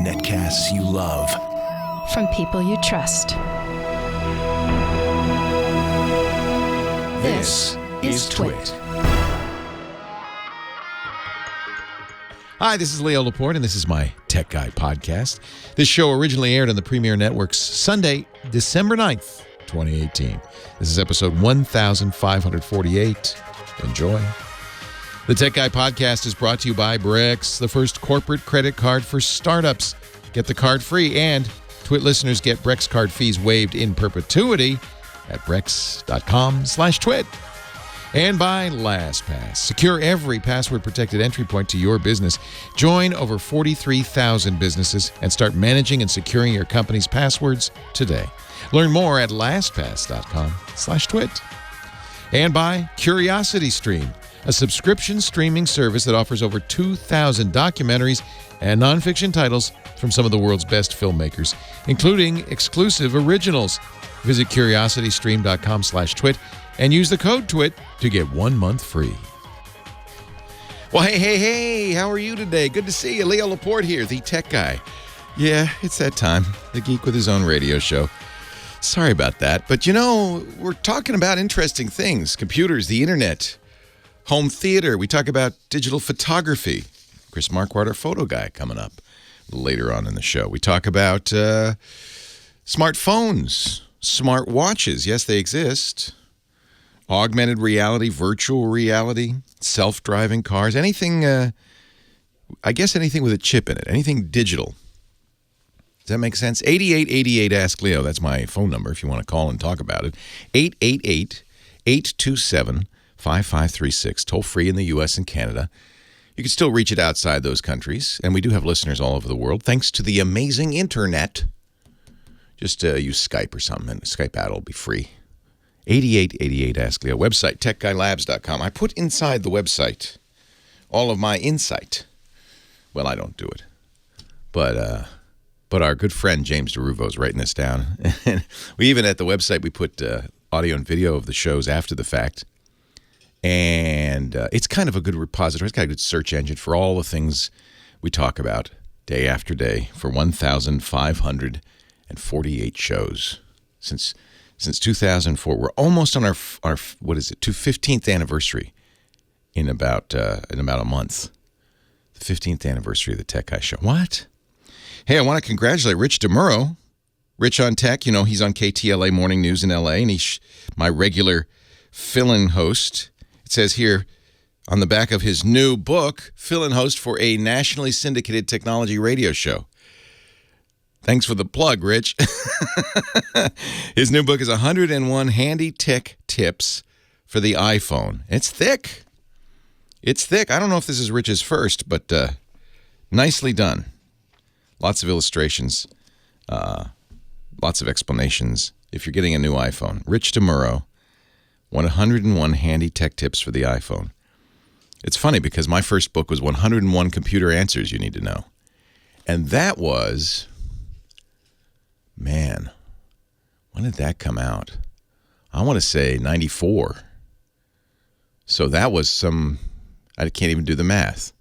Netcasts you love. From people you trust. This is Twit. Hi, this is Leo Laporte, and this is my Tech Guy podcast. This show originally aired on the Premier Network's Sunday, December 9th, 2018. This is episode 1548. Enjoy. The Tech Guy podcast is brought to you by Brex, the first corporate credit card for startups. Get the card free, and Twit listeners get Brex card fees waived in perpetuity at brex.com/twit. And by LastPass. Secure every password-protected entry point to your business. Join over 43,000 businesses and start managing and securing your company's passwords today. Learn more at lastpass.com/twit. And by CuriosityStream, a subscription streaming service that offers over 2,000 documentaries and nonfiction titles from some of the world's best filmmakers, including exclusive originals. Visit curiositystream.com/twit and use the code TWIT to get 1 month free. Well, hey, how are you today? Good to see you. Leo Laporte here, the Tech Guy. Yeah, it's that time. The geek with his own radio show. Sorry about that. But, you know, we're talking about interesting things. Computers, the internet, home theater. We talk about digital photography. Chris Marquardt, our photo guy, coming up later on in the show. We talk about smartphones, smart watches. Yes, they exist. Augmented reality, virtual reality, self-driving cars, anything, I guess anything with a chip in it, anything digital. Does that make sense? 8888 Ask Leo, that's my phone number if you want to call and talk about it. 888-827-5536, toll free in the U.S. and Canada. You can still reach it outside those countries, and we do have listeners all over the world, thanks to the amazing internet. Just use Skype or something, and Skype ad will be free. 8888 Ask Leo. Website, techguylabs.com. I put inside the website all of my insight. Well, I don't do it. But our good friend James DeRuvo is writing this down. And we even at the website, we put audio and video of the shows after the fact. And it's kind of a good repository. It's got a good search engine for all the things we talk about day after day for 1,548 shows since 2004. We're almost on our 15th anniversary in about a month. The 15th anniversary of the Tech Guy Show. What? Hey, I want to congratulate Rich DeMuro. Rich on Tech, you know, he's on KTLA Morning News in LA, and he's my regular fill-in host. It says here on the back of his new book, fill-in host for a nationally syndicated technology radio show. Thanks for the plug, Rich. His new book is 101 Handy Tech Tips for the iPhone. It's thick. It's thick. I don't know if this is Rich's first, but nicely done. Lots of illustrations, lots of explanations. If you're getting a new iPhone, Rich DeMuro, 101 Handy Tech Tips for the iPhone. It's funny because my first book was 101 Computer Answers You Need to Know. And that was... Man, when did that come out? I want to say 94. So that was I can't even do the math.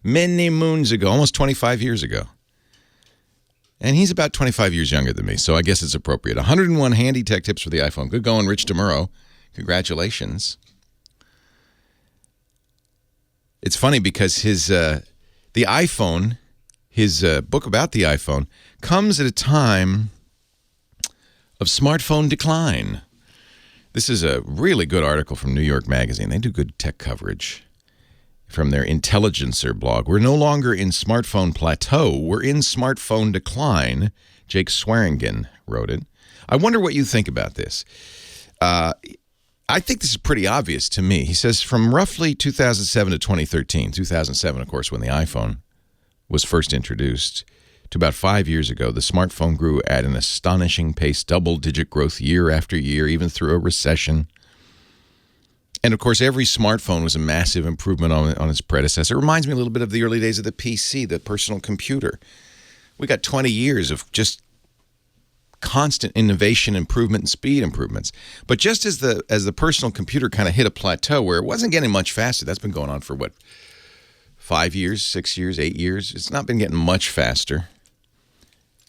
Many moons ago, almost 25 years ago. And he's about 25 years younger than me, so I guess it's appropriate. 101 Handy Tech Tips for the iPhone. Good going, Rich DeMuro. Congratulations. It's funny because the iPhone... His book about the iPhone comes at a time of smartphone decline. This is a really good article from New York Magazine. They do good tech coverage from their Intelligencer blog. We're no longer in smartphone plateau. We're in smartphone decline. Jake Swearingen wrote it. I wonder what you think about this. I think this is pretty obvious to me. He says from roughly 2007 to 2013, 2007, of course, when the iPhone was first introduced, to about 5 years ago, the smartphone grew at an astonishing pace, double-digit growth year after year, even through a recession. And, of course, every smartphone was a massive improvement on its predecessor. It reminds me a little bit of the early days of the PC, the personal computer. We got 20 years of just constant innovation, improvement, and speed improvements. But just as the personal computer kind of hit a plateau where it wasn't getting much faster, that's been going on for, 5 5 years, 6 years, 8 years. It's not been getting much faster.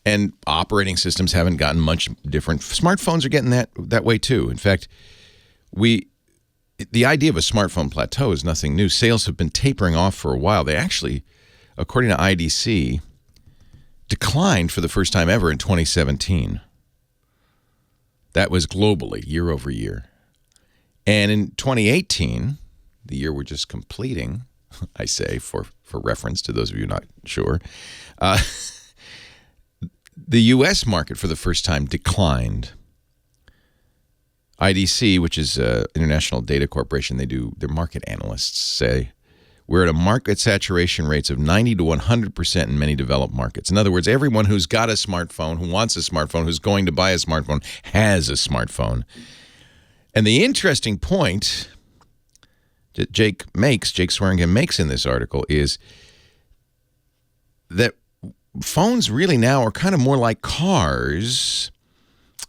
And operating systems haven't gotten much different. Smartphones are getting that way too. In fact, the idea of a smartphone plateau is nothing new. Sales have been tapering off for a while. They actually, according to IDC, declined for the first time ever in 2017. That was globally, year over year. And in 2018, the year we're just completing, I say for reference to those of you not sure, the U.S. market for the first time declined. IDC, which is an international data corporation, their market analysts say we're at a market saturation rates of 90 to 100% in many developed markets. In other words, everyone who's got a smartphone, who wants a smartphone, who's going to buy a smartphone, has a smartphone. And the interesting point that Jake Swearingen makes in this article is that phones really now are kind of more like cars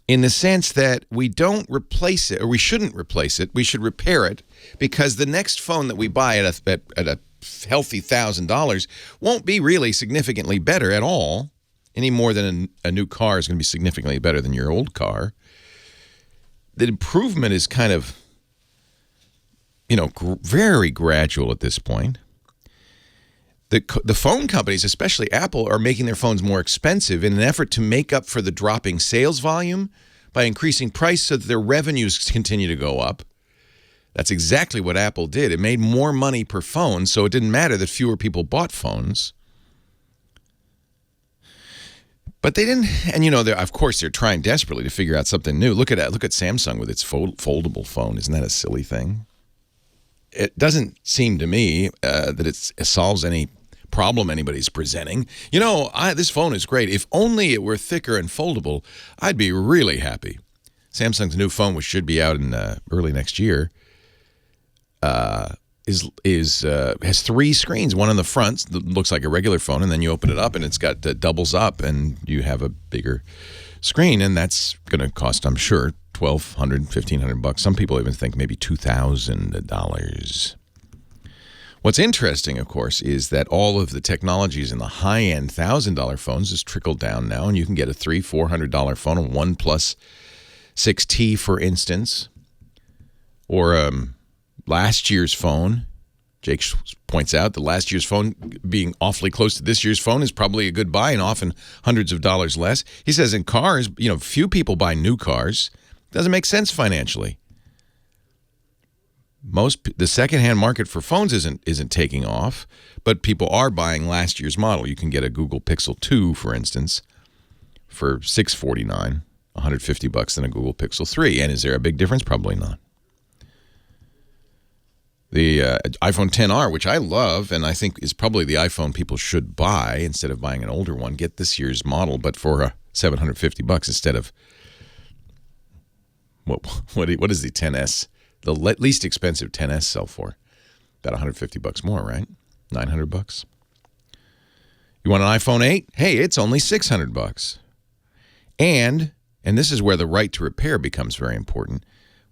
in the sense that we don't replace it, or we shouldn't replace it. We should repair it, because the next phone that we buy at a healthy $1,000 won't be really significantly better at all, any more than a new car is going to be significantly better than your old car. The improvement is kind of, very gradual at this point. The phone companies, especially Apple, are making their phones more expensive in an effort to make up for the dropping sales volume by increasing price so that their revenues continue to go up. That's exactly what Apple did. It made more money per phone, so it didn't matter that fewer people bought phones. But they didn't, and of course they're trying desperately to figure out something new. Look at Samsung with its foldable phone. Isn't that a silly thing? It doesn't seem to me that it solves any problem anybody's presenting. This phone is great. If only it were thicker and foldable, I'd be really happy. Samsung's new phone, which should be out in early next year, has 3 screens. One on the front that looks like a regular phone, and then you open it up and it's got doubles up, and you have a bigger screen, and that's going to cost, I'm sure, $1,200, $1,500. Some people even think maybe $2,000. What's interesting, of course, is that all of the technologies in the high-end $1,000 phones has trickled down now, and you can get a $300, $400 phone, a OnePlus 6T, for instance, or last year's phone. Jake points out that last year's phone being awfully close to this year's phone is probably a good buy, and often hundreds of dollars less. He says in cars, few people buy new cars. Doesn't make sense financially. The secondhand market for phones isn't taking off, but people are buying last year's model. You can get a Google Pixel 2, for instance, for $649, $150 than a Google Pixel 3. And is there a big difference? Probably not. The iPhone XR, which I love and I think is probably the iPhone people should buy instead of buying an older one, get this year's model, but for $750 instead of what is the XS? The least expensive XS sell for about $150 more, right? $900. You want an iPhone 8? Hey, it's only $600. And this is where the right to repair becomes very important.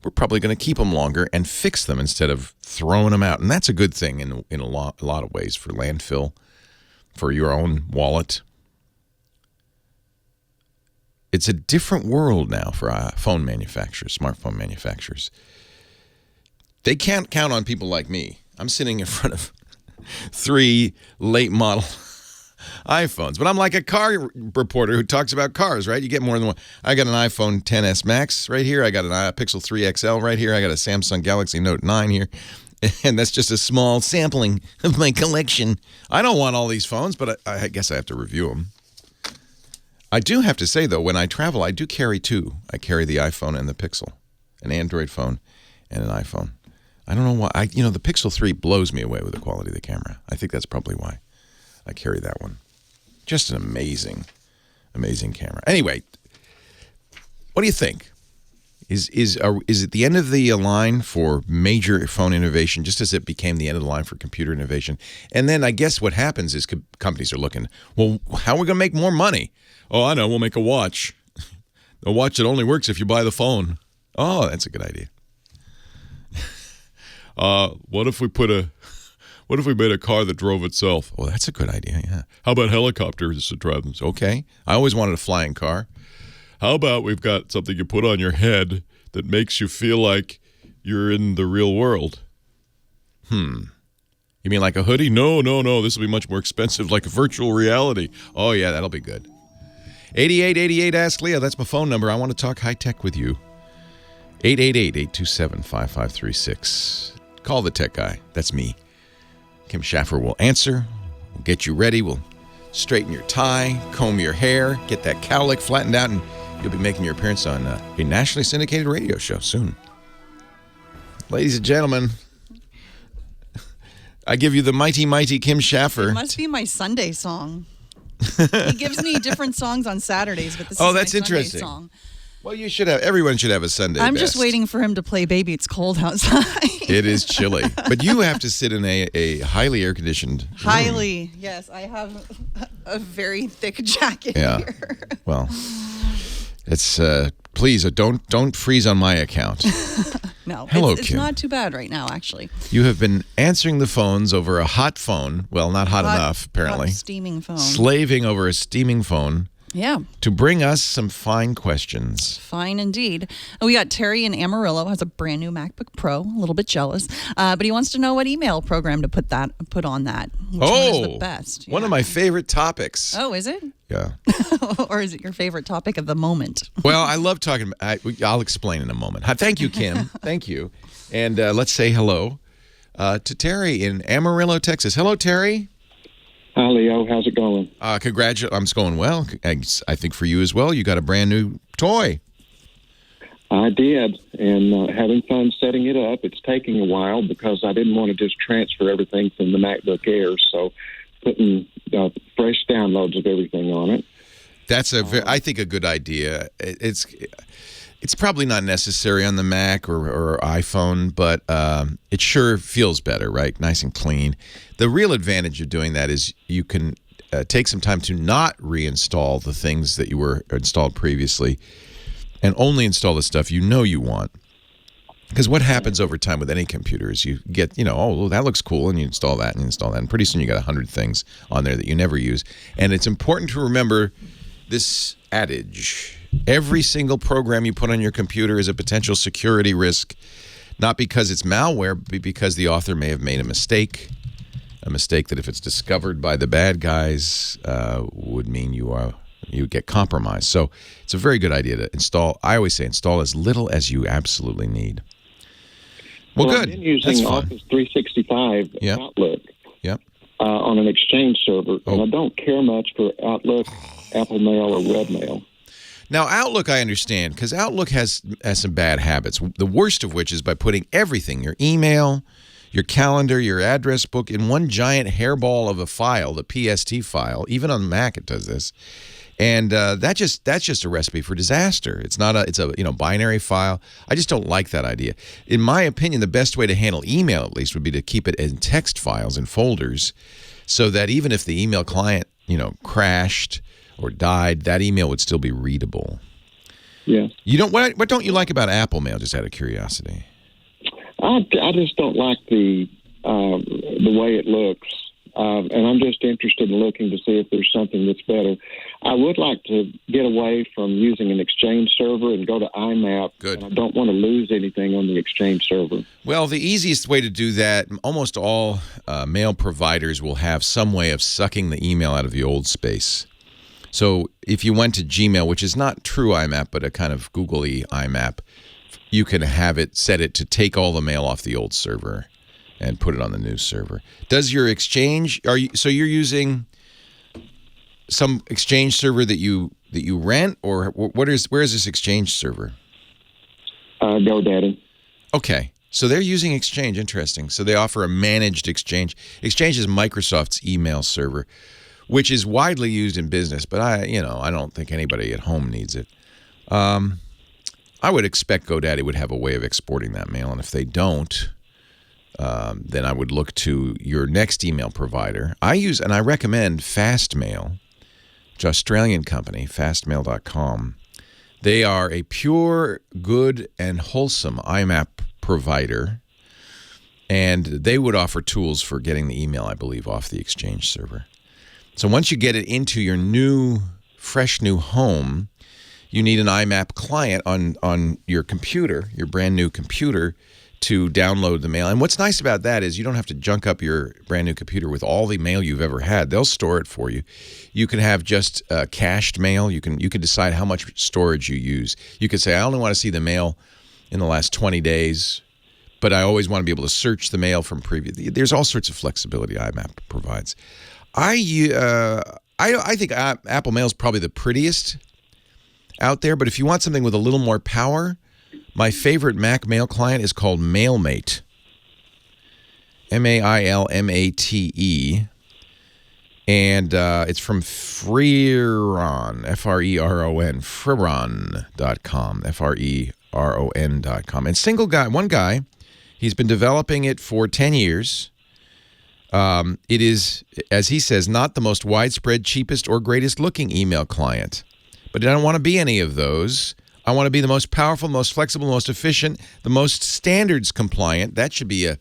We're probably going to keep them longer and fix them instead of throwing them out. And that's a good thing in a lot of ways, for landfill, for your own wallet. It's a different world now for phone manufacturers, smartphone manufacturers. They can't count on people like me. I'm sitting in front of 3 late model iPhones, but I'm like a car reporter who talks about cars, right? You get more than one. I got an iPhone XS Max right here. I got an Pixel 3 XL right here. I got a Samsung Galaxy Note 9 here. And that's just a small sampling of my collection. I don't want all these phones, but I guess I have to review them. I do have to say, though, when I travel, I do carry 2. I carry the iPhone and the Pixel, an Android phone and an iPhone. I don't know why. The Pixel 3 blows me away with the quality of the camera. I think that's probably why I carry that one. Just an amazing, amazing camera. Anyway, what do you think? Is it the end of the line for major phone innovation, just as it became the end of the line for computer innovation? And then I guess what happens is companies are looking, well, how are we going to make more money? Oh, I know, we'll make a watch. A watch that only works if you buy the phone. Oh, that's a good idea. What if we put What if we made a car that drove itself? Oh, that's a good idea, yeah. How about helicopters that drive themselves? Okay. I always wanted a flying car. How about we've got something you put on your head that makes you feel like you're in the real world? You mean like a hoodie? No. This will be much more expensive, like a virtual reality. Oh, yeah, that'll be good. 8888 Ask Leo. That's my phone number. I want to talk high tech with you. 888-827-5536. Call the tech guy. That's me. Kim Schaffer will answer. We'll get you ready. We'll straighten your tie, comb your hair, get that cowlick flattened out, and you'll be making your appearance on a nationally syndicated radio show soon. Ladies and gentlemen, I give you the mighty, mighty Kim Schaffer. It must be my Sunday song. He gives me different songs on Saturdays, but this is that's my interesting. Sunday song. Well, everyone should have a Sunday I'm best. just waiting for him to play Baby It's Cold Outside. It is chilly. But you have to sit in a highly air-conditioned room. Highly, yes. I have a very thick jacket here. Well, it's please don't freeze on my account. No, Hello, it's Kim. not too bad right now, actually. You have been answering the phones over a hot phone. Well, not hot enough, apparently. Hot steaming phone. Slaving over a steaming phone. Yeah. To bring us some fine questions. Fine indeed. We got Terry in Amarillo, has a brand new MacBook Pro, a little bit jealous, but he wants to know what email program to put on that. Which one is the best? One of my favorite topics. Oh, is it? Yeah. Or is it your favorite topic of the moment? Well, I love talking. I'll explain in a moment. Thank you, Kim. Thank you. And let's say hello to Terry in Amarillo, Texas. Hello, Terry. Hi, Leo. How's it going? Congratulations. I'm going well. I think for you as well. You got a brand new toy. I did, and having fun setting it up. It's taking a while because I didn't want to just transfer everything from the MacBook Air, so putting fresh downloads of everything on it. That's I think a good idea. It's probably not necessary on the Mac or iPhone, but it sure feels better, right? Nice and clean. The real advantage of doing that is you can take some time to not reinstall the things that you were installed previously and only install the stuff you know you want. Because what happens over time with any computer is you get, oh, that looks cool, and you install that and install that, and pretty soon you got 100 things on there that you never use. And it's important to remember this adage. Every single program you put on your computer is a potential security risk, not because it's malware, but because the author may have made a mistake that if it's discovered by the bad guys would mean you get compromised. So it's a very good idea to install. I always say install as little as you absolutely need. Well, good. I've been using Office 365 Outlook on an Exchange server, and I don't care much for Outlook, Apple Mail, or Web Mail. Now, Outlook I understand, because Outlook has some bad habits, the worst of which is by putting everything, your email, your calendar, your address book, in one giant hairball of a file, the PST file. Even on Mac it does this. And that's just a recipe for disaster. It's a binary file. I just don't like that idea. In my opinion, the best way to handle email, at least, would be to keep it in text files and folders so that even if the email client, crashed or died, that email would still be readable. Yeah. What don't you like about Apple Mail, just out of curiosity? I just don't like the way it looks, and I'm just interested in looking to see if there's something that's better. I would like to get away from using an Exchange server and go to IMAP. Good. And I don't want to lose anything on the Exchange server. Well, the easiest way to do that, almost all mail providers will have some way of sucking the email out of the old space. So if you went to Gmail, which is not true IMAP, but a kind of Google-y IMAP, you can have it set it to take all the mail off the old server and put it on the new server. Does your Exchange, so you're using some Exchange server that you rent, or where is this Exchange server? GoDaddy. Okay. So they're using Exchange. Interesting. So they offer a managed Exchange. Exchange is Microsoft's email server, which is widely used in business, but I don't think anybody at home needs it. I would expect GoDaddy would have a way of exporting that mail, and if they don't, then I would look to your next email provider. I recommend Fastmail, which is an Australian company, fastmail.com. They are a pure, good, and wholesome IMAP provider. And they would offer tools for getting the email, I believe, off the Exchange server. So once you get it into your fresh new home, you need an IMAP client on your computer, your brand new computer, to download the mail. And what's nice about that is you don't have to junk up your brand new computer with all the mail you've ever had. They'll store it for you. You can have just cached mail. You can decide how much storage you use. You could say, I only want to see the mail in the last 20 days, but I always want to be able to search the mail from previous. There's all sorts of flexibility IMAP provides. I think Apple Mail is probably the prettiest out there, but if you want something with a little more power, my favorite Mac mail client is called MailMate. MailMate. And it's from Freeron, F-R-E-R-O-N, Freeron.com, Freon.com. And one guy, he's been developing it for 10 years. It is, as he says, not the most widespread, cheapest, or greatest looking email client. But I don't want to be any of those. I want to be the most powerful, most flexible, most efficient, the most standards compliant. That should be a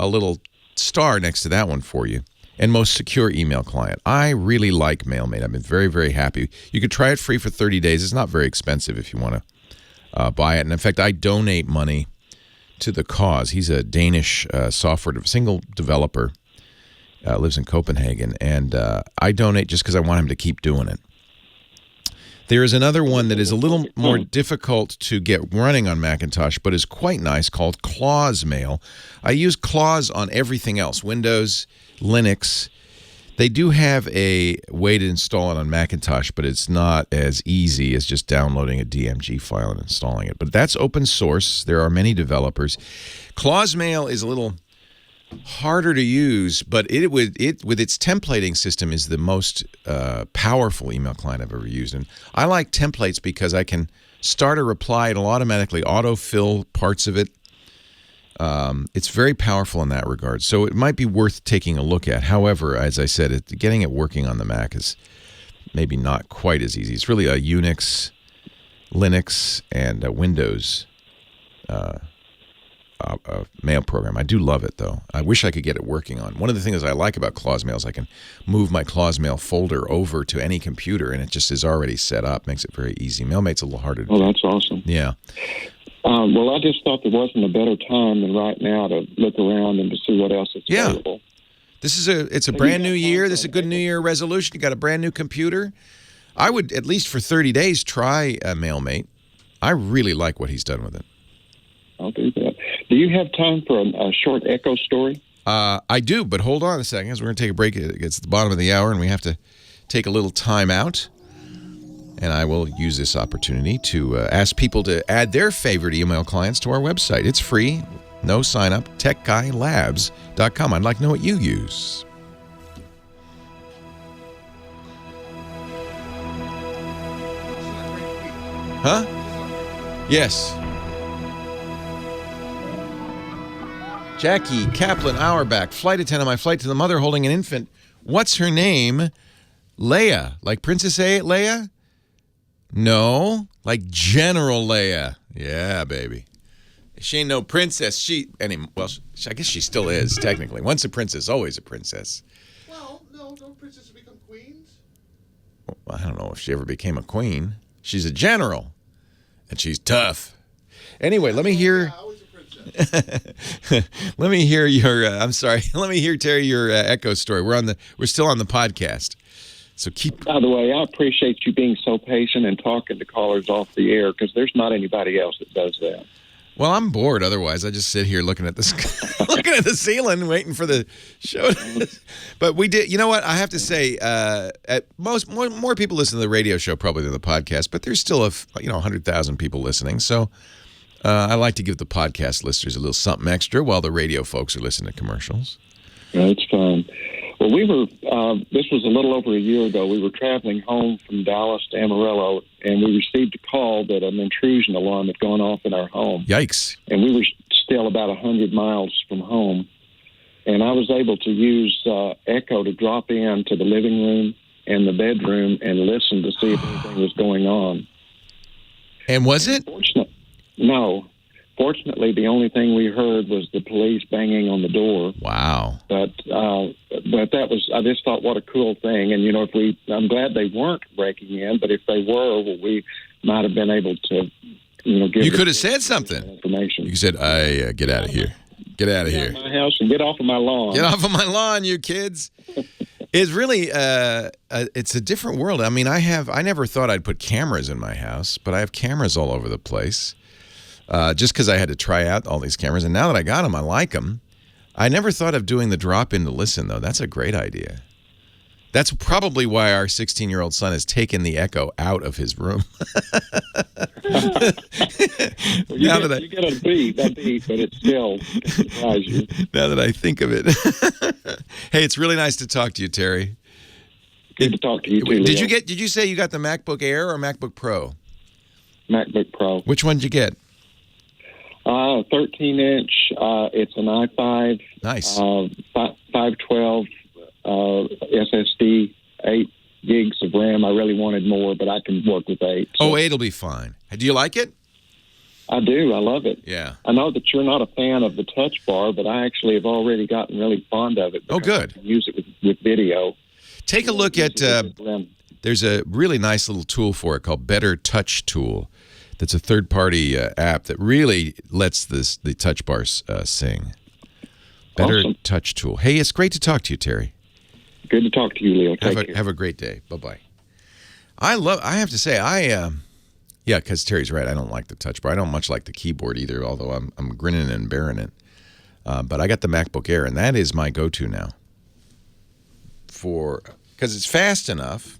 little star next to that one for you. And most secure email client. I really like MailMate. I've been very, very happy. You could try it free for 30 days. It's not very expensive if you want to buy it. And in fact, I donate money to the cause. He's a Danish single developer, lives in Copenhagen. And I donate just because I want him to keep doing it. There is another one that is a little more difficult to get running on Macintosh, but is quite nice, called Claws Mail. I use Claws on everything else, Windows, Linux. They do have a way to install it on Macintosh, but it's not as easy as just downloading a DMG file and installing it. But that's open source. There are many developers. Claws Mail is a little harder to use, but with its templating system is the most powerful email client I've ever used. And I like templates because I can start a reply, it'll automatically autofill parts of it. It's very powerful in that regard, so it might be worth taking a look at. However, as I said, getting it working on the Mac is maybe not quite as easy. It's really a Unix, Linux, and a Windows mail program. I do love it, though. I wish I could get it working on. One of the things I like about Claws Mail is I can move my Claws Mail folder over to any computer, and it just is already set up. Makes it very easy. MailMate's a little harder to do. Oh, that's awesome. Yeah. Well, I just thought there wasn't a better time than right now to look around and to see what else is available. It's a brand new year. This is a good New Year resolution. You got a brand new computer. I would, at least for 30 days, try MailMate. I really like what he's done with it. I'll do that. Do you have time for a short echo story? I do, but hold on a second, because we're going to take a break. It's the bottom of the hour, and we have to take a little time out. And I will use this opportunity to ask people to add their favorite email clients to our website. It's free, no sign up, techguylabs.com. I'd like to know what you use. Huh? Yes. Jackie Kaplan Auerbach, flight attendant on my flight to the mother holding an infant. What's her name? Leia. Like Princess Leia? No. Like General Leia. Yeah, baby. She ain't no princess. I guess she still is, technically. Once a princess, always a princess. Well, no, don't princesses become queens? Well, I don't know if she ever became a queen. She's a general, and she's tough. Anyway, let me hear... Let me hear your. Let me hear, Terry, your echo story. We're still on the podcast, so keep. By the way, I appreciate you being so patient and talking to callers off the air, because there's not anybody else that does that. Well, I'm bored. Otherwise, I just sit here looking at the ceiling, waiting for the show. But we did. You know what? I have to say, more people listen to the radio show probably than the podcast. But there's still 100,000 people listening. So. I like to give the podcast listeners a little something extra while the radio folks are listening to commercials. That's fine. Well, this was a little over a year ago. We were traveling home from Dallas to Amarillo, and we received a call that an intrusion alarm had gone off in our home. Yikes. And we were still about 100 miles from home. And I was able to use Echo to drop in to the living room and the bedroom and listen to see if anything was going on. And was it? No. Fortunately, the only thing we heard was the police banging on the door. Wow. But that was, I just thought, what a cool thing. And, I'm glad they weren't breaking in, but if they were, well, we might have been able to, give You could have said something. Information. You said, get out of here. Get out of here. Get out of my house and get off of my lawn. Get off of my lawn, you kids. It's really, it's a different world. I mean, I never thought I'd put cameras in my house, but I have cameras all over the place. Just because I had to try out all these cameras. And now that I got them, I like them. I never thought of doing the drop-in to listen, though. That's a great idea. That's probably why our 16-year-old son has taken the Echo out of his room. You get a beat, but it still can surprise you. Now that I think of it. Hey, it's really nice to talk to you, Terry. Good to talk to you, too, Leo. Did you say you got the MacBook Air or MacBook Pro? MacBook Pro. Which one did you get? 13-inch. It's an i5. Nice. 512 SSD, 8 gigs of RAM. I really wanted more, but I can work with 8. So. 8 will be fine. Do you like it? I do. I love it. Yeah. I know that you're not a fan of the touch bar, but I actually have already gotten really fond of it. Oh, good. I can use it with video. Take a look at, there's a really nice little tool for it called Better Touch Tool. That's a third-party app that really lets the touch bar sing. Better Awesome. Touch Tool. Hey, it's great to talk to you, Terry. Good to talk to you, Leo. Take care. Have a great day. Bye-bye. I have to say, because Terry's right. I don't like the touch bar. I don't much like the keyboard either, although I'm grinning and bearing it. But I got the MacBook Air, and that is my go-to now. Because it's fast enough.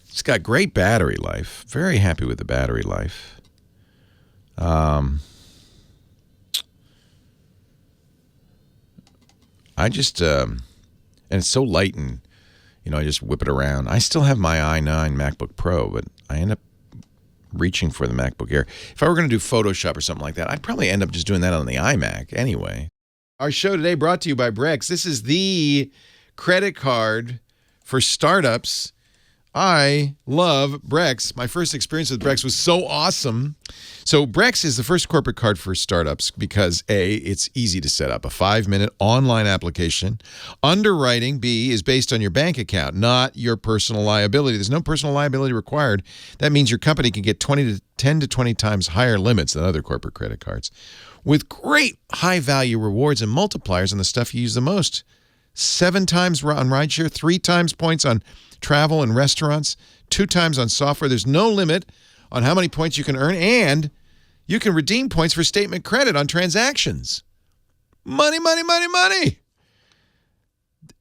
It's got great battery life. Very happy with the battery life. And it's so light and, I just whip it around. I still have my i9 MacBook Pro, but I end up reaching for the MacBook Air. If I were going to do Photoshop or something like that, I'd probably end up just doing that on the iMac anyway. Our show today brought to you by Brex. This is the credit card for startups. I love Brex. My first experience with Brex was so awesome. So Brex is the first corporate card for startups because A, it's easy to set up, a 5-minute online application. Underwriting, B, is based on your bank account, not your personal liability. There's no personal liability required. That means your company can get 10 to 20 times higher limits than other corporate credit cards with great high-value rewards and multipliers on the stuff you use the most. 7 times on rideshare, 3 times points on travel and restaurants, 2 times on software. There's no limit on how many points you can earn, and you can redeem points for statement credit on transactions. Money, money, money, money.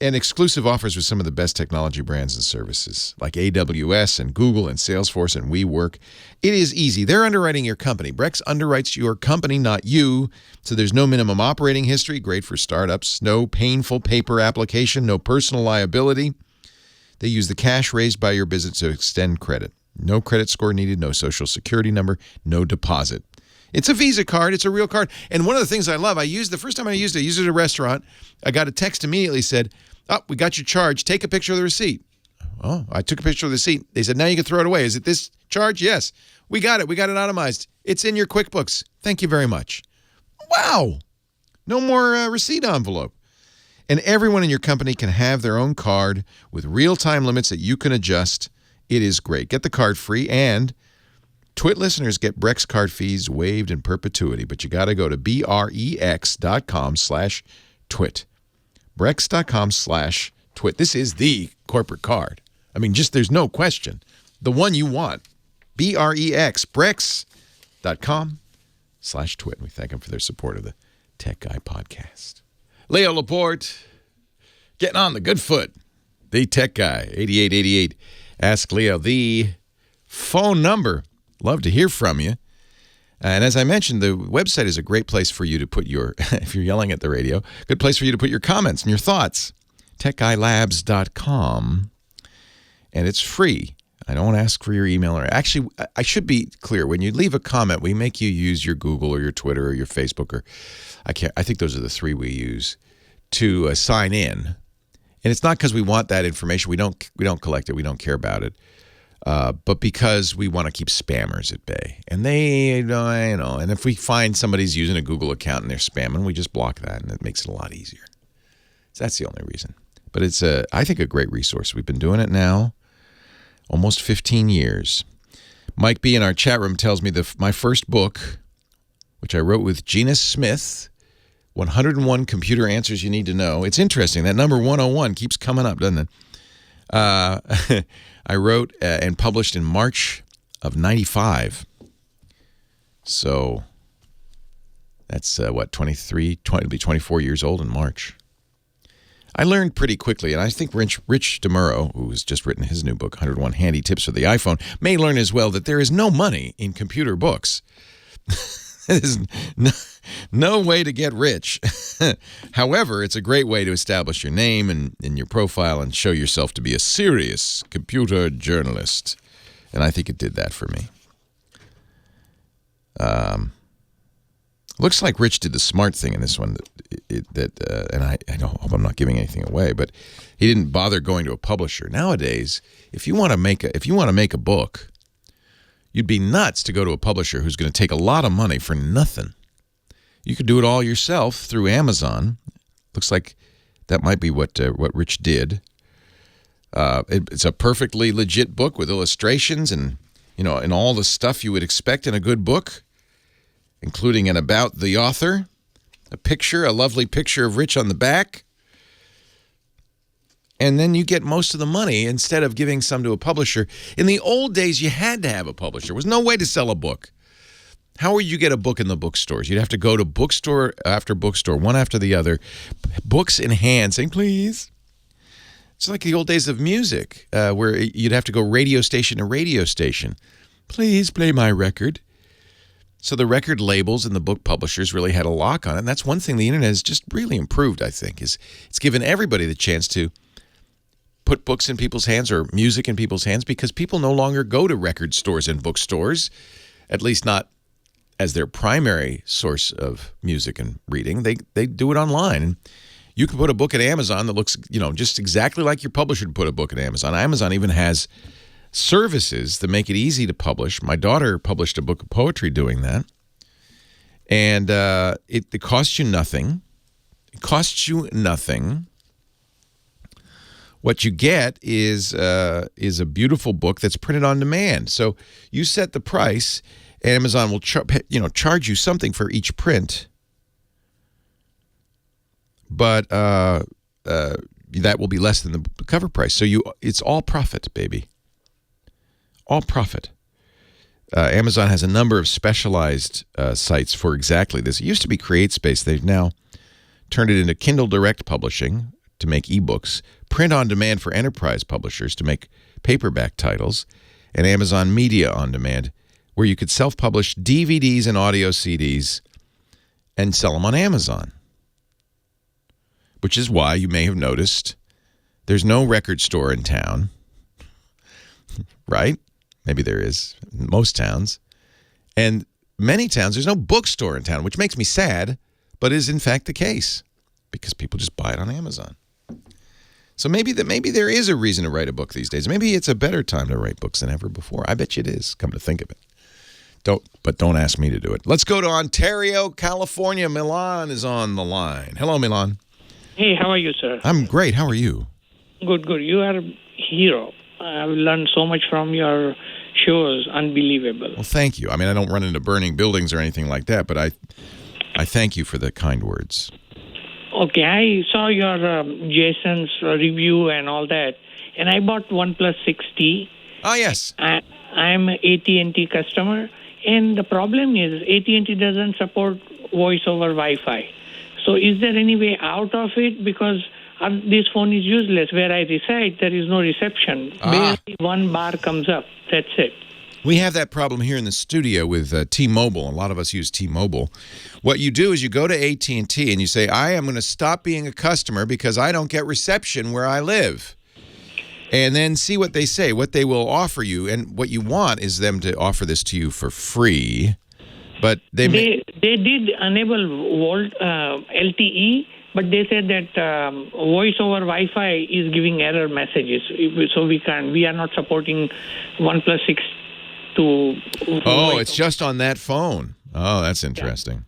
And exclusive offers with some of the best technology brands and services like AWS and Google and Salesforce and WeWork. It is easy. They're underwriting your company. Brex underwrites your company, not you. So there's no minimum operating history. Great for startups. No painful paper application. No personal liability. They use the cash raised by your business to extend credit. No credit score needed. No social security number. No deposit. It's a Visa card. It's a real card. And one of the things I love, the first time I used it at a restaurant. I got a text immediately said, we got your charge. Take a picture of the receipt. Oh, I took a picture of the receipt. They said, now you can throw it away. Is it this charge? Yes. We got it. We got it itemized. It's in your QuickBooks. Thank you very much. Wow. No more receipt envelope. And everyone in your company can have their own card with real-time limits that you can adjust. It is great. Get the card free, and Twit listeners get Brex card fees waived in perpetuity, but you got to go to brex.com/twit. Brex.com/twit. This is the corporate card. I mean, there's no question. The one you want. BREX. Brex.com/twit. We thank them for their support of the Tech Guy podcast. Leo Laporte, getting on the good foot. The Tech Guy, 8888. Ask Leo. The phone number. Love to hear from you. And as I mentioned, the website is a great place for you to put your, if you're yelling at the radio, good place for you to put your comments and your thoughts. TechGuyLabs.com. And it's free. I don't ask for your email. Actually, I should be clear. When you leave a comment, we make you use your Google or your Twitter or your Facebook, or I think those are the 3 we use to sign in. And it's not because we want that information. We don't collect it. We don't care about it. but because we want to keep spammers at bay. And and if we find somebody's using a Google account and they're spamming, we just block that, and it makes it a lot easier. So that's the only reason. But it's, I think, a great resource. We've been doing it now almost 15 years. Mike B. in our chat room tells me my first book, which I wrote with Gina Smith, 101 Computer Answers You Need to Know. It's interesting. That number 101 keeps coming up, doesn't it? I wrote and published in March of 95. So that's, 23, it'll be 24 years old in March. I learned pretty quickly, and I think Rich DeMuro, who has just written his new book, 101 Handy Tips for the iPhone, may learn as well that there is no money in computer books. There's no way to get rich. However, it's a great way to establish your name and your profile and show yourself to be a serious computer journalist. And I think it did that for me. Looks like Rich did the smart thing in this one. And I don't hope I'm not giving anything away, but he didn't bother going to a publisher. Nowadays, if you want to make a book, you'd be nuts to go to a publisher who's going to take a lot of money for nothing. You could do it all yourself through Amazon. Looks like that might be what Rich did. It's a perfectly legit book with illustrations and all the stuff you would expect in a good book, including an about the author, a lovely picture of Rich on the back. And then you get most of the money instead of giving some to a publisher. In the old days, you had to have a publisher. There was no way to sell a book. How would you get a book in the bookstores? You'd have to go to bookstore after bookstore, one after the other, books in hand, saying, please. It's like the old days of music, where you'd have to go radio station to radio station. Please play my record. So the record labels and the book publishers really had a lock on it. And that's one thing the internet has just really improved, I think, is it's given everybody the chance to put books in people's hands or music in people's hands, because people no longer go to record stores and bookstores, at least not as their primary source of music and reading. They do it online. And you can put a book at Amazon that looks, just exactly like your publisher would put a book at Amazon. Amazon even has services that make it easy to publish. My daughter published a book of poetry doing that. And it costs you nothing. It costs you nothing. What you get is a beautiful book that's printed on demand. So you set the price, and Amazon will charge you something for each print, but that will be less than the cover price. So it's all profit, baby. All profit. Amazon has a number of specialized sites for exactly this. It used to be CreateSpace. They've now turned it into Kindle Direct Publishing to make ebooks, print on demand for enterprise publishers to make paperback titles, and Amazon Media on Demand, where you could self-publish DVDs and audio CDs and sell them on Amazon. Which is why you may have noticed there's no record store in town, right? Maybe there is in most towns. And many towns, there's no bookstore in town, which makes me sad, but is in fact the case because people just buy it on Amazon. So maybe there is a reason to write a book these days. Maybe it's a better time to write books than ever before. I bet you it is, come to think of it. Don't ask me to do it. Let's go to Ontario, California. Milan is on the line. Hello, Milan. Hey, how are you, sir? I'm great. How are you? Good. You are a hero. I've learned so much from your shows. Unbelievable. Well, thank you. I mean, I don't run into burning buildings or anything like that, but I thank you for the kind words. Okay, I saw your Jason's review and all that, and I bought OnePlus 6T. Oh, yes. I'm an AT&T customer, and the problem is AT&T doesn't support voice over Wi-Fi. So is there any way out of it? Because this phone is useless. Where I reside, there is no reception. Barely one bar comes up. That's it. We have that problem here in the studio with T-Mobile. A lot of us use T-Mobile. What you do is you go to AT&T and you say, I am going to stop being a customer because I don't get reception where I live. And then see what they say, what they will offer you. And what you want is them to offer this to you for free. But they did enable Volt LTE, But they said that voice over Wi-Fi is giving error messages, so we are not supporting OnePlus 6 to. Oh, it's just on that phone. Oh, that's interesting.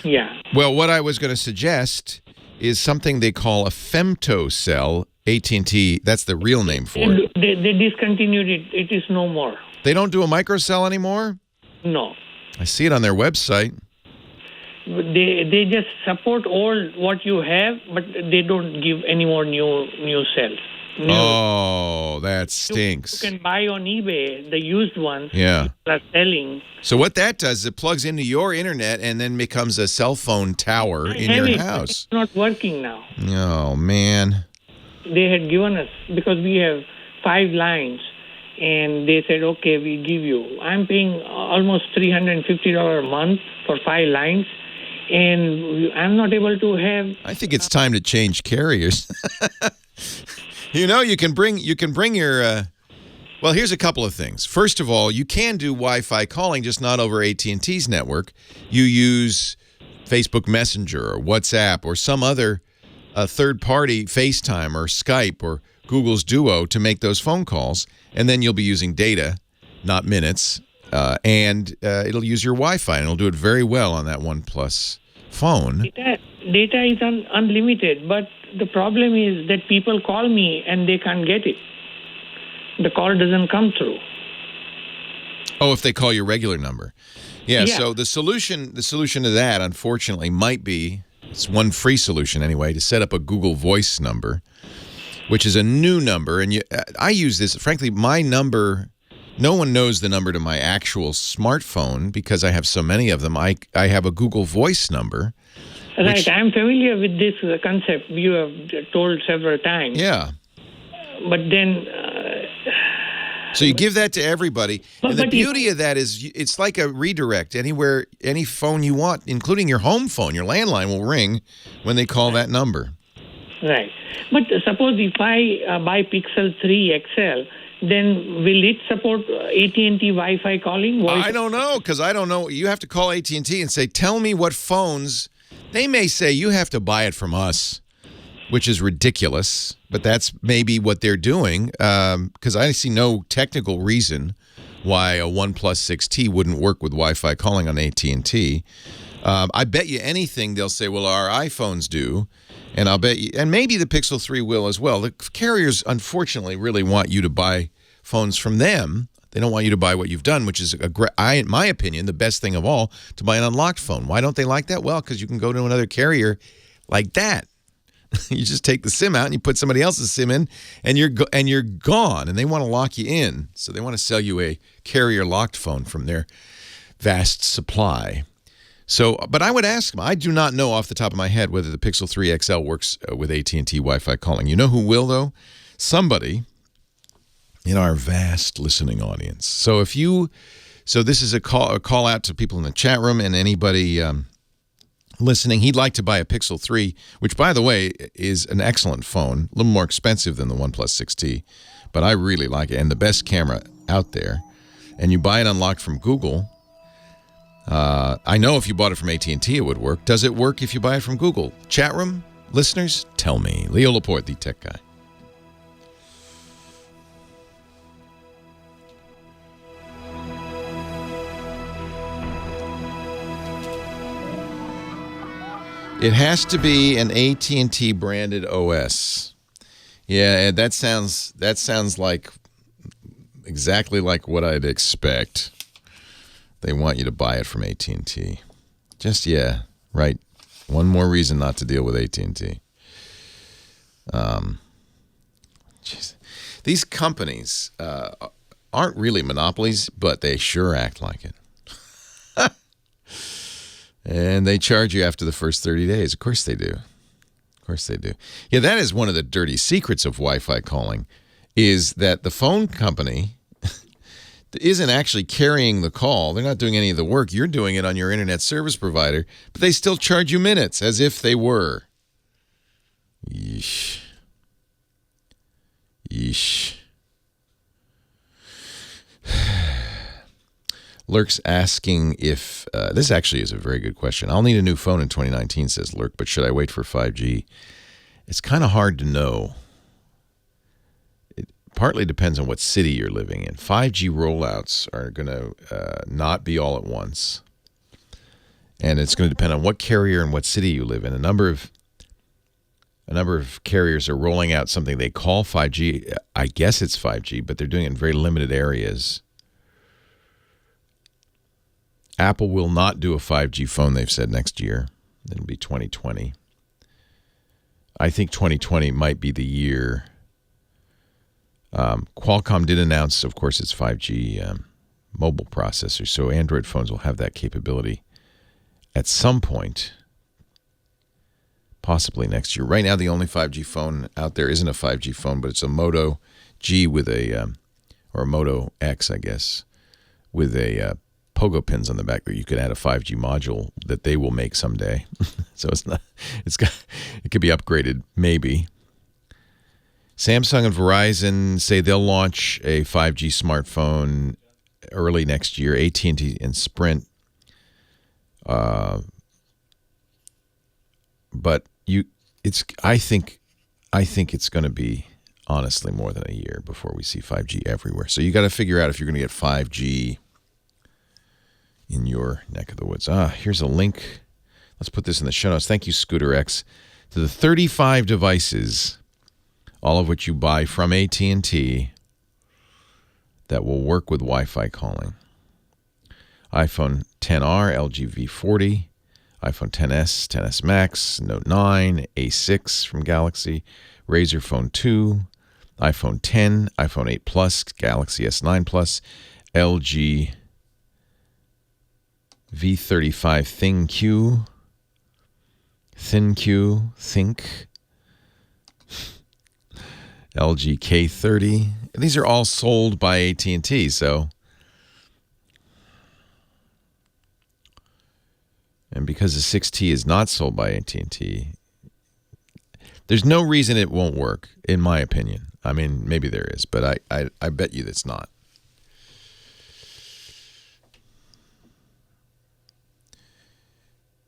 Yeah. Well, what I was going to suggest is something they call a femtocell. AT&T, that's the real name for it. They discontinued it. It is no more. They don't do a microcell anymore? No. I see it on their website. They just support all what you have, but they don't give any more new cells. Oh, that stinks. You can buy on eBay the used ones. Yeah. People are selling. So what that does is it plugs into your internet and then becomes a cell phone tower in your house. It's not working now. Oh, man. They had given us, because we have 5 lines, and they said, okay, we give you. I'm paying almost $350 a month for 5 lines, and I'm not able to have. I think it's time to change carriers. You know, you can bring your. Well, here's a couple of things. First of all, you can do Wi-Fi calling, just not over AT&T's network. You use Facebook Messenger or WhatsApp or some other third-party, FaceTime or Skype or Google's Duo to make those phone calls, and then you'll be using data, not minutes, and it'll use your Wi-Fi, and it'll do it very well on that OnePlus phone. Data is unlimited, but the problem is that people call me and they can't get it. The call doesn't come through. Oh, if they call your regular number. Yeah, so the solution to that, unfortunately, might be, it's one free solution anyway, to set up a Google Voice number, which is a new number. And I use this, frankly, my number, no one knows the number to my actual smartphone because I have so many of them. I have a Google Voice number. Right, I'm familiar with this concept. You have told several times. Yeah. But then. So you give that to everybody. And the beauty of that is it's like a redirect. Anywhere, any phone you want, including your home phone, your landline will ring when they call that number. Right. But suppose if I buy Pixel 3 XL, then will it support AT&T Wi-Fi calling? I don't know, because I don't know. You have to call AT&T and say, tell me what phones. They may say you have to buy it from us, which is ridiculous, but that's maybe what they're doing, because I see no technical reason why a OnePlus 6T wouldn't work with Wi-Fi calling on AT&T. I bet you anything they'll say, well, our iPhones do, and I'll bet you, and maybe the Pixel 3 will as well. The carriers, unfortunately, really want you to buy phones from them. They don't want you to buy what you've done, which is, in my opinion, the best thing of all, to buy an unlocked phone. Why don't they like that? Well, because you can go to another carrier like that. You just take the SIM out and you put somebody else's SIM in, and you're gone. And they want to lock you in, so they want to sell you a carrier-locked phone from their vast supply. So, but I would ask them. I do not know off the top of my head whether the Pixel 3 XL works with AT&T Wi-Fi calling. You know who will, though? Somebody in our vast listening audience. So this is a call out to people in the chat room and anybody listening. He'd like to buy a Pixel 3, which, by the way, is an excellent phone, a little more expensive than the OnePlus 6T, but I really like it, and the best camera out there. And you buy it unlocked from Google. I know if you bought it from AT&T, it would work. Does it work if you buy it from Google? Chat room, listeners, tell me. Leo Laporte, the tech guy. It has to be an AT&T branded OS. Yeah, that sounds like exactly like what I'd expect. They want you to buy it from AT&T. Just, yeah, right. One more reason not to deal with AT&T. These companies aren't really monopolies, but they sure act like it. And they charge you after the first 30 days. Of course they do. Of course they do. Yeah, that is one of the dirty secrets of Wi-Fi calling, is that the phone company isn't actually carrying the call. They're not doing any of the work. You're doing it on your internet service provider, but they still charge you minutes as if they were. Yeesh. Yeesh. Lurk's asking if this actually is a very good question. I'll need a new phone in 2019, says Lurk, but should I wait for 5G? It's kind of hard to know. It partly depends on what city you're living in. 5G rollouts are going to not be all at once. And it's going to depend on what carrier and what city you live in. A number of carriers are rolling out something they call 5G. I guess it's 5G, but they're doing it in very limited areas. Apple will not do a 5G phone, they've said, next year. It'll be 2020. I think 2020 might be the year. Qualcomm did announce, of course, its 5G mobile processor, so Android phones will have that capability at some point, possibly next year. Right now, the only 5G phone out there isn't a 5G phone, but it's a Moto G with or a Moto X, I guess, with a pogo pins on the back that you could add a 5G module that they will make someday. So it could be upgraded, maybe. Samsung and Verizon say they'll launch a 5G smartphone early next year. AT&T and Sprint, but I think it's going to be honestly more than a year before we see 5G everywhere. So you got to figure out if you're going to get 5G in your neck of the woods. Here's a link. Let's put this in the show notes. Thank you, Scooter X, to the 35 devices, all of which you buy from AT&T, that will work with Wi-Fi calling. iPhone XR, LG V40, iPhone XS, XS Max, Note 9, A6 from Galaxy, Razer Phone 2, iPhone 10, iPhone 8 Plus, Galaxy S9 Plus, LG V35 ThinQ, Think, LG K30. These are all sold by AT&T, so. And because the 6T is not sold by AT&T, there's no reason it won't work, in my opinion. I mean, maybe there is, but I bet you it's not.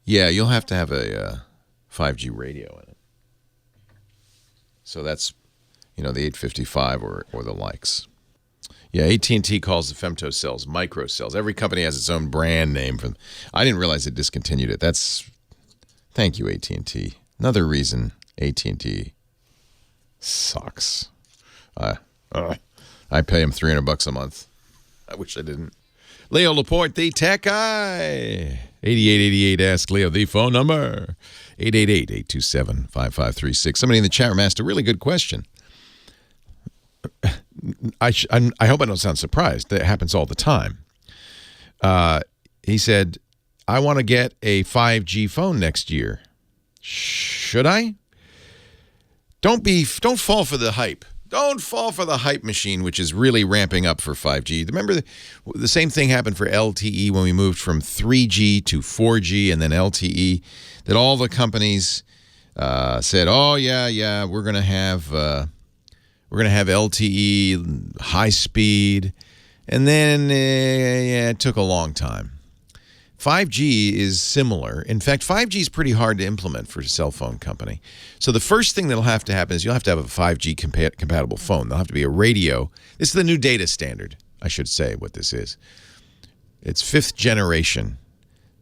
Yeah, you'll have to have a 5G radio in it. So that's, the 855 or the likes. Yeah, AT&T calls the femto cells microcells. Every company has its own brand name for them. I didn't realize it discontinued it. Thank you, AT&T. Another reason AT&T sucks. I pay him $300 a month. I wish I didn't. Leo Laporte, the tech guy. 8888, ask Leo the phone number. 888-827-5536. Somebody in the chat room asked a really good question. I hope I don't sound surprised. That happens all the time. He said, I want to get a 5G phone next year. Should I? Don't fall for the hype. Don't fall for the hype machine, which is really ramping up for 5G. Remember, the same thing happened for LTE when we moved from 3G to 4G and then LTE, that all the companies said, oh, yeah, we're going to have LTE, high speed, and then it took a long time. 5G is similar. In fact, 5G is pretty hard to implement for a cell phone company. So the first thing that'll have to happen is you'll have to have a 5G compatible phone. There'll have to be a radio. This is the new data standard, I should say what this is. It's 5th generation.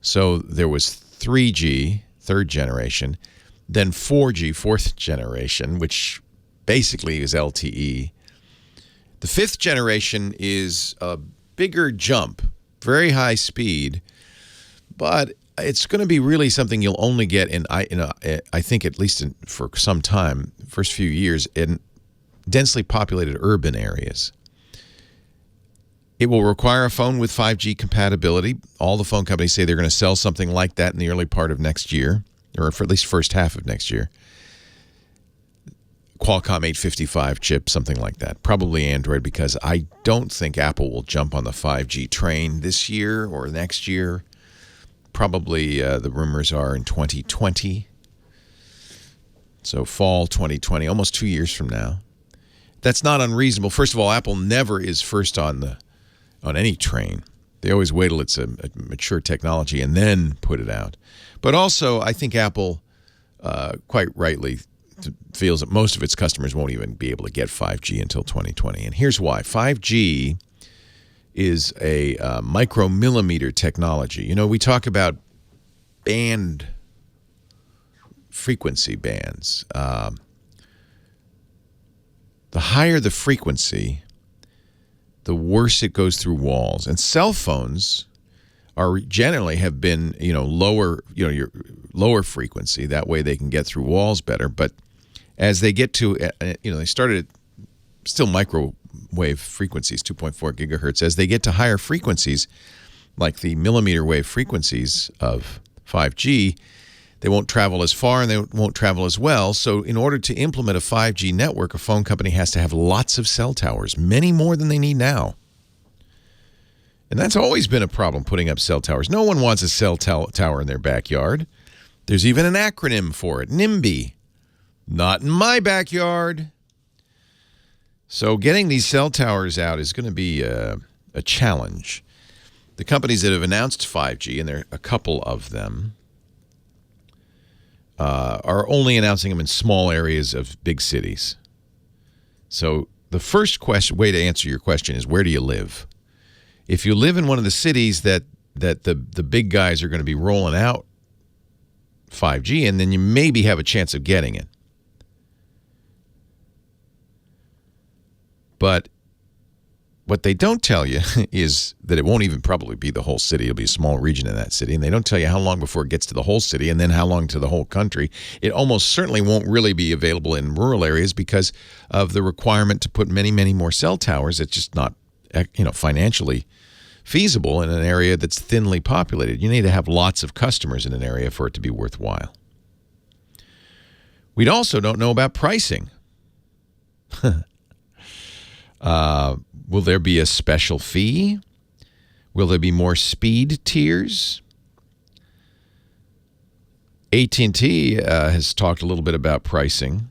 So there was 3G, 3rd generation, then 4G, 4th generation, which basically is LTE. The 5th generation is a bigger jump, very high speed, but it's going to be really something you'll only get I think at least for some time, first few years, in densely populated urban areas. It will require a phone with 5G compatibility. All the phone companies say they're going to sell something like that in the early part of next year, or for at least first half of next year. Qualcomm 855 chip, something like that. Probably Android, because I don't think Apple will jump on the 5G train this year or next year. Probably the rumors are in 2020. So fall 2020, almost 2 years from now. That's not unreasonable. First of all, Apple never is first on any train. They always wait till it's a mature technology and then put it out. But also, I think Apple, quite rightly, feels that most of its customers won't even be able to get 5G until 2020. And here's why. 5G is a micromillimeter technology. You know, we talk about band frequency bands. The higher the frequency, the worse it goes through walls. And cell phones are generally have been, lower, your lower frequency. That way they can get through walls better. But as they get to, they started at still microwave frequencies, 2.4 gigahertz. As they get to higher frequencies, like the millimeter wave frequencies of 5G, they won't travel as far and they won't travel as well. So in order to implement a 5G network, a phone company has to have lots of cell towers, many more than they need now. And that's always been a problem, putting up cell towers. No one wants a cell tower in their backyard. There's even an acronym for it, NIMBY. Not in my backyard. So getting these cell towers out is going to be a challenge. The companies that have announced 5G, and there are a couple of them, are only announcing them in small areas of big cities. So the first way to answer your question is, where do you live? If you live in one of the cities that the big guys are going to be rolling out 5G, and then you maybe have a chance of getting it. But what they don't tell you is that it won't even probably be the whole city. It'll be a small region in that city. And they don't tell you how long before it gets to the whole city and then how long to the whole country. It almost certainly won't really be available in rural areas because of the requirement to put many, many more cell towers. It's just not, financially feasible in an area that's thinly populated. You need to have lots of customers in an area for it to be worthwhile. We also don't know about pricing. Will there be a special fee? Will there be more speed tiers? AT&T has talked a little bit about pricing,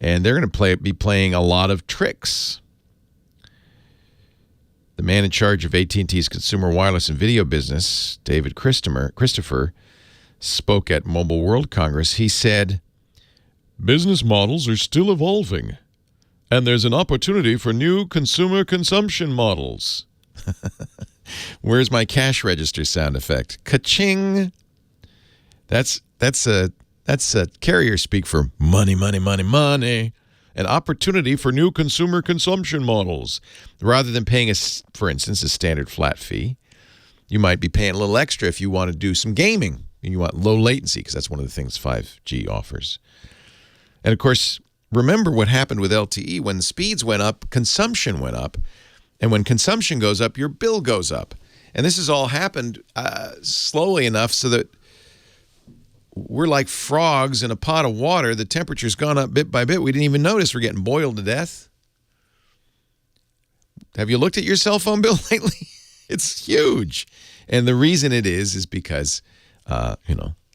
and they're going to be playing a lot of tricks. The man in charge of AT&T's consumer wireless and video business, David Christopher, spoke at Mobile World Congress. He said, "Business models are still evolving, and there's an opportunity for new consumer consumption models." Where's my cash register sound effect? Ka-ching. That's a carrier speak for money, money, money, money. An opportunity for new consumer consumption models. Rather than paying, for instance, a standard flat fee, you might be paying a little extra if you want to do some gaming and you want low latency, because that's one of the things 5G offers. And of course, remember what happened with LTE. When the speeds went up, consumption went up. And when consumption goes up, your bill goes up. And this has all happened slowly enough so that we're like frogs in a pot of water. The temperature's gone up bit by bit. We didn't even notice we're getting boiled to death. Have you looked at your cell phone bill lately? It's huge. And the reason it is because,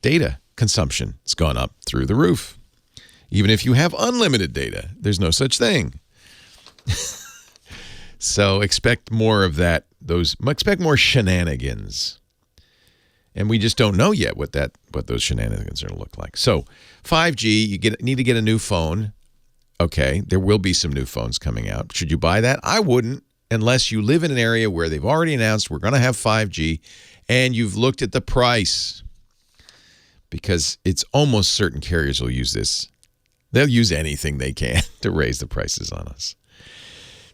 data consumption has gone up through the roof. Even if you have unlimited data, there's no such thing. So expect more of that. Expect more shenanigans. And we just don't know yet what those shenanigans are going to look like. So 5G, you need to get a new phone. Okay, there will be some new phones coming out. Should you buy that? I wouldn't, unless you live in an area where they've already announced we're going to have 5G and you've looked at the price. Because it's almost certain carriers will use this. They'll use anything they can to raise the prices on us.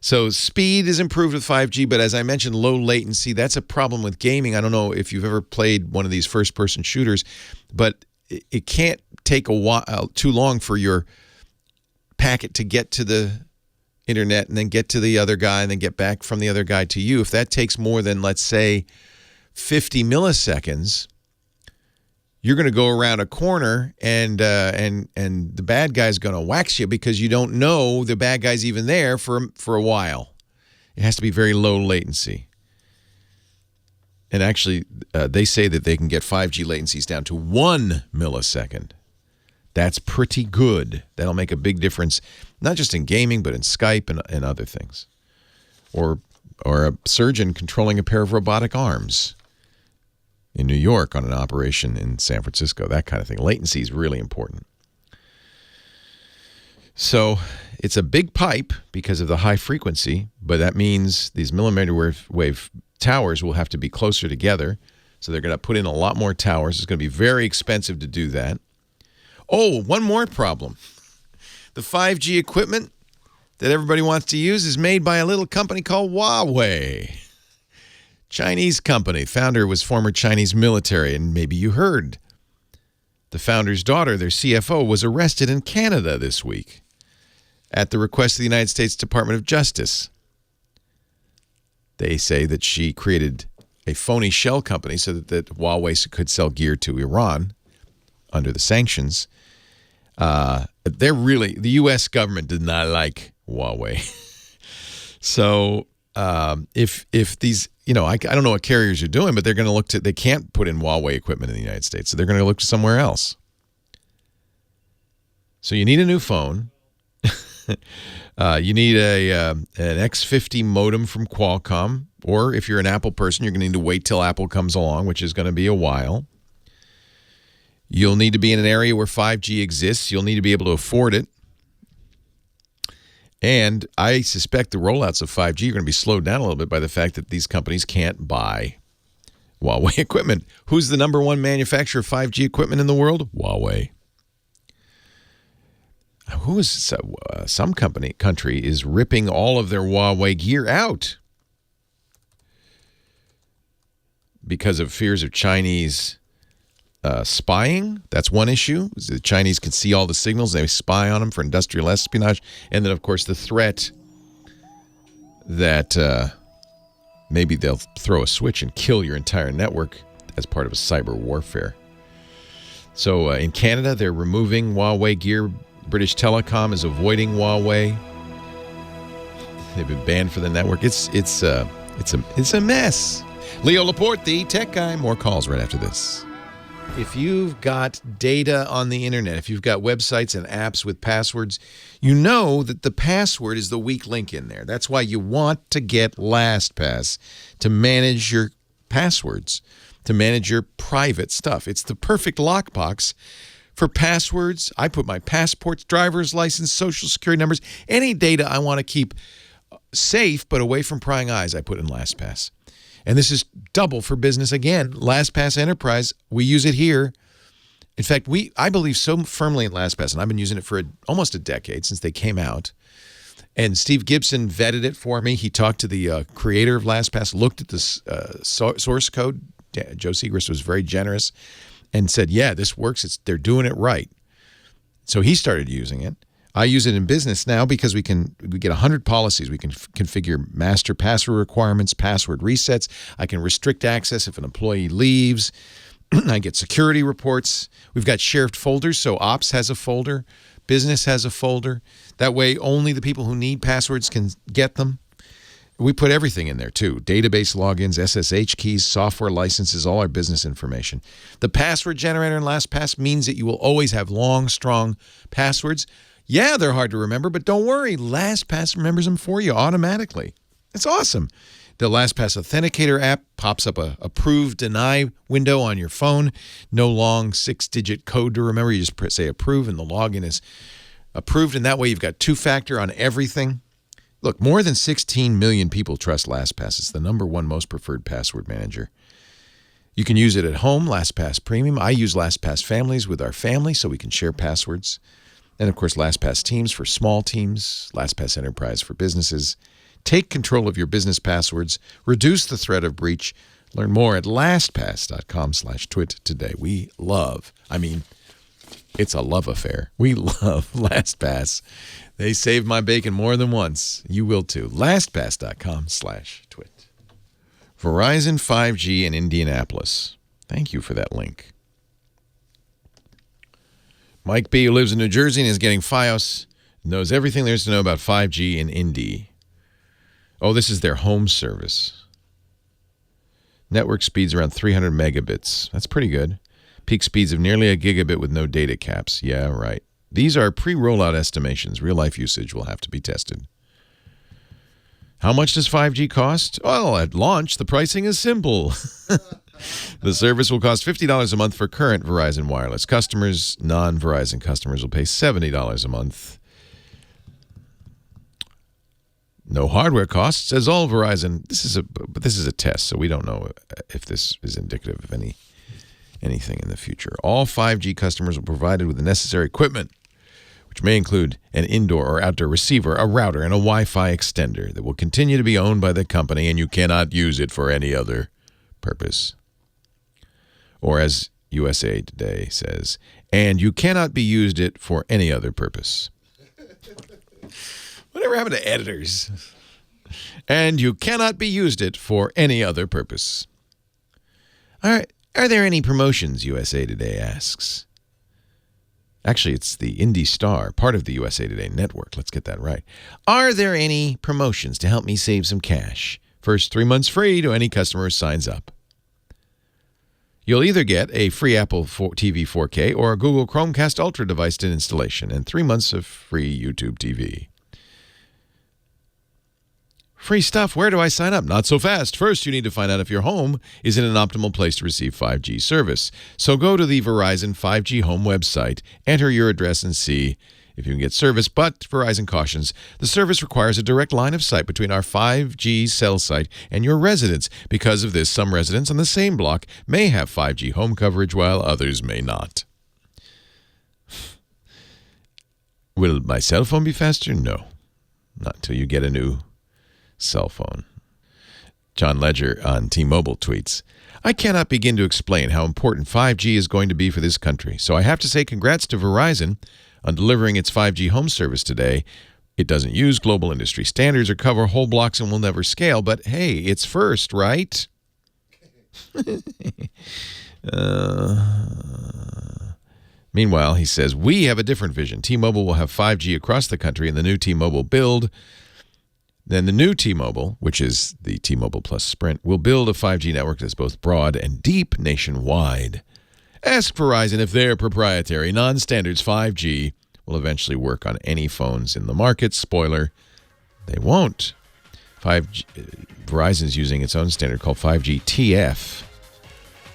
So speed is improved with 5G, but as I mentioned, low latency, that's a problem with gaming. I don't know if you've ever played one of these first-person shooters, but it can't take a while too long for your packet to get to the internet and then get to the other guy and then get back from the other guy to you. If that takes more than, let's say, 50 milliseconds, you're going to go around a corner and the bad guy's going to wax you because you don't know the bad guy's even there for a while. It has to be very low latency. And actually, they say that they can get 5G latencies down to 1 millisecond. That's pretty good. That'll make a big difference, not just in gaming, but in Skype and other things. Or or a surgeon controlling a pair of robotic arms in New York on an operation in San Francisco, that kind of thing. Latency is really important. So it's a big pipe because of the high frequency, but that means these millimeter wave towers will have to be closer together. So they're going to put in a lot more towers. It's going to be very expensive to do that. Oh, one more problem. The 5G equipment that everybody wants to use is made by a little company called Huawei. Chinese company. Founder was former Chinese military, and maybe you heard. The founder's daughter, their CFO, was arrested in Canada this week at the request of the United States Department of Justice. They say that she created a phony shell company so that Huawei could sell gear to Iran under the sanctions. The U.S. government did not like Huawei. So if these, I don't know what carriers are doing, but they're going to they can't put in Huawei equipment in the United States, so they're going to look to somewhere else. So you need a new phone. You need an X50 modem from Qualcomm, or if you're an Apple person, you're going to need to wait till Apple comes along, which is going to be a while. You'll need to be in an area where 5G exists. You'll need to be able to afford it. And I suspect the rollouts of 5G are going to be slowed down a little bit by the fact that these companies can't buy Huawei equipment. Who's the number one manufacturer of 5G equipment in the world? Huawei. Who is some country is ripping all of their Huawei gear out because of fears of Chinese spying. That's one issue. The Chinese can see all the signals. They spy on them for industrial espionage. And then, of course, the threat that maybe they'll throw a switch and kill your entire network as part of a cyber warfare. So in Canada, they're removing Huawei gear. British Telecom is avoiding Huawei. They've been banned for the network. It's a mess. Leo Laporte, the tech guy. More calls right after this. If you've got data on the internet, if you've got websites and apps with passwords, you know that the password is the weak link in there. That's why you want to get LastPass to manage your passwords, to manage your private stuff. It's the perfect lockbox for passwords. I put my passports, driver's license, social security numbers, any data I want to keep safe but away from prying eyes, I put in LastPass. And this is double for business again. LastPass Enterprise, we use it here. In fact, I believe so firmly in LastPass, and I've been using it for almost a decade since they came out. And Steve Gibson vetted it for me. He talked to the creator of LastPass, looked at the source code. Joe Segrist was very generous and said, yeah, this works. They're doing it right. So he started using it. I use it in business now because we get 100 policies. We can configure master password requirements, password resets. I can restrict access if an employee leaves. I get security reports. We've got shared folders, so ops has a folder, business has a folder. That way only the people who need passwords can get them. We put everything in there too. Database logins, SSH keys, software licenses, all our business information. The password generator in LastPass means that you will always have long, strong passwords. Yeah, they're hard to remember, but don't worry. LastPass remembers them for you automatically. It's awesome. The LastPass Authenticator app pops up a approve, deny window on your phone. No long 6-digit code to remember. You just say approve, and the login is approved. And that way you've got two-factor on everything. Look, more than 16 million people trust LastPass. It's the number one most preferred password manager. You can use it at home, LastPass Premium. I use LastPass Families with our family so we can share passwords. And, of course, LastPass Teams for small teams, LastPass Enterprise for businesses. Take control of your business passwords. Reduce the threat of breach. Learn more at lastpass.com/twit today. It's a love affair. We love LastPass. They saved my bacon more than once. You will too. LastPass.com/twit. Verizon 5G in Indianapolis. Thank you for that link. Mike B., who lives in New Jersey and is getting Fios, knows everything there is to know about 5G in Indy. Oh, this is their home service. Network speeds around 300 megabits. That's pretty good. Peak speeds of nearly a gigabit with no data caps. Yeah, right. These are pre-rollout estimations. Real-life usage will have to be tested. How much does 5G cost? Well, at launch, the pricing is simple. The service will cost $50 a month for current Verizon wireless customers. Non-Verizon customers will pay $70 a month. No hardware costs, as all Verizon. This is a test, so we don't know if this is indicative of anything in the future. All 5G customers will be provided with the necessary equipment, which may include an indoor or outdoor receiver, a router, and a Wi-Fi extender that will continue to be owned by the company, and you cannot use it for any other purpose. Or as USA Today says, and you cannot be used it for any other purpose. Whatever happened to editors? And you cannot be used it for any other purpose. All right. Are there any promotions, USA Today asks? Actually, it's the Indy Star, part of the USA Today network. Let's get that right. Are there any promotions to help me save some cash? First 3 months free to any customer who signs up. You'll either get a free Apple TV 4K or a Google Chromecast Ultra device to installation and 3 months of free YouTube TV. Free stuff. Where do I sign up? Not so fast. First, you need to find out if your home is in an optimal place to receive 5G service. So go to the Verizon 5G Home website, enter your address, and see if you can get service. But Verizon cautions, the service requires a direct line of sight between our 5G cell site and your residence. Because of this, some residents on the same block may have 5G home coverage while others may not. Will my cell phone be faster? No. Not until you get a new cell phone. John Ledger on T-Mobile tweets, I cannot begin to explain how important 5G is going to be for this country. So I have to say congrats to Verizon on delivering its 5G home service today. It doesn't use global industry standards or cover whole blocks and will never scale, but hey, it's first, right? Meanwhile, he says, we have a different vision. T-Mobile will have 5G across the country in the new T-Mobile build. Then the new T-Mobile, which is the T-Mobile plus Sprint, will build a 5G network that's both broad and deep nationwide. Ask Verizon if their proprietary non-standards 5G will eventually work on any phones in the market. Spoiler, they won't. Verizon's using its own standard called 5G TF.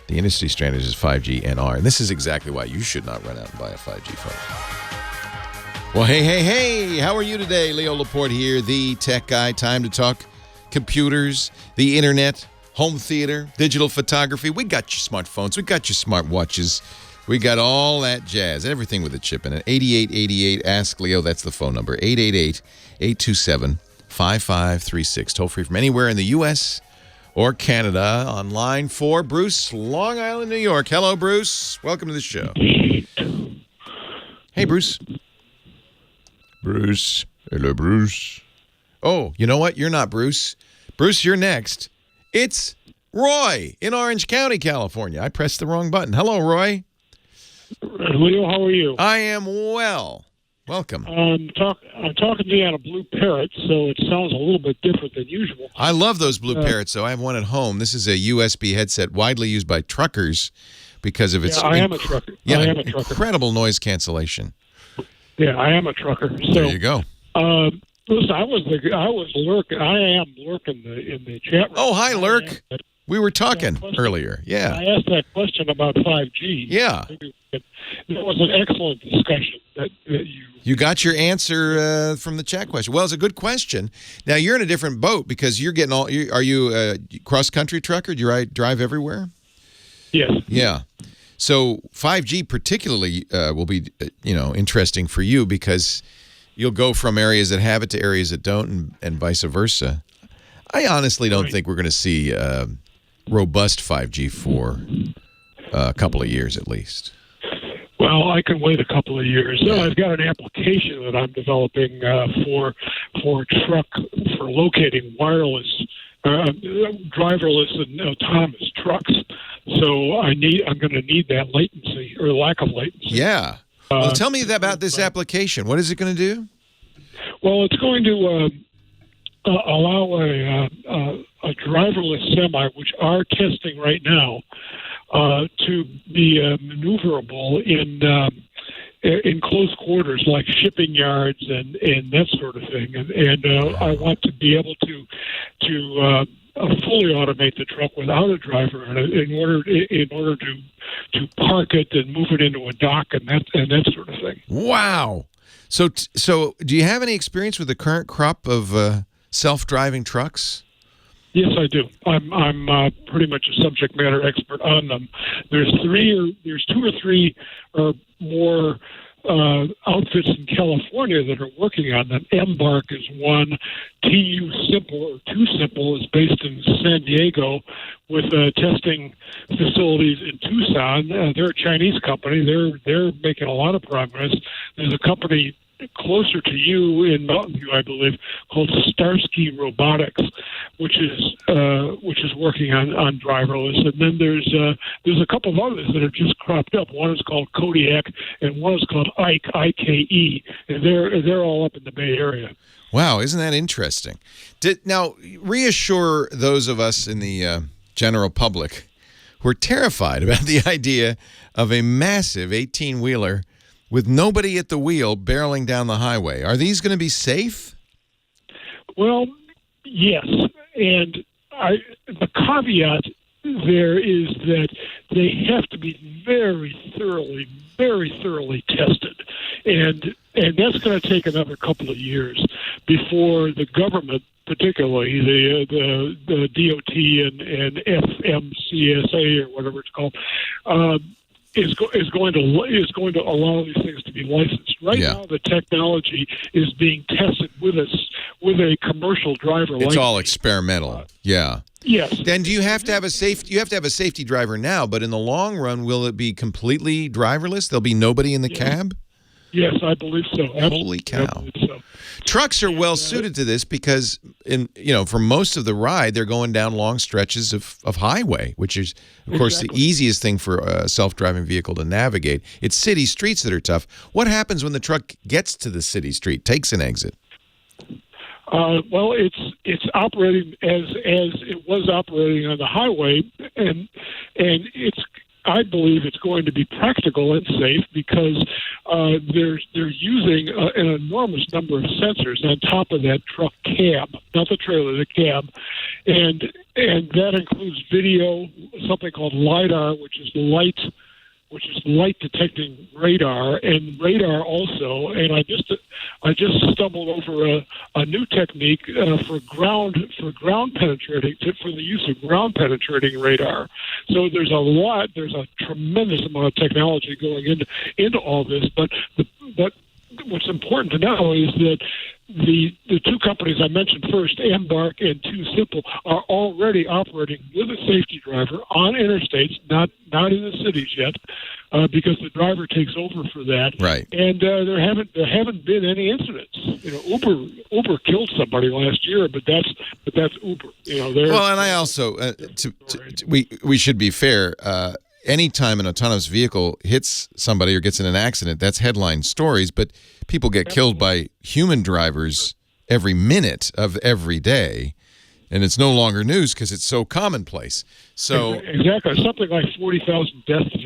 The industry standard is 5G NR, and this is exactly why you should not run out and buy a 5G phone. Well, hey, how are you today? Leo Laporte here, the tech guy. Time to talk computers, the internet, home theater, digital photography. We got your smartphones. We got your smartwatches. We got all that jazz, everything with a chip in it. 8888, ask Leo. That's the phone number, 888-827-5536. Toll free from anywhere in the U.S. or Canada. On line 4, Bruce, Long Island, New York. Hello, Bruce. Welcome to the show. Hey, Bruce. Bruce. Hello, Bruce. Oh, you know what? You're not Bruce. Bruce, you're next. It's Roy in Orange County, California. I pressed the wrong button. Hello, Roy. Leo, how are you? I am well. Welcome. I'm talking to you on a Blue Parrot, so it sounds a little bit different than usual. I love those Blue Parrots, so I have one at home. This is a USB headset widely used by truckers because of its I am a trucker. Yeah, I am a trucker. Incredible noise cancellation. Yeah, I am a trucker. So, there you go. Listen, I am lurking in the chat room. Oh, hi, Lurk. We were talking earlier. Yeah. I asked that question about 5G. Yeah. That was an excellent discussion that you... You got your answer from the chat question. Well, it's a good question. Now, you're in a different boat because you're getting all... Are you a cross-country trucker? Do you drive everywhere? Yes. Yeah. So 5G particularly will be, interesting for you because you'll go from areas that have it to areas that don't and vice versa. I honestly don't think we're going to see robust 5G for a couple of years at least. Well, I can wait a couple of years. I've got an application that I'm developing for locating wireless, driverless and autonomous trucks. So I'm going to need that latency or lack of latency. Yeah. Well, tell me about this application. What is it going to do? Well, it's going to allow a driverless semi, which are testing right now, to be maneuverable in close quarters, like shipping yards and that sort of thing. And I want to be able to fully automate the truck without a driver in order to park it and move it into a dock and that sort of thing. Wow. So do you have any experience with the current crop of self-driving trucks? Yes, I do. I'm pretty much a subject matter expert on them. There's 2 or 3 or more outfits in California that are working on them. Embark is one. TU Simple or Too Simple is based in San Diego with testing facilities in Tucson. They're a Chinese company. They're making a lot of progress. There's a company closer to you in Mountain View, I believe, called Starsky Robotics, which is working on driverless. And then there's a couple of others that have just cropped up. One is called Kodiak, and one is called Ike, IKE, and they're all up in the Bay Area. Wow, isn't that interesting? Now, reassure those of us in the general public who are terrified about the idea of a massive 18-wheeler with nobody at the wheel barreling down the highway. Are these going to be safe? Well, yes. And the caveat there is that they have to be very thoroughly tested. And that's going to take another couple of years before the government, particularly the DOT and FMCSA or whatever it's called, is going to allow these things to be licensed. Right now, the technology is being tested with a commercial driver. It's all experimental. Yeah. Yes. Then do you have to have a safety? You have to have a safety driver now, but in the long run, will it be completely driverless? There'll be nobody in the cab? Yes, I believe so. Absolutely. Holy cow! I believe so. Trucks are well suited to this because, for most of the ride, they're going down long stretches of highway, which is, of course, the easiest thing for a self-driving vehicle to navigate. It's city streets that are tough. What happens when the truck gets to the city street, takes an exit? Well, it's operating as it was operating on the highway, and I believe it's going to be practical and safe because they're using an enormous number of sensors on top of that truck cab, not the trailer, the cab, and that includes video, something called LiDAR, which is light detecting radar, and radar also. And I just stumbled over a new technique for ground penetrating, for the use of ground penetrating radar. So there's a tremendous amount of technology going into all this. But what's important to know is that the two companies I mentioned first, Embark and Too Simple, are already operating with a safety driver on interstates, not in the cities yet, because the driver takes over for that. Right. And there haven't been any incidents. Uber killed somebody last year, but that's Uber. Well, and I also we should be fair. Anytime an autonomous vehicle hits somebody or gets in an accident, that's headline stories, but people get killed by human drivers every minute of every day, and it's no longer news because it's so commonplace. So exactly, something like 40,000 deaths a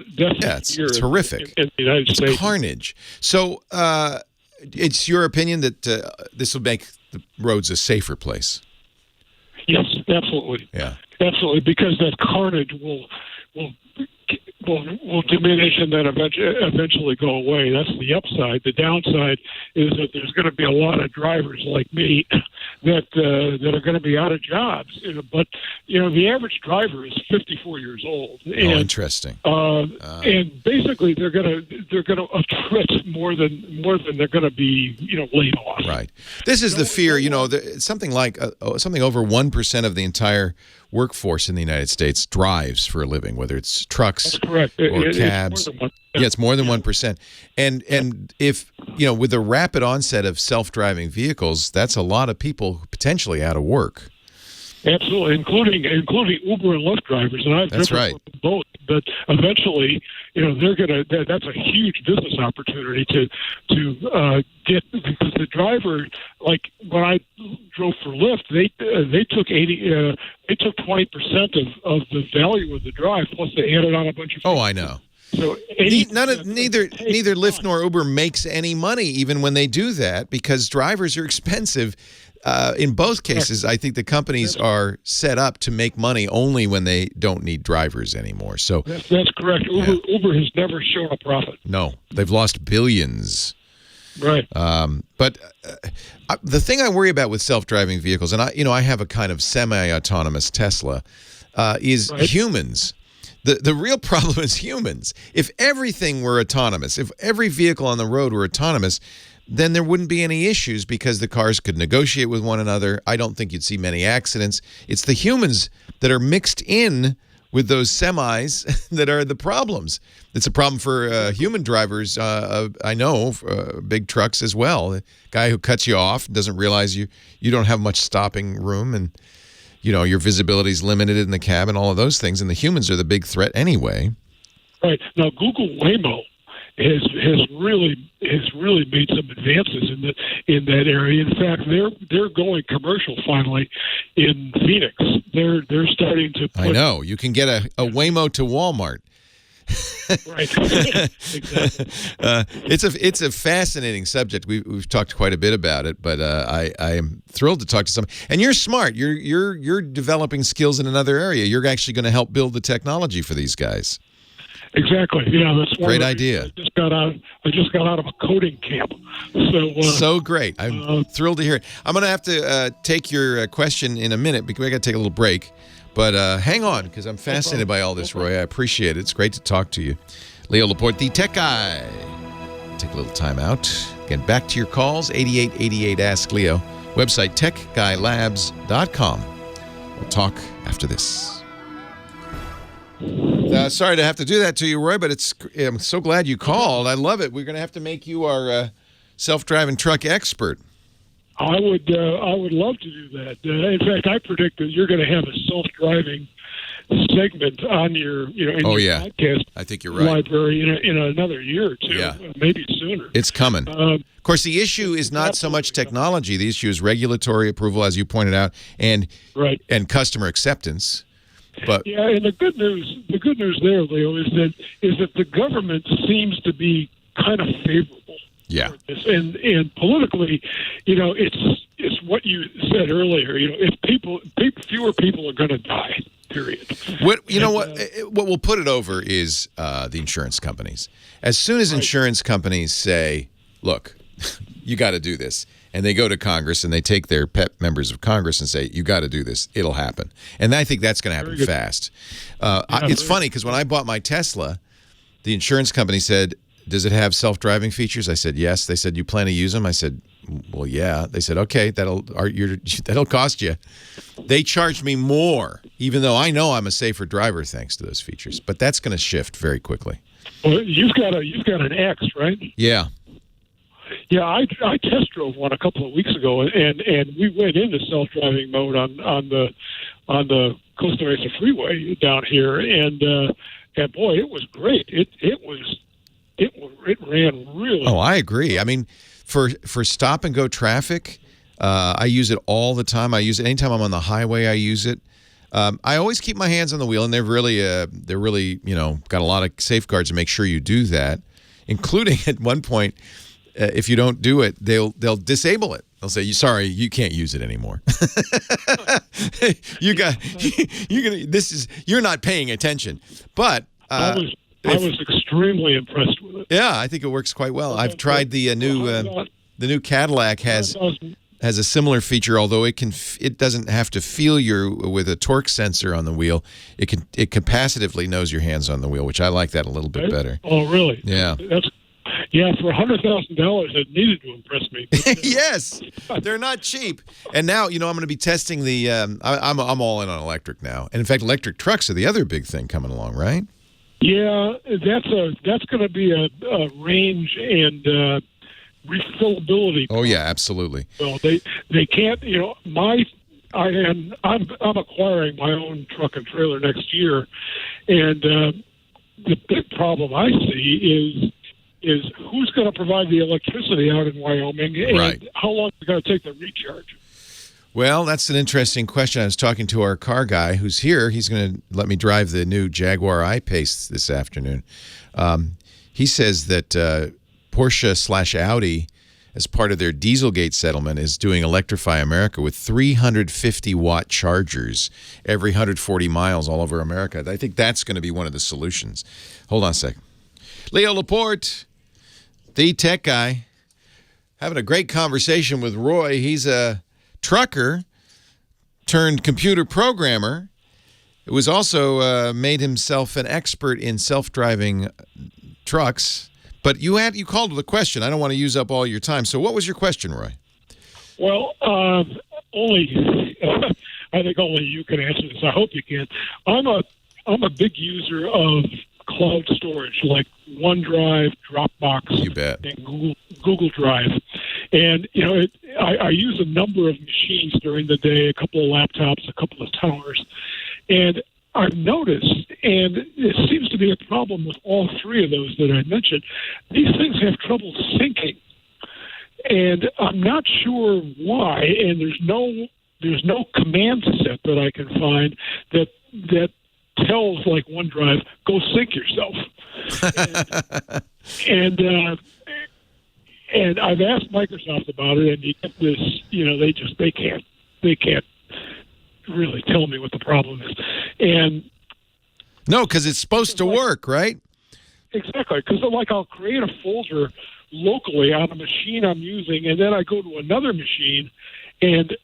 year. It's horrific. In the United States. It's carnage. So it's your opinion that this will make the roads a safer place? Yes, absolutely. Yeah, absolutely, because that carnage will diminish and then eventually go away. That's the upside. The downside is that there's going to be a lot of drivers like me that are going to be out of jobs. But the average driver is 54 years old. Interesting. And basically, they're going to attrit more than they're going to be laid off. Right. This is the fear. Something like something over 1% of the entire workforce in the United States drives for a living, whether it's trucks or cabs. It's more than 1%. And if, with the rapid onset of self-driving vehicles, that's a lot of people potentially out of work. Absolutely, including Uber and Lyft drivers, and I've driven with both. But eventually, they're gonna. That's a huge business opportunity to get, because the driver, like when I drove for Lyft, they took 20% of the value of the drive, plus they added on a bunch of. Oh, I know. So neither Lyft nor Uber makes any money even when they do that because drivers are expensive. In both cases, I think the companies are set up to make money only when they don't need drivers anymore. So that's correct. Uber has never shown a profit. No, they've lost billions. Right. But the thing I worry about with self-driving vehicles, and I have a kind of semi-autonomous Tesla, is humans. The real problem is humans. If everything were autonomous, if every vehicle on the road were autonomous, then there wouldn't be any issues because the cars could negotiate with one another. I don't think you'd see many accidents. It's the humans that are mixed in with those semis that are the problems. It's a problem for human drivers, I know, big trucks as well. The guy who cuts you off doesn't realize you don't have much stopping room and your visibility is limited in the cab and all of those things. And the humans are the big threat anyway. Right. Now, Google Waymo has really made some advances in that area. In fact, they're going commercial finally in Phoenix. They're starting to. I know you can get a Waymo to Walmart. Right. Exactly. It's a fascinating subject. We've talked quite a bit about it, but I am thrilled to talk to someone. And you're smart. You're developing skills in another area. You're actually going to help build the technology for these guys. Exactly. Yeah, that's great idea. I just got out of a coding camp. So great. I'm thrilled to hear it. I'm going to have to take your question in a minute because we got to take a little break. But hang on, because I'm fascinated by all this, Roy. I appreciate it. It's great to talk to you. Leo Laporte, the tech guy. Take a little time out. Again, back to your calls, 8888 Ask Leo. Website, techguylabs.com. We'll talk after this. Sorry to have to do that to you, Roy, but I'm so glad you called. I love it. We're going to have to make you our self-driving truck expert. I would love to do that. In fact, I predict that you're going to have a self-driving segment on your podcast. I think you're right. Library in another year or two, maybe sooner. It's coming. Of course, the issue is not so much technology. The issue is regulatory approval, as you pointed out, and customer acceptance. But and the good news there, Leo, is that the government seems to be kind of favorable. Yeah, and politically, it's what you said earlier. If fewer people are going to die. Period. What will put it over is the insurance companies. As soon as insurance companies say, "Look, you got to do this," and they go to Congress and they take their pet members of Congress and say, "You got to do this," it'll happen. And I think that's going to happen fast. It's funny because when I bought my Tesla, the insurance company said, "Does it have self-driving features?" I said, "Yes." They said, "You plan to use them?" I said, "Well, yeah." They said, "Okay, that'll cost you." They charged me more, even though I know I'm a safer driver thanks to those features. But that's going to shift very quickly. Well, you've got an X, right? Yeah. Yeah, I test drove one a couple of weeks ago, and we went into self-driving mode on the Costa Mesa Freeway down here, and boy, it was great. It ran really. Oh, I agree. I mean, for stop and go traffic, I use it all the time. I use it anytime I'm on the highway. I use it. I always keep my hands on the wheel, and they're really got a lot of safeguards to make sure you do that, including at one point. If you don't do it, they'll disable it. They'll say, "Sorry, you can't use it anymore." You're not paying attention. But I was extremely impressed with it. Yeah, I think it works quite well. I've tried the new Cadillac has a similar feature, although it doesn't have to feel you with a torque sensor on the wheel. It capacitively knows your hands on the wheel, which I like that a little bit better. Oh, really? Yeah. Yeah, for $100,000, it needed to impress me. Yes, they're not cheap. And now, I'm going to be testing the. I'm all in on electric now, and in fact, electric trucks are the other big thing coming along, right? Yeah, that's going to be a range and refillability. Oh yeah, absolutely. Well, they can't. I'm acquiring my own truck and trailer next year, and the big problem I see is who's going to provide the electricity out in Wyoming, and how long is it going to take to recharge? Well, that's an interesting question. I was talking to our car guy who's here. He's going to let me drive the new Jaguar I-Pace this afternoon. He says that Porsche/Audi, as part of their Dieselgate settlement, is doing Electrify America with 350-watt chargers every 140 miles all over America. I think that's going to be one of the solutions. Hold on a second. Leo Laporte, the tech guy, having a great conversation with Roy. He's a trucker turned computer programmer. It was also made himself an expert in self-driving trucks. But you called with a question. I don't want to use up all your time. So what was your question, Roy? Well, I think only you can answer this. I hope you can. I'm a big user of cloud storage like OneDrive, Dropbox, You bet. and Google Drive. And, I use a number of machines during the day, a couple of laptops, a couple of towers. And I've noticed, and it seems to be a problem with all three of those that I mentioned, these things have trouble syncing. And I'm not sure why, and there's no command set that I can find that tells, like OneDrive, go sync yourself. And I've asked Microsoft about it, and you get this, they can't really tell me what the problem is. And no, because it's supposed to work, right? Exactly, because I'll create a folder locally on a machine I'm using, and then I go to another machine, and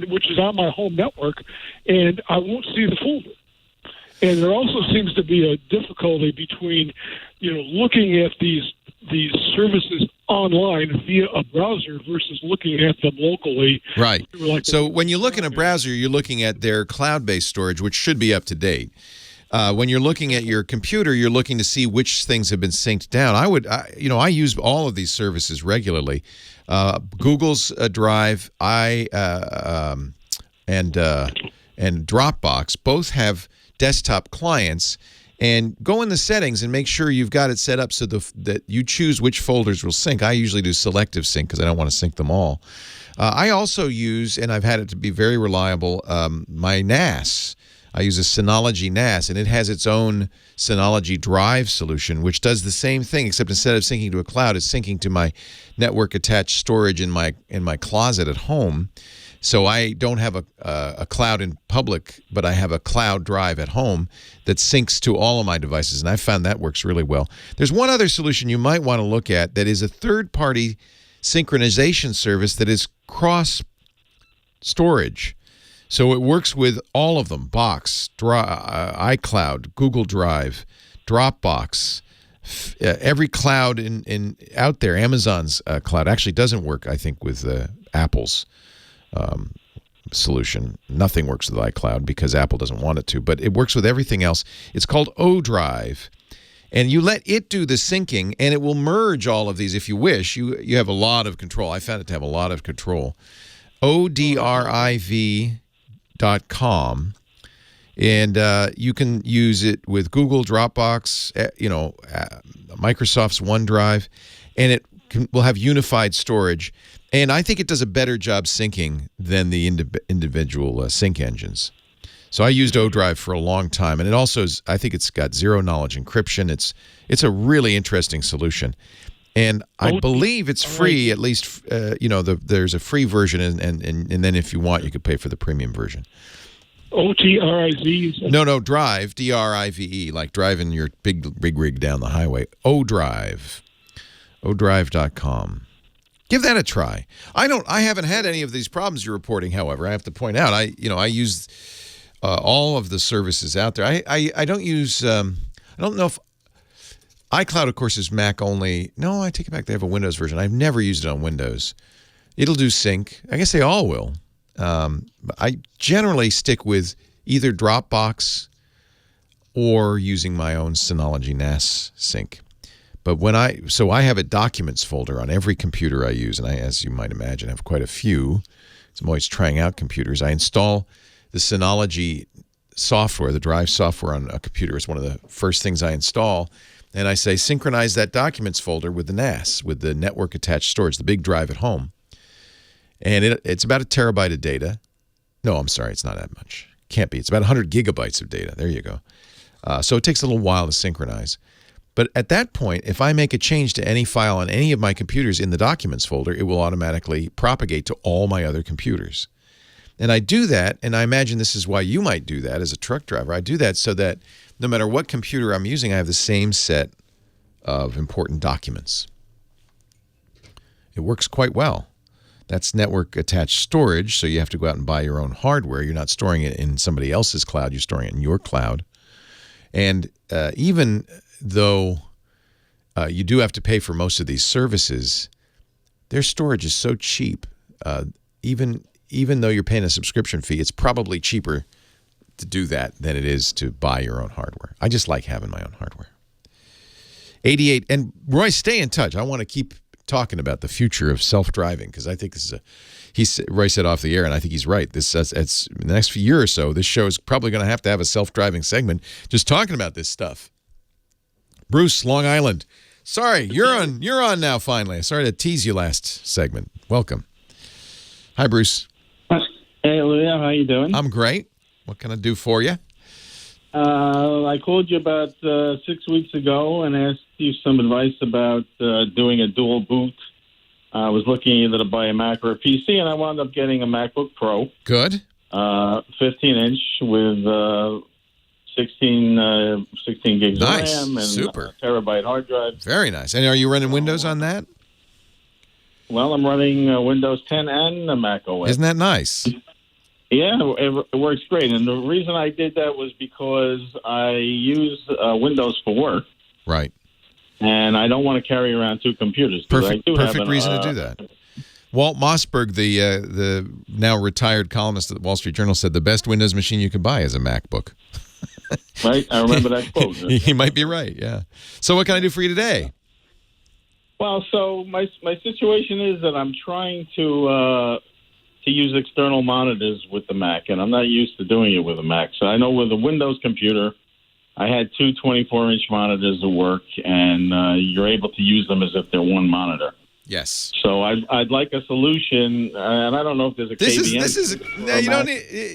which is on my home network, and I won't see the folder. And there also seems to be a difficulty between, looking at these services online via a browser versus looking at them locally. Right. So when you look in a browser, you're looking at their cloud-based storage, which should be up to date. When you're looking at your computer, you're looking to see which things have been synced down. I use all of these services regularly. Google's Drive, and Dropbox both have desktop clients. And go in the settings and make sure you've got it set up so that you choose which folders will sync. I usually do selective sync because I don't want to sync them all. I also use, and I've had it to be very reliable, my NAS. I use a Synology NAS, and it has its own Synology Drive solution, which does the same thing, except instead of syncing to a cloud, it's syncing to my network-attached storage in my closet at home. So I don't have a cloud in public, but I have a cloud drive at home that syncs to all of my devices, and I found that works really well. There's one other solution you might want to look at that is a third-party synchronization service that is cross-storage. So it works with all of them, Box, iCloud, Google Drive, Dropbox, every cloud in out there. Amazon's cloud actually doesn't work, I think, with Apple's solution. Nothing works with iCloud because Apple doesn't want it to, but it works with everything else. It's called ODrive, and you let it do the syncing, and it will merge all of these if you wish. You have a lot of control. I found it to have a lot of control. ODRIV.com, and you can use it with Google, Dropbox, Microsoft's OneDrive, and it will have unified storage. And I think it does a better job syncing than the individual sync engines. So I used ODrive for a long time, and it also I think it's got zero-knowledge encryption. It's a really interesting solution, and I believe it's free. At least there's a free version, and then if you want, you could pay for the premium version. OTRIZ? No, Drive, DRIVE, like driving your big rig down the highway. ODrive, ODrive.com. Give that a try. I haven't had any of these problems you're reporting. However, I have to point out, I use all of the services out there. I don't use. I don't know if iCloud, of course, is Mac only. No, I take it back. They have a Windows version. I've never used it on Windows. It'll do sync. I guess they all will. I generally stick with either Dropbox or using my own Synology NAS sync. But I have a documents folder on every computer I use, and I, as you might imagine, have quite a few. So I'm always trying out computers. I install the Synology software, the Drive software on a computer. It's one of the first things I install. And I say, synchronize that documents folder with the NAS, with the network attached storage, the big drive at home. And it's about a terabyte of data. No, I'm sorry, it's not that much. Can't be. It's about 100 gigabytes of data. There you go. So it takes a little while to synchronize. But at that point, if I make a change to any file on any of my computers in the Documents folder, it will automatically propagate to all my other computers. And I do that, and I imagine this is why you might do that as a truck driver. I do that so that no matter what computer I'm using, I have the same set of important documents. It works quite well. That's network-attached storage, so you have to go out and buy your own hardware. You're not storing it in somebody else's cloud. You're storing it in your cloud. And even though you do have to pay for most of these services, their storage is so cheap. Even though you're paying a subscription fee, it's probably cheaper to do that than it is to buy your own hardware. I just like having my own hardware. 88, and Roy, stay in touch. I want to keep talking about the future of self-driving because I think this is Roy said off the air, and I think he's right. It's in the next year or so, this show is probably going to have a self-driving segment just talking about this stuff. Bruce, Long Island. Sorry, you're on now finally. Sorry to tease you last segment. Welcome. Hi, Bruce. Hey, Leah, how you doing? I'm great. What can I do for you? I called you about 6 weeks ago and asked you some advice about doing a dual boot. I was looking either to buy a Mac or a PC, and I wound up getting a MacBook Pro. Good. 15-inch with 16 gigs of nice. RAM and Super. A terabyte hard drive. Very nice. And are you running Windows on that? Well, I'm running Windows 10 and Mac OS. Isn't that nice? Yeah, it works great. And the reason I did that was because I use Windows for work. Right. And I don't want to carry around two computers. Perfect reason to do that. Walt Mossberg, the now retired columnist at the Wall Street Journal, said the best Windows machine you can buy is a MacBook. Right? I remember that quote. He might be right, yeah. So what can I do for you today? Well, so my situation is that I'm trying to use external monitors with the Mac, and I'm not used to doing it with a Mac. So I know with a Windows computer, I had two 24-inch monitors at work, and you're able to use them as if they're one monitor. Yes. So I'd like a solution, and I don't know if there's a KVM.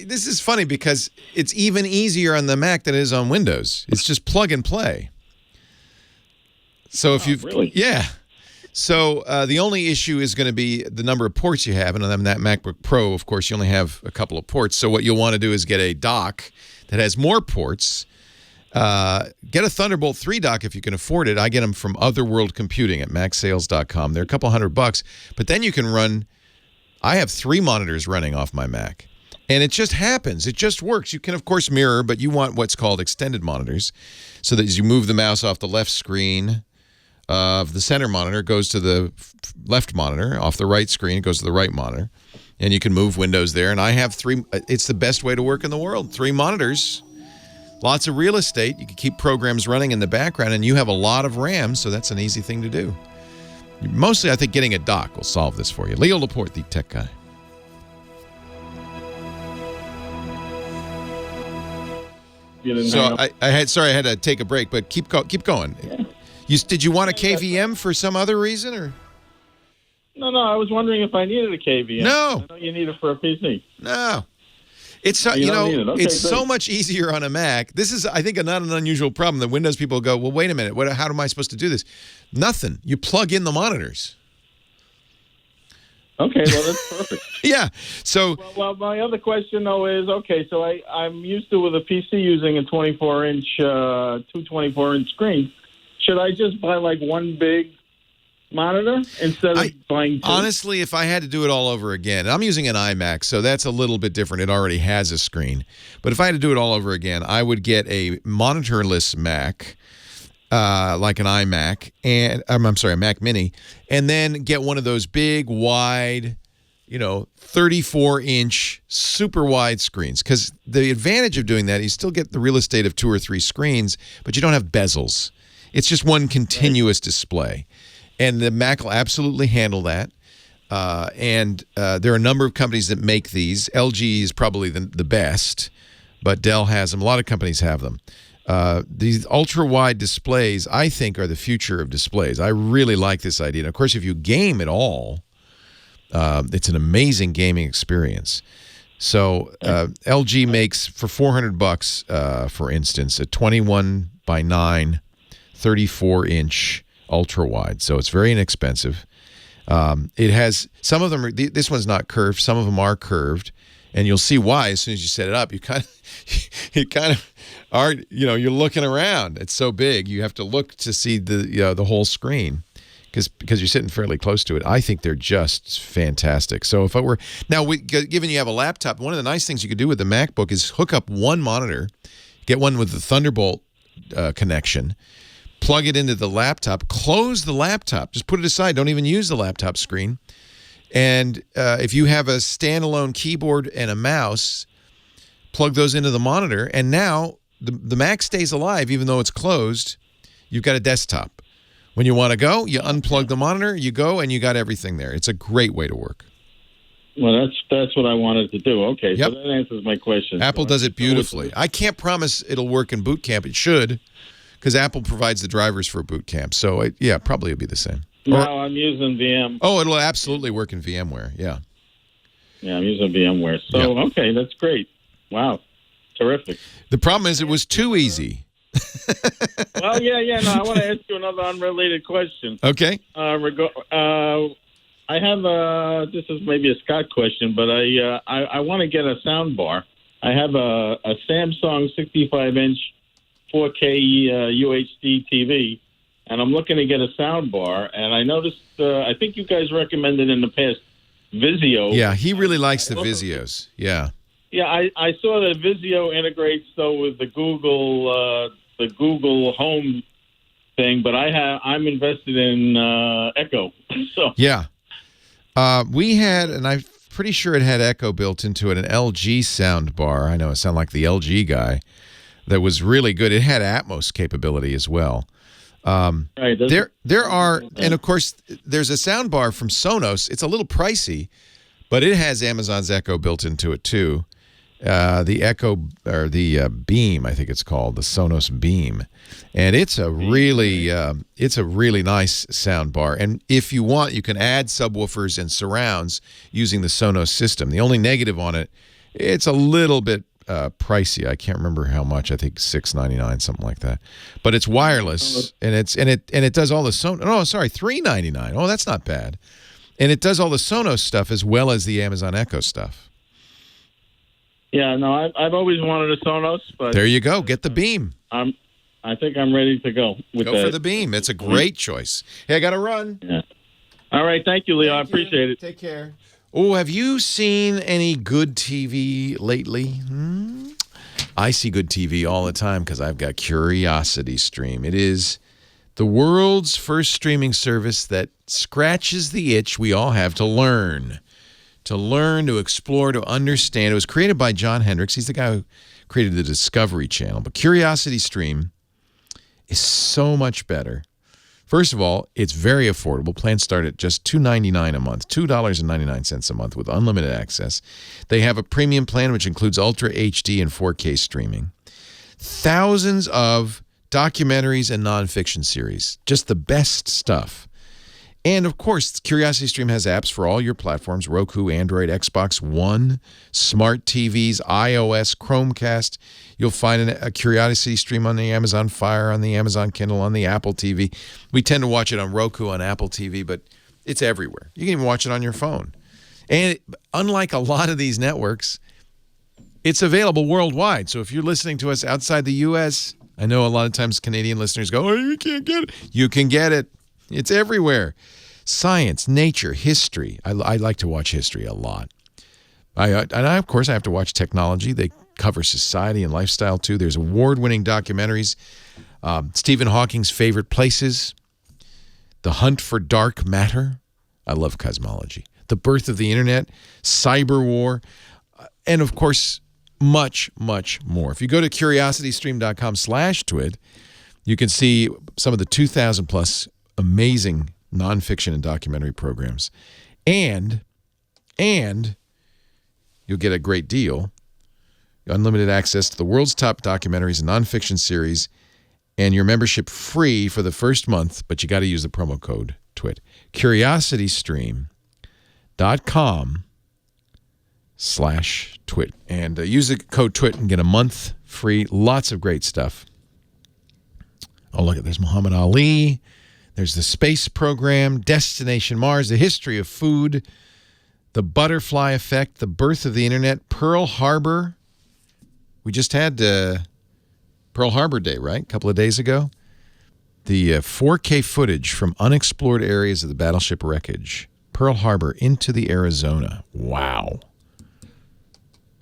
This is funny because it's even easier on the Mac than it is on Windows. It's just plug and play. So if really? Yeah. So the only issue is going to be the number of ports you have. And on that MacBook Pro, of course, you only have a couple of ports. So what you'll want to do is get a dock that has more ports. Get a Thunderbolt 3 dock if you can afford it. I get them from Otherworld Computing at macsales.com. They're a couple $100, but then you can run. I have 3 monitors running off my Mac, and it just happens. It just works. You can, of course, mirror, but you want what's called extended monitors, so that as you move the mouse off the left screen of the center monitor, it goes to the left monitor. Off the right screen, it goes to the right monitor, and you can move windows there. And I have 3. It's the best way to work in the world. 3 monitors. Lots of real estate. You can keep programs running in the background, and you have a lot of RAM, so that's an easy thing to do. Mostly, I think getting a dock will solve this for you. Leo Laporte, the tech guy. So I had to take a break, but keep going. Yeah. Did you want a KVM for some other reason, or? No. I was wondering if I needed a KVM. No. I know you need it for a PC. No. It's it's so much easier on a Mac. This is, I think, not an unusual problem. The Windows people go, well, wait a minute. How am I supposed to do this? Nothing. You plug in the monitors. Okay, well, that's perfect. Yeah. So. Well, my other question, though, is, okay, so I'm used to, with a PC, using a 24-inch, two 24-inch screens. Should I just buy, like, one big monitor instead of buying 2? Honestly, if I had to do it all over again, I'm using an iMac, so that's a little bit different. It already has a screen. But if I had to do it all over again, I would get a monitorless Mac, like an iMac, and I'm sorry, a Mac Mini, and then get one of those big, wide, 34-inch, super wide screens. Because the advantage of doing that, you still get the real estate of 2 or 3 screens, but you don't have bezels. It's just one continuous display. And the Mac will absolutely handle that. And there are a number of companies that make these. LG is probably the best, but Dell has them. A lot of companies have them. These ultra-wide displays, I think, are the future of displays. I really like this idea. And, of course, if you game at all, It's an amazing gaming experience. So LG makes for $400, for instance, a 21 by 9, 34-inch ultra wide. So it's very inexpensive. It has some of them. This one's not curved. Some of them are curved, and you'll see why as soon as you set it up. You kind of are. You're looking around. It's so big. You have to look to see the whole screen. Because you're sitting fairly close to it. I think they're just fantastic. So if I were now, given you have a laptop, one of the nice things you could do with the MacBook is hook up one monitor, get one with the Thunderbolt connection, plug it into the laptop, close the laptop, just put it aside. Don't even use the laptop screen. And if you have a standalone keyboard and a mouse, plug those into the monitor, and now the Mac stays alive even though it's closed. You've got a desktop. When you want to go, you unplug the monitor, you go, and you got everything there. It's a great way to work. Well, that's what I wanted to do. Okay, yep. So that answers my question. Apple does it beautifully. I can't promise it'll work in Boot Camp. It should, because Apple provides the drivers for Boot Camp. So, probably it'll be the same. No, I'm using VM. Oh, it'll absolutely work in VMware, yeah. Yeah, I'm using VMware. So, yep. Okay, that's great. Wow, terrific. The problem is it was too easy. Well, yeah. No, I want to ask you another unrelated question. Okay. I have this is maybe a Scott question, but I want to get a sound bar. I have a Samsung 65-inch 4K UHD TV, and I'm looking to get a sound bar. And I noticed, I think you guys recommended in the past Vizio. Yeah, he really likes the Vizios. Yeah. Yeah, I saw that Vizio integrates with the Google Home thing, but I'm invested in Echo. So yeah, we had, and I'm pretty sure it had Echo built into it, an LG sound bar. I know it sounded like the LG guy. That was really good. It had Atmos capability as well. Right. There are, and of course, there's a sound bar from Sonos. It's a little pricey, but it has Amazon's Echo built into it too. The Echo, or the Beam, I think it's called, the Sonos Beam, and it's a really nice sound bar. And if you want, you can add subwoofers and surrounds using the Sonos system. The only negative on it, it's a little bit pricey. I can't remember how much. I think $6.99, something like that. But it's wireless, and it does all the Sonos. Oh, sorry, $3.99. Oh, that's not bad. And it does all the Sonos stuff as well as the Amazon Echo stuff. Yeah, no, I've always wanted a Sonos, but there you go. Get the Beam. I think I'm ready to go with that. Go for the Beam. It's a great choice. Hey, I got to run. Yeah. All right, thank you, Leo. I appreciate it. Take care. Oh, have you seen any good TV lately? I see good TV all the time because I've got Curiosity Stream. It is the world's first streaming service that scratches the itch we all have to learn. To explore, to understand. It was created by John Hendricks. He's the guy who created the Discovery Channel. But Curiosity Stream is so much better. First of all, it's very affordable. Plans start at just $2.99 a month, $2.99 a month with unlimited access. They have a premium plan which includes Ultra HD and 4K streaming. Thousands of documentaries and nonfiction series. Just the best stuff. And, of course, Curiosity Stream has apps for all your platforms, Roku, Android, Xbox One, smart TVs, iOS, Chromecast. You'll find a Curiosity Stream on the Amazon Fire, on the Amazon Kindle, on the Apple TV. We tend to watch it on Roku, on Apple TV, but it's everywhere. You can even watch it on your phone. And unlike a lot of these networks, it's available worldwide. So if you're listening to us outside the U.S., I know a lot of times Canadian listeners go, oh, you can't get it. You can get it. It's everywhere. Science, nature, history. I like to watch history a lot. Of course, I have to watch technology. They cover society and lifestyle, too. There's award-winning documentaries. Stephen Hawking's favorite places. The Hunt for Dark Matter. I love cosmology. The birth of the Internet. Cyber war. And, of course, much, much more. If you go to curiositystream.com/twid, you can see some of the 2,000-plus amazing nonfiction and documentary programs. And you'll get a great deal. Unlimited access to the world's top documentaries and nonfiction series, and your membership free for the first month, but you got to use the promo code TWIT. CuriosityStream.com/twid. twit. And use the code TWIT and get a month free. Lots of great stuff. Oh, look, there's Muhammad Ali. There's the space program, Destination Mars, the history of food, the butterfly effect, the birth of the internet, Pearl Harbor. We just had Pearl Harbor Day, right? A couple of days ago. The 4K footage from unexplored areas of the battleship wreckage, Pearl Harbor into the Arizona. Wow.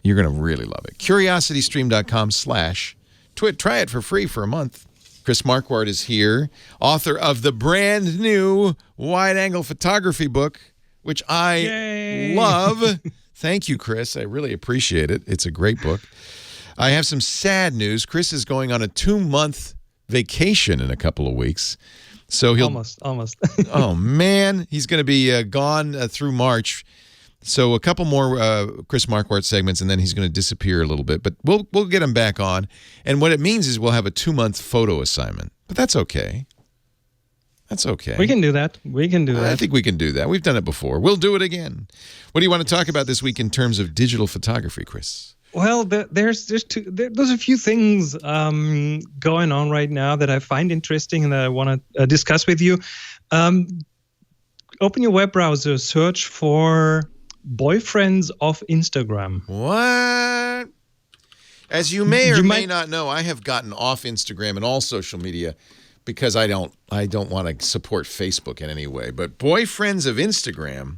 You're going to really love it. CuriosityStream.com/twit. Try it for free for a month. Chris Marquardt is here, author of the brand new wide-angle photography book, which I love. Thank you, Chris. I really appreciate it. It's a great book. I have some sad news. Chris is going on a 2-month vacation in a couple of weeks. So he'll almost. Oh, man. He's going to be gone through March. So a couple more Chris Marquardt segments, and then he's going to disappear a little bit. But we'll get him back on. And what it means is we'll have a 2-month photo assignment. But that's okay. That's okay. We can do that. I think we can do that. We've done it before. We'll do it again. What do you want to talk about this week in terms of digital photography, Chris? Well, there's a few things going on right now that I find interesting and that I want to discuss with you. Open your web browser, search for boyfriends of Instagram. What? As you may or may not know, I have gotten off Instagram and all social media because I don't want to support Facebook in any way. But boyfriends of Instagram.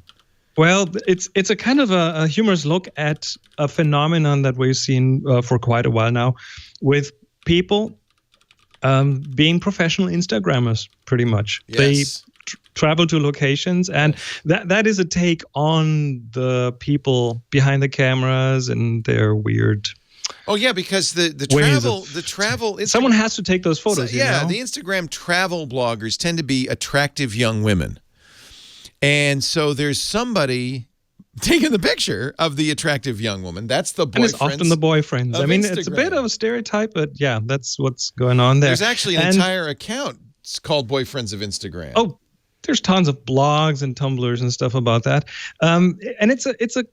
Well, it's a kind of a humorous look at a phenomenon that we've seen for quite a while now, with people being professional Instagrammers, pretty much. Yes. They travel to locations, and that is a take on the people behind the cameras and their weird. Oh yeah, because the travel. Someone has to take those photos. The Instagram travel bloggers tend to be attractive young women, and so there's somebody taking the picture of the attractive young woman. That's the boyfriend. And it's often the boyfriends. I mean, Instagram. It's a bit of a stereotype, but yeah, that's what's going on there. There's actually an entire account called Boyfriends of Instagram. Oh. There's tons of blogs and Tumblrs and stuff about that, and it's a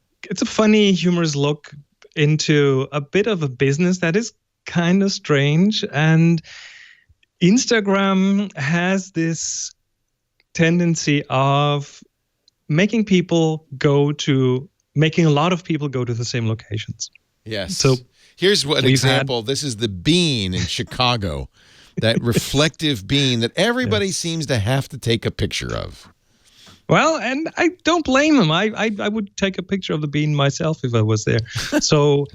funny, humorous look into a bit of a business that is kind of strange. And Instagram has this tendency of making a lot of people go to the same locations. Yes. So here's an example. This is the Bean in Chicago. That reflective bean that everybody seems to have to take a picture of. Well, and I don't blame him. I would take a picture of the bean myself if I was there. So,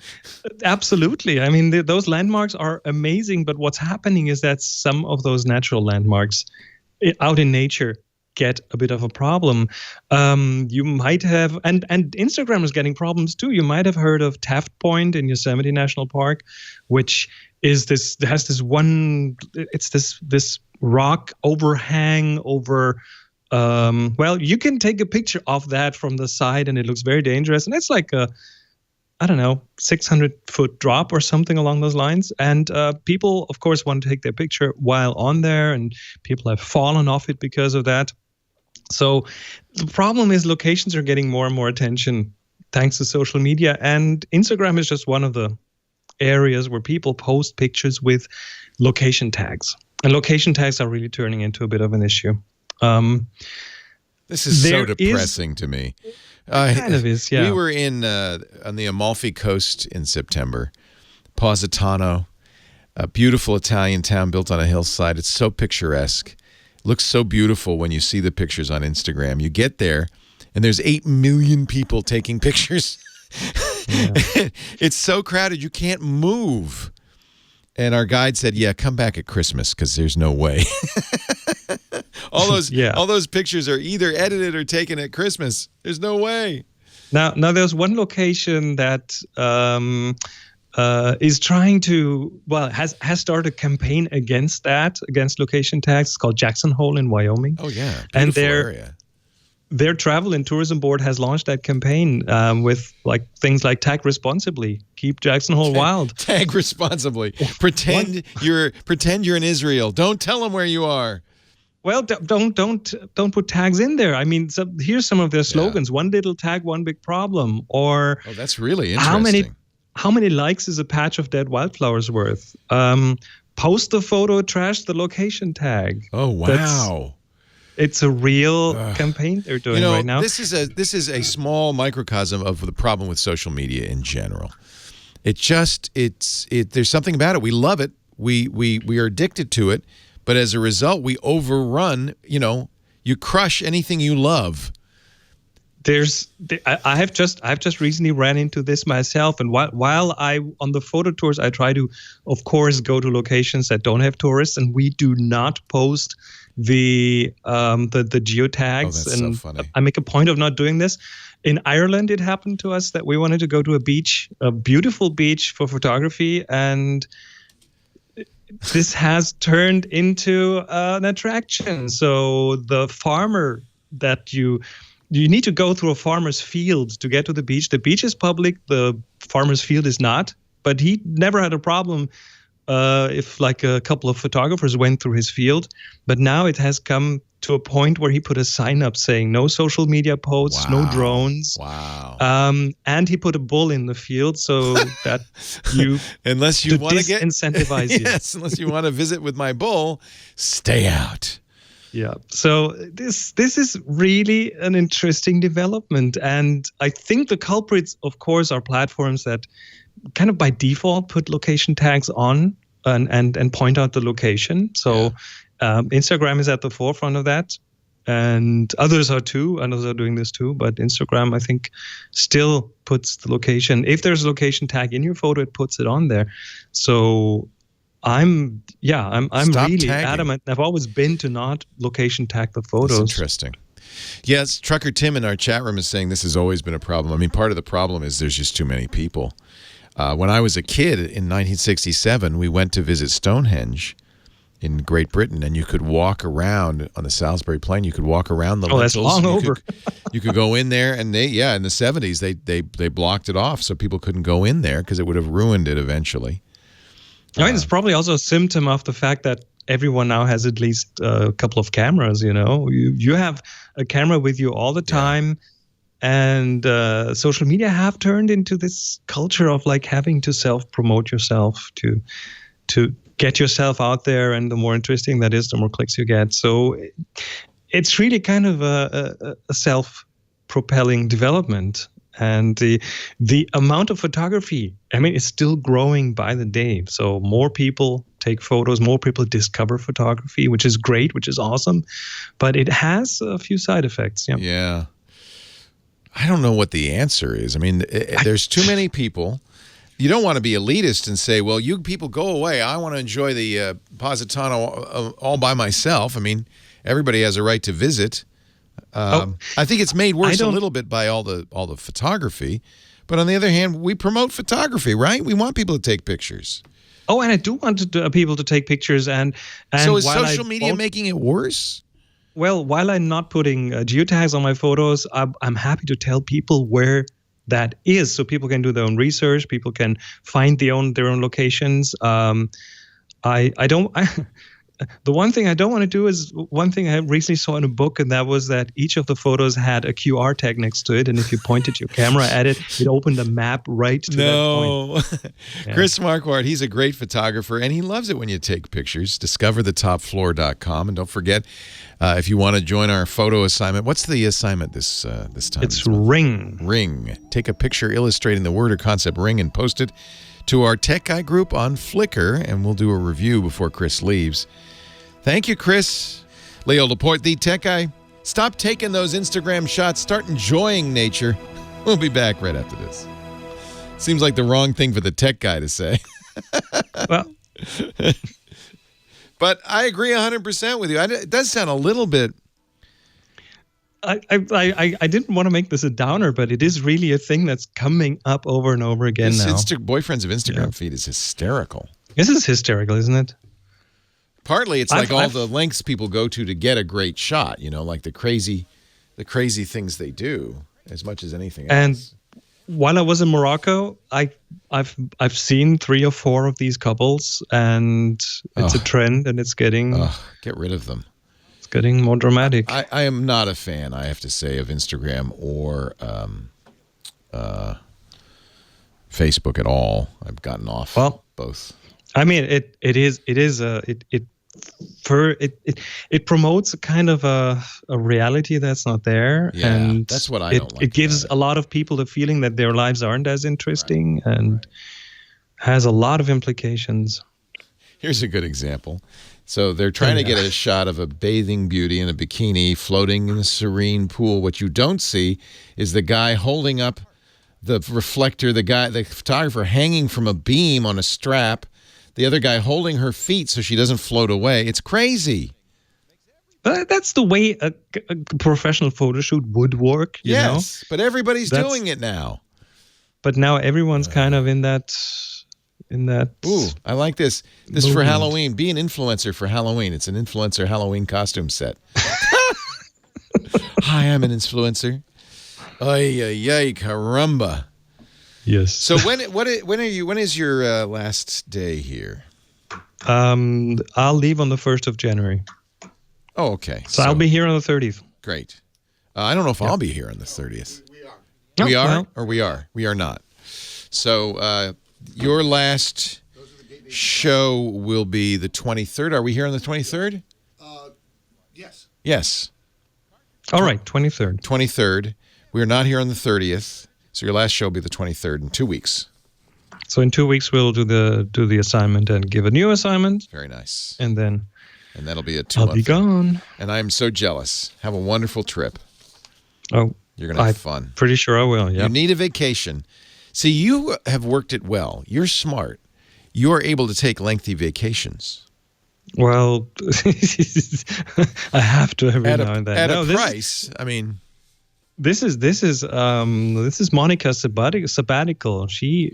absolutely. I mean, those landmarks are amazing. But what's happening is that some of those natural landmarks out in nature get a bit of a problem. You might have, and Instagram is getting problems too. You might have heard of Taft Point in Yosemite National Park, which is this rock overhang over. Well, you can take a picture of that from the side, and it looks very dangerous. And it's like a 600-foot drop or something along those lines. And people, of course, want to take their picture while on there, and people have fallen off it because of that. So the problem is locations are getting more and more attention thanks to social media, and Instagram is just one of the areas where people post pictures with location tags. And location tags are really turning into a bit of an issue. This is so depressing to me. It kind of is, yeah. We were on the Amalfi Coast in September, Positano, a beautiful Italian town built on a hillside. It's so picturesque. It looks so beautiful when you see the pictures on Instagram. You get there, and there's 8 million people taking pictures. Yeah. It's so crowded, you can't move. And our guide said, yeah, come back at Christmas because there's no way. all those pictures are either edited or taken at Christmas. There's no way. Now there's one location that is trying to, has started a campaign against location tags. It's called Jackson Hole in Wyoming. Oh, yeah. Beautiful area. Their travel and tourism board has launched that campaign with things like tag responsibly, keep Jackson Hole wild. Tag responsibly. Pretend you're in Israel. Don't tell them where you are. Well, don't put tags in there. I mean, here's some of their slogans: one little tag, one big problem. Or that's really interesting. How many likes is a patch of dead wildflowers worth? Post the photo, trash the location tag. Oh wow! It's a real campaign they're doing right now. This is a small microcosm of the problem with social media in general. There's something about it. We love it. We are addicted to it. But as a result, we overrun, you crush anything you love. I've just recently ran into this myself. And while on the photo tours, I try to, of course, go to locations that don't have tourists, and we do not post the geotags. Oh, that's and so funny. I make a point of not doing this. In Ireland, it happened to us that we wanted to go to a beautiful beach for photography, and this has turned into an attraction. So the farmer that you need to go through a farmer's field to get to the beach. The beach is public. The farmer's field is not. But he never had a problem if like a couple of photographers went through his field. But now it has come to a point where he put a sign up saying no social media posts, no drones. Wow. And he put a bull in the field so that unless you want to disincentivize you. Yes, unless you want to visit with my bull, stay out. Yeah. So this is really an interesting development. And I think the culprits, of course, are platforms that kind of by default put location tags on and point out the location. So Instagram is at the forefront of that, and others are too. Others are doing this too, but Instagram, I think, still puts the location. If there's a location tag in your photo, it puts it on there. So I'm really tagging. adamant. I've always been to not location tag the photos. That's interesting. Yes, Trucker Tim in our chat room is saying this has always been a problem. I mean, part of the problem is there's just too many people. When I was a kid in 1967, we went to visit Stonehenge in Great Britain, and you could walk around on the Salisbury Plain. You could walk around the lintels. That's long over. You could go in there, and in the 70s, they blocked it off so people couldn't go in there because it would have ruined it eventually. I mean, it's probably also a symptom of the fact that everyone now has at least a couple of cameras, You have a camera with you all the time, and social media have turned into this culture of like having to self-promote yourself to get yourself out there, and the more interesting that is, the more clicks you get. So it's really kind of a self-propelling development. And the amount of photography, I mean, it's still growing by the day. So more people take photos, more people discover photography, which is great, which is awesome. But it has a few side effects. Yeah. I don't know what the answer is. I mean, there's too many people. You don't want to be elitist and say, well, you people go away. I want to enjoy the Positano all by myself. I mean, everybody has a right to visit. I think it's made worse a little bit by all the photography. But on the other hand, we promote photography, right? We want people to take pictures. Oh, and I do want people to take pictures. And so is social media making it worse? Well, while I'm not putting geotags on my photos, I'm happy to tell people where that is, so people can do their own research. People can find their own locations. The one thing I don't want to do is one thing I recently saw in a book, and that was that each of the photos had a QR tag next to it, and if you pointed your camera at it, it opened a map right to that point. Yeah. Chris Marquardt, he's a great photographer, and he loves it when you take pictures. DiscoverTheTopFloor.com, and don't forget, if you want to join our photo assignment, what's the assignment this time? It's Ring. Ring. Take a picture illustrating the word or concept ring and post it to our Tech Guy group on Flickr, and we'll do a review before Chris leaves. Thank you, Chris. Leo Laporte, the Tech Guy. Stop taking those Instagram shots. Start enjoying nature. We'll be back right after this. Seems like the wrong thing for the Tech Guy to say. Well, but I agree 100% with you. It does sound a little bit. I didn't want to make this a downer, but it is really a thing that's coming up over and over again now. Boyfriends of Instagram feed is hysterical. This is hysterical, isn't it? Partly, it's like all the lengths people go to get a great shot. Like the crazy things they do, as much as anything else. And while I was in Morocco, I've seen 3 or 4 of these couples, and it's a trend, and it's getting get rid of them. getting more dramatic. I am not a fan, I have to say, of Instagram or Facebook at all. I've gotten off both. I mean, it promotes a kind of a reality that's not there. Yeah, and that's what I don't like. It gives a lot of people the feeling that their lives aren't as interesting and has a lot of implications. Here's a good example. So they're trying to get a shot of a bathing beauty in a bikini floating in a serene pool. What you don't see is the guy holding up the reflector, the photographer hanging from a beam on a strap, the other guy holding her feet so she doesn't float away. It's crazy. But that's the way a professional photo shoot would work, you know? But everybody's doing it now. But now everyone's kind of in that. Ooh, I like this. This movement. For Halloween. Be an influencer for Halloween. It's an influencer Halloween costume set. Hi, I'm an influencer. Ay, ay, ay, caramba. Yes. So when is your last day here? I'll leave on the 1st of January. Oh, okay. So I'll be here on the 30th. Great. I don't know if I'll be here on the 30th. We are. We are? We are not. So your last show will be the 23rd. Are we here on the 23rd? Yes. Yes. All right, 23rd. 23rd. We are not here on the 30th. So your last show will be the 23rd in 2 weeks. So in 2 weeks we'll do the assignment and give a new assignment. Very nice. And that'll be a 2 month. I'll be gone. And I'm so jealous. Have a wonderful trip. Oh, you're gonna have fun. Pretty sure I will. Yeah. You need a vacation. See, you have worked it well. You're smart. You're able to take lengthy vacations. Well, I have to every now and then. At a price. I mean. This is Monica's sabbatical. She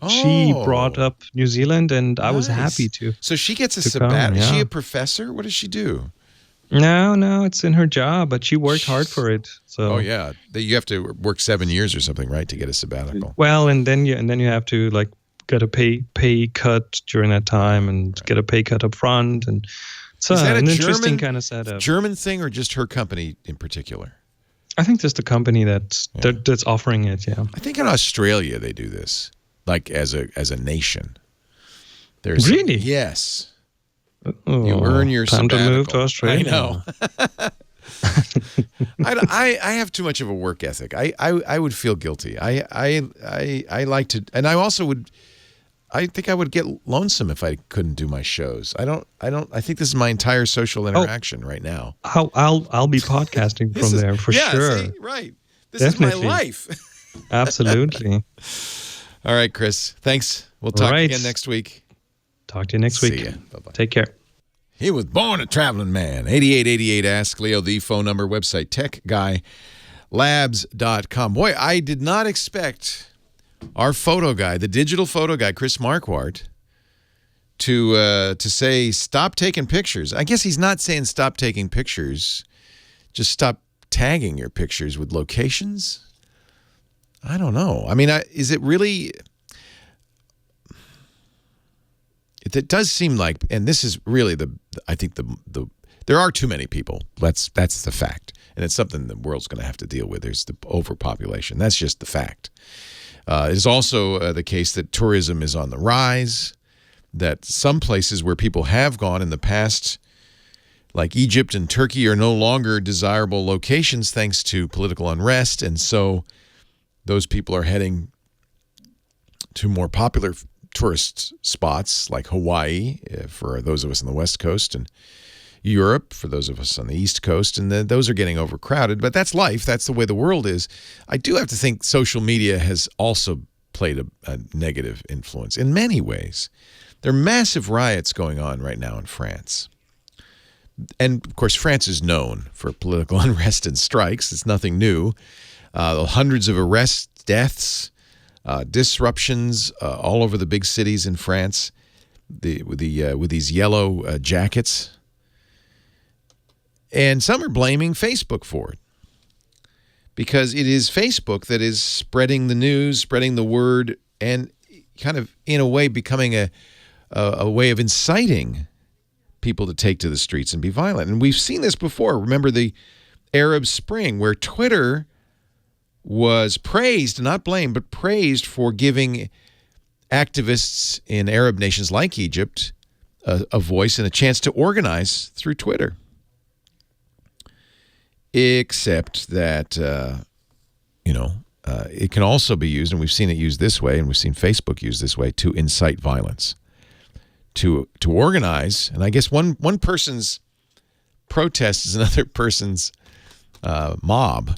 brought up New Zealand, and I was happy to. So she gets a sabbatical. Yeah. Is she a professor? What does she do? No, it's in her job, but she worked hard for it. So. Oh yeah, you have to work 7 years or something, right, to get a sabbatical. Well, and then you have to like get a pay cut during that time, and get a pay cut up front, and it's an interesting kind of setup. German thing, or just her company in particular? I think just the company that's offering it. Yeah. I think in Australia they do this, like as a nation. Really? Yes. Oh, you earn your time sabbatical. to move to Australia. I know. I have too much of a work ethic. I would feel guilty. I like to, and I also would. I think I would get lonesome if I couldn't do my shows. I think this is my entire social interaction right now. I'll be podcasting from there for sure. See, right. This is my life. Absolutely. All right, Chris. Thanks. We'll talk again next week. Talk to you next week. See ya. Bye-bye. Take care. He was born a traveling man. 8888 Ask Leo, the phone number, website, techguylabs.com. Boy, I did not expect our photo guy, the digital photo guy, Chris Marquardt, to say stop taking pictures. I guess he's not saying stop taking pictures. Just stop tagging your pictures with locations. I don't know. I mean, is it really? It does seem like, and this is really I think there are too many people. That's the fact, and it's something the world's going to have to deal with. There's the overpopulation. That's just the fact. It is also the case that tourism is on the rise, that some places where people have gone in the past, like Egypt and Turkey, are no longer desirable locations thanks to political unrest, and so those people are heading to more popular tourist spots like Hawaii for those of us on the West Coast, and Europe for those of us on the East Coast, and those are getting overcrowded. But that's life. That's the way the world is. I do have to think social media has also played a negative influence in many ways. There are massive riots going on right now in France. And, of course, France is known for political unrest and strikes. It's nothing new. Hundreds of arrests, deaths, disruptions all over the big cities in France with these yellow jackets. And some are blaming Facebook for it, because it is Facebook that is spreading the news, spreading the word, and kind of, in a way, becoming a way of inciting people to take to the streets and be violent. And we've seen this before. Remember the Arab Spring, where Twitter was praised, not blamed, but praised for giving activists in Arab nations like Egypt a voice and a chance to organize through Twitter. Except that, it can also be used, and we've seen it used this way, and we've seen Facebook used this way, to incite violence, to organize. And I guess one person's protest is another person's mob.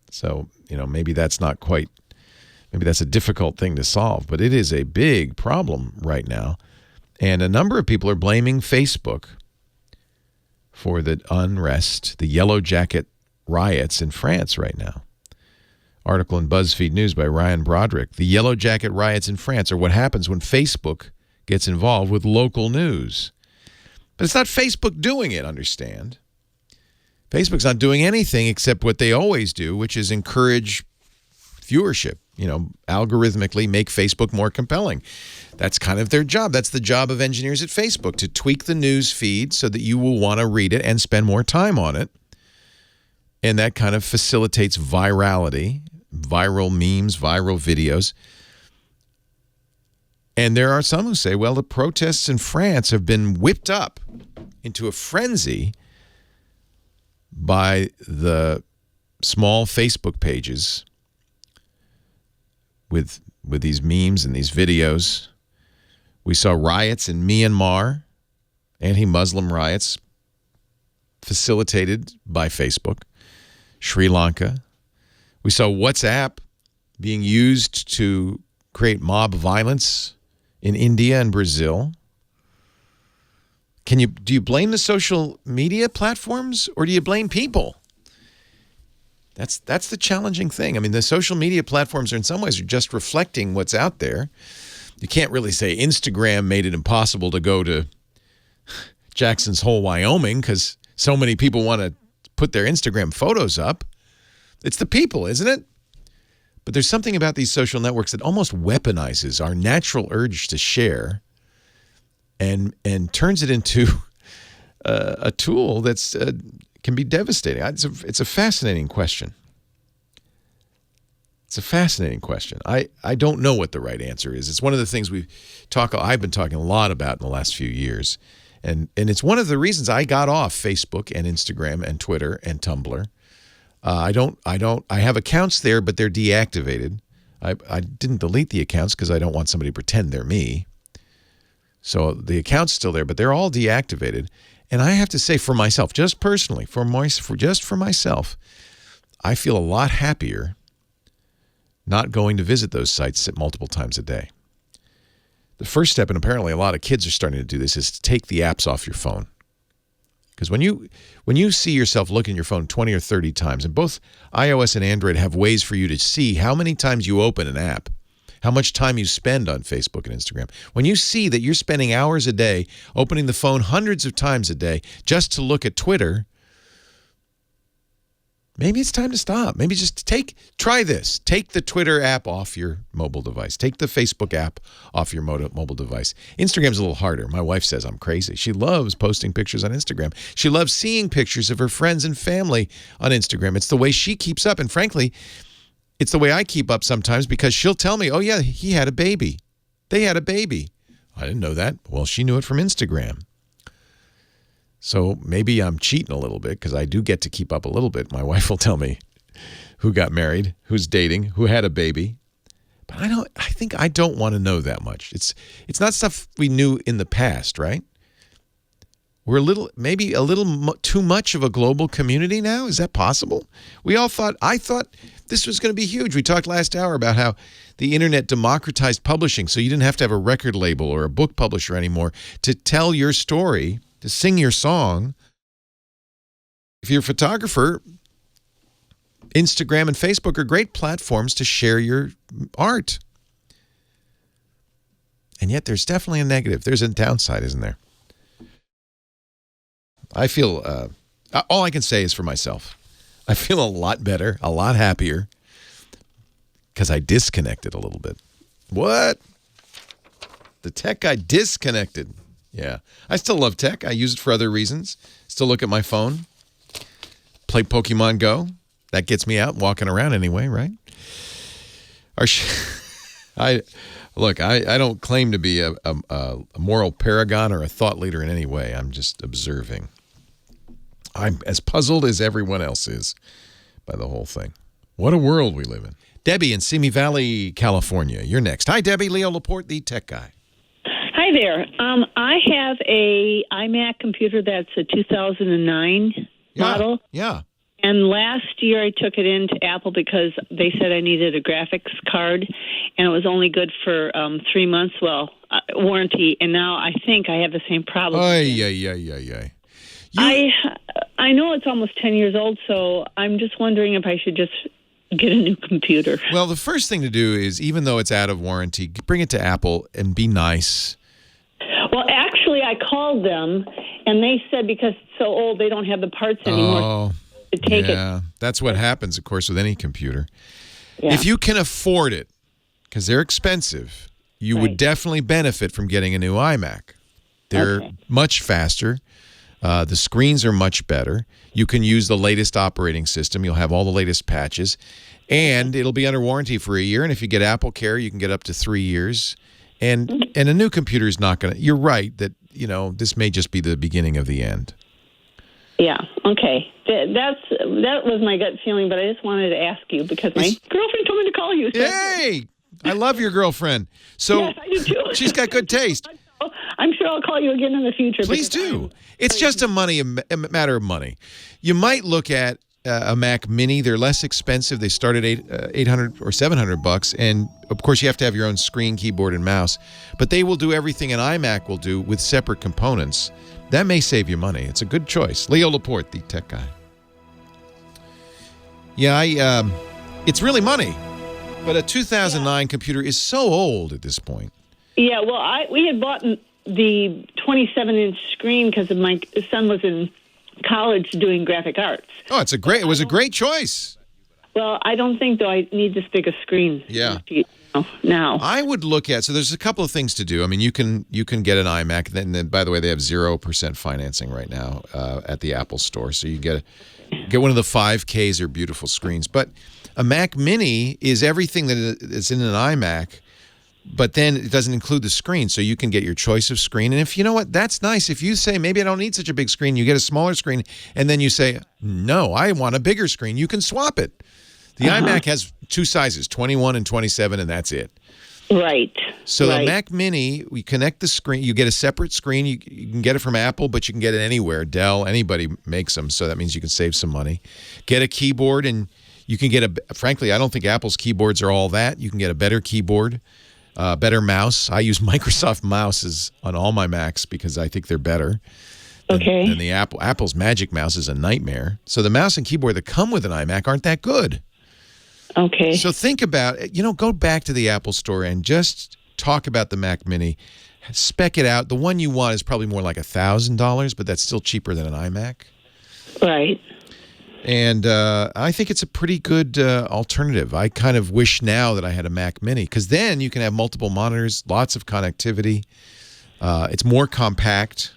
So, maybe that's maybe that's a difficult thing to solve, but it is a big problem right now. And a number of people are blaming Facebook for the unrest, the Yellow Jacket riots in France right now. Article in BuzzFeed News by Ryan Broderick. The Yellow Jacket riots in France are what happens when Facebook gets involved with local news. But it's not Facebook doing it, understand? Facebook's not doing anything except what they always do, which is encourage viewership, algorithmically make Facebook more compelling. That's kind of their job. That's the job of engineers at Facebook, to tweak the news feed so that you will want to read it and spend more time on it. And that kind of facilitates virality, viral memes, viral videos. And there are some who say, well, the protests in France have been whipped up into a frenzy by the small Facebook pages with these memes and these videos. We saw riots in Myanmar, anti-Muslim riots facilitated by Facebook. Sri Lanka. We saw WhatsApp being used to create mob violence in India and Brazil. Do you blame the social media platforms, or do you blame people? That's the challenging thing. I mean, the social media platforms are in some ways just reflecting what's out there. You can't really say Instagram made it impossible to go to Jackson's Hole, Wyoming, because so many people want to put their Instagram photos up. It's the people, isn't it? But there's something about these social networks that almost weaponizes our natural urge to share and turns it into a tool that's can be devastating. It's a fascinating question. It's a fascinating question. I don't know what the right answer is. It's one of the things I've been talking a lot about in the last few years. And it's one of the reasons I got off Facebook and Instagram and Twitter and Tumblr. I have accounts there, but they're deactivated. I didn't delete the accounts because I don't want somebody to pretend they're me. So the account's still there, but they're all deactivated. And I have to say, for myself, just personally, for myself, I feel a lot happier not going to visit those sites multiple times a day. The first step, and apparently a lot of kids are starting to do this, is to take the apps off your phone. Because when you see yourself looking at your phone 20 or 30 times, and both iOS and Android have ways for you to see how many times you open an app, how much time you spend on Facebook and Instagram. When you see that you're spending hours a day opening the phone hundreds of times a day just to look at Twitter, maybe it's time to stop. Maybe just try this. Take the Twitter app off your mobile device. Take the Facebook app off your mobile device. Instagram's a little harder. My wife says I'm crazy. She loves posting pictures on Instagram. She loves seeing pictures of her friends and family on Instagram. It's the way she keeps up. And frankly, it's the way I keep up sometimes, because she'll tell me, oh, yeah, he had a baby. They had a baby. I didn't know that. Well, she knew it from Instagram. So maybe I'm cheating a little bit, because I do get to keep up a little bit. My wife will tell me who got married, who's dating, who had a baby. But I think I don't want to know that much. It's not stuff we knew in the past, right? We're maybe a little too much of a global community now. Is that possible? I thought this was going to be huge. We talked last hour about how the internet democratized publishing, so you didn't have to have a record label or a book publisher anymore to tell your story, to sing your song. If you're a photographer, Instagram and Facebook are great platforms to share your art. And yet there's definitely a negative. There's a downside, isn't there? I feel, all I can say is for myself, I feel a lot better, a lot happier, because I disconnected a little bit. What? The tech guy disconnected. Yeah. I still love tech. I use it for other reasons. Still look at my phone. Play Pokemon Go. That gets me out walking around anyway, right? I don't claim to be a moral paragon or a thought leader in any way. I'm just observing. I'm as puzzled as everyone else is by the whole thing. What a world we live in. Debbie in Simi Valley, California. You're next. Hi, Debbie. Leo Laporte, the tech guy. Hi there. I have a iMac computer that's a 2009 model. Yeah. And last year I took it into Apple because they said I needed a graphics card, and it was only good for 3 months, warranty. And now I think I have the same problem. I know it's almost 10 years old, so I'm just wondering if I should just get a new computer. Well, the first thing to do is, even though it's out of warranty, bring it to Apple and be nice. Well, actually, I called them, and they said because it's so old, they don't have the parts anymore to take it. Yeah, that's what happens, of course, with any computer. Yeah. If you can afford it, because they're expensive, you would definitely benefit from getting a new iMac. They're much faster. The screens are much better. You can use the latest operating system. You'll have all the latest patches. And it'll be under warranty for a year. And if you get Apple Care, you can get up to 3 years. And a new computer is not going to... You're right that, this may just be the beginning of the end. Yeah, okay. That was my gut feeling, but I just wanted to ask you because my girlfriend told me to call you. Hey! I love your girlfriend. So yes, I do too. She's got good taste. I'm sure I'll call you again in the future. Please do. It's just a matter of money. You might look at a Mac Mini. They're less expensive. They start at $800 or $700, and of course you have to have your own screen, keyboard, and mouse. But they will do everything an iMac will do with separate components. That may save you money. It's a good choice. Leo Laporte, the tech guy. Yeah, it's really money, but a 2009 computer is so old at this point. Yeah, well, we had bought the 27-inch screen because my son was in college doing graphic arts. Oh, it was a great choice. Well, I don't think, though, I need this big a screen. Yeah. Now. I would look at, so there's a couple of things to do. I mean, you can get an iMac, and then by the way, they have 0% financing right now at the Apple Store. So you get one of the 5Ks. They're beautiful screens. But a Mac Mini is everything that is in an iMac, but then it doesn't include the screen, so you can get your choice of screen. And if you know what, that's nice. If you say, maybe I don't need such a big screen, you get a smaller screen, and then you say, no, I want a bigger screen, you can swap it. The iMac has two sizes, 21 and 27, and that's it. Right. So the Mac Mini, we connect the screen. You get a separate screen. You can get it from Apple, but you can get it anywhere. Dell, anybody makes them, so that means you can save some money. Get a keyboard, and you can get frankly, I don't think Apple's keyboards are all that. You can get a better keyboard. Better mouse. I use Microsoft mouses on all my Macs because I think they're better than the Apple. Apple's Magic Mouse is a nightmare. So the mouse and keyboard that come with an iMac aren't that good. Okay. So think about it. Go back to the Apple Store and just talk about the Mac Mini. Spec it out. The one you want is probably more like $1,000, but that's still cheaper than an iMac. Right. And I think it's a pretty good alternative. I kind of wish now that I had a Mac Mini, because then you can have multiple monitors, lots of connectivity. It's more compact.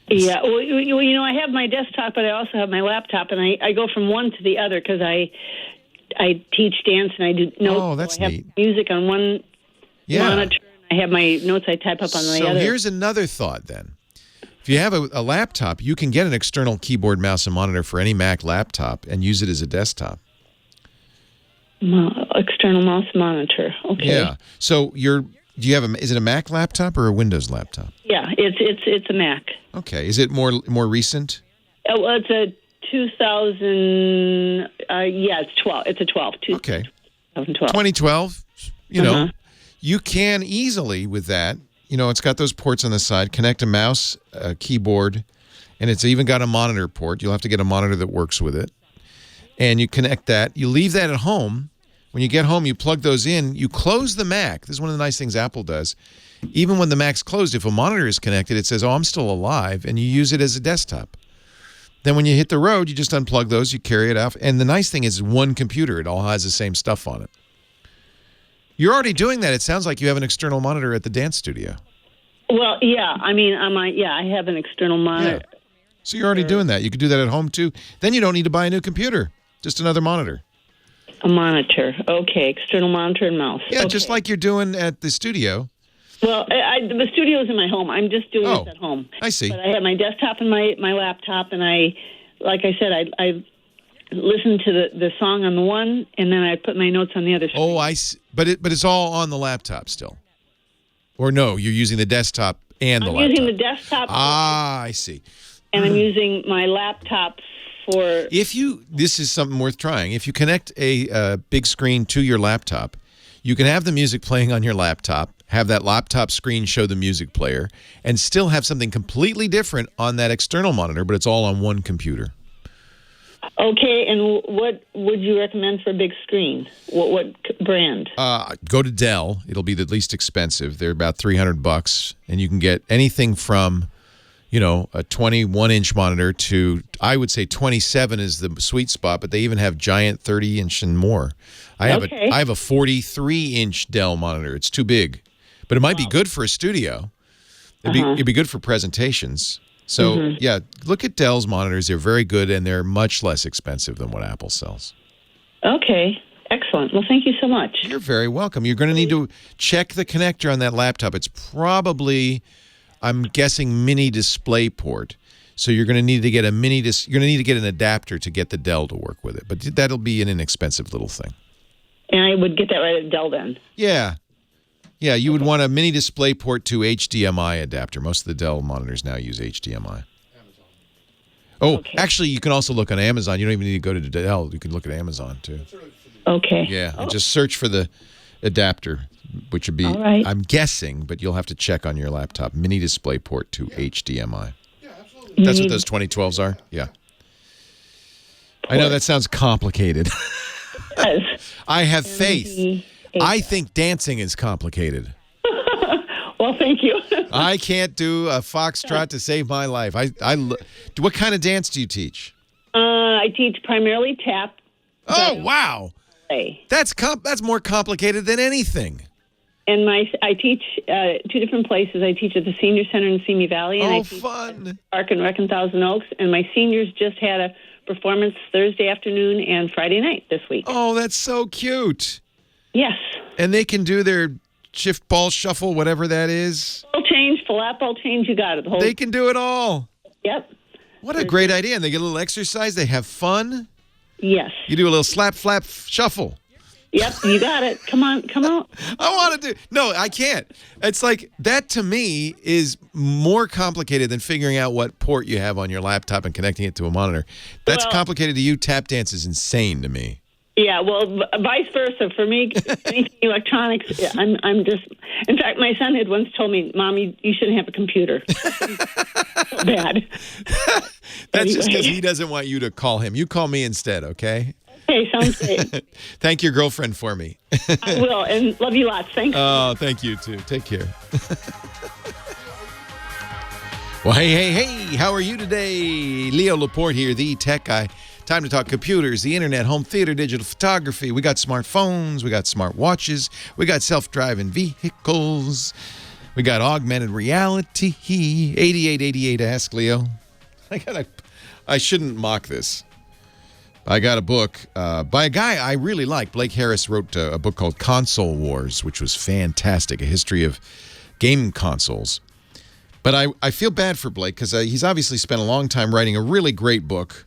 Yeah. Well, I have my desktop, but I also have my laptop, and I go from one to the other because I teach dance and I do notes. Oh, that's so I have neat. Music on one monitor, and I have my notes I type up on the other. So here's another thought then. If you have a laptop, you can get an external keyboard, mouse, and monitor for any Mac laptop and use it as a desktop. External mouse monitor. Okay. Yeah. So is it a Mac laptop or a Windows laptop? Yeah, it's a Mac. Okay. Is it more recent? Well, it's a 2000. It's 12. It's a 12. Okay. 2012. 2012. You can easily with that. It's got those ports on the side. Connect a mouse, a keyboard, and it's even got a monitor port. You'll have to get a monitor that works with it. And you connect that. You leave that at home. When you get home, you plug those in. You close the Mac. This is one of the nice things Apple does. Even when the Mac's closed, if a monitor is connected, it says, I'm still alive, and you use it as a desktop. Then when you hit the road, you just unplug those, you carry it off. And the nice thing is one computer. It all has the same stuff on it. You're already doing that. It sounds like you have an external monitor at the dance studio. Well, yeah. I mean, I have an external monitor. Yeah. So you're already doing that. You could do that at home too. Then you don't need to buy a new computer. Just another monitor. A monitor. Okay, external monitor and mouse. Yeah, okay. just like you're doing at the studio. Well, the studio is in my home. I'm just doing this at home. I see. But I have my desktop and my laptop, and like I said, I listen to the song on the one, and then I put my notes on the other. Oh, I see. But it's all on the laptop still. Or no, you're using the desktop and the laptop. I'm using the desktop. I see. And I'm using my laptop for... This is something worth trying. If you connect a big screen to your laptop, you can have the music playing on your laptop, have that laptop screen show the music player, and still have something completely different on that external monitor, but it's all on one computer. Okay, and what would you recommend for a big screen? What brand? Go to Dell. It'll be the least expensive. They're about $300, and you can get anything from, a 21-inch monitor to, I would say 27 is the sweet spot, but they even have giant 30-inch and more. I have a 43-inch Dell monitor. It's too big, but it might be good for a studio. It'd be good for presentations. So, yeah, look at Dell's monitors. They're very good, and they're much less expensive than what Apple sells. Okay. Excellent. Well, thank you so much. You're very welcome. You're going to need to check the connector on that laptop. It's probably, I'm guessing, mini display port. So you're going to need to get you're going to need to get an adapter to get the Dell to work with it. But that'll be an inexpensive little thing. And I would get that right at Dell then. Yeah. Yeah, you would want a mini display port to HDMI adapter. Most of the Dell monitors now use HDMI. Oh, actually, you can also look on Amazon. You don't even need to go to Dell. You can look at Amazon, too. Okay. Yeah, and just search for the adapter, which would be, I'm guessing, but you'll have to check on your laptop, mini display port to HDMI. Yeah, absolutely. That's what those 2012s are? Yeah. I know that sounds complicated. It does. I have faith. I think dancing is complicated. Well, thank you. I can't do a foxtrot to save my life. What kind of dance do you teach? I teach primarily tap. Oh, wow. That's more complicated than anything. And I teach two different places. I teach at the Senior Center in Simi Valley. And I teach fun. At Park and Rec in Thousand Oaks. And my seniors just had a performance Thursday afternoon and Friday night this week. Oh, that's so cute. Yes. And they can do their shift ball shuffle, whatever that is. Ball change, flat ball change, you got it. They can do it all. Yep. What a great idea. And they get a little exercise. They have fun. Yes. You do a little slap, flap, shuffle. Yep, you got it. Come on. I want to do. No, I can't. It's like that to me is more complicated than figuring out what port you have on your laptop and connecting it to a monitor. That's complicated to you. Tap dance is insane to me. Yeah, well, vice versa. For me, anything electronics, I'm just... In fact, my son had once told me, Mom, you shouldn't have a computer. So bad. That's just because he doesn't want you to call him. You call me instead, okay? Okay, sounds great. Thank your girlfriend for me. I will, and love you lots. Thanks. Oh, thank you, too. Take care. Well, hey, how are you today? Leo Laporte here, the tech guy. Time to talk computers, the internet, home theater, digital photography. We got smartphones, we got smart watches, we got self-driving vehicles, we got augmented reality. 8888 Ask Leo. I shouldn't mock this. I got a book by a guy I really like. Blake Harris wrote a book called Console Wars, which was fantastic, a history of game consoles. But I feel bad for Blake because he's obviously spent a long time writing a really great book.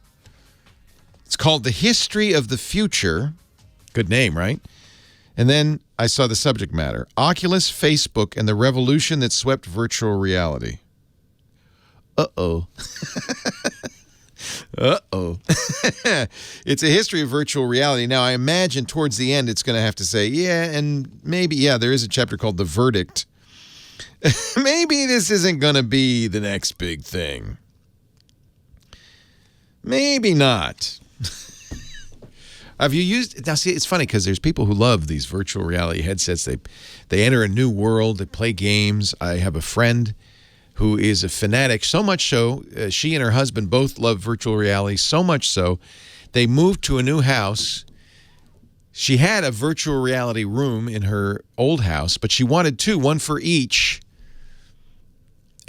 It's called The History of the Future. Good name, right? And then I saw the subject matter. Oculus, Facebook, and the revolution that swept virtual reality. Uh-oh. Uh-oh. It's a history of virtual reality. Now, I imagine towards the end it's going to have to say, and maybe, there is a chapter called The Verdict. Maybe this isn't going to be the next big thing. Maybe not. Have you used... Now, see, it's funny because there's people who love these virtual reality headsets. They enter a new world. They play games. I have a friend who is a fanatic, so much so, she and her husband both love virtual reality, so much so, they moved to a new house. She had a virtual reality room in her old house, but she wanted two, one for each.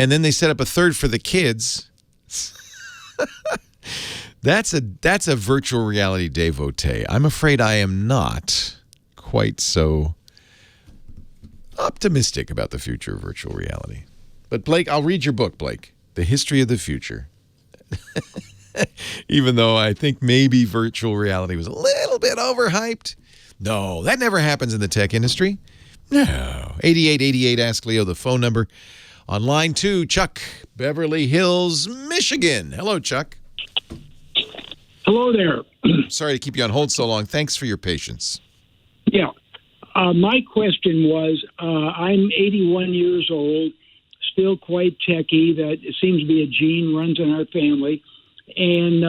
and then they set up a third for the kids. That's a virtual reality devotee. I'm afraid I am not quite so optimistic about the future of virtual reality. But Blake, I'll read your book, Blake, The History of the Future. Even though I think maybe virtual reality was a little bit overhyped. No, that never happens in the tech industry. No. 8888 Ask Leo, the phone number. On line 2, Chuck, Beverly Hills, Michigan. Hello, Chuck. Hello there. Sorry to keep you on hold so long. Thanks for your patience. Yeah. My question was, I'm 81 years old, still quite techie. That seems to be a gene, runs in our family. And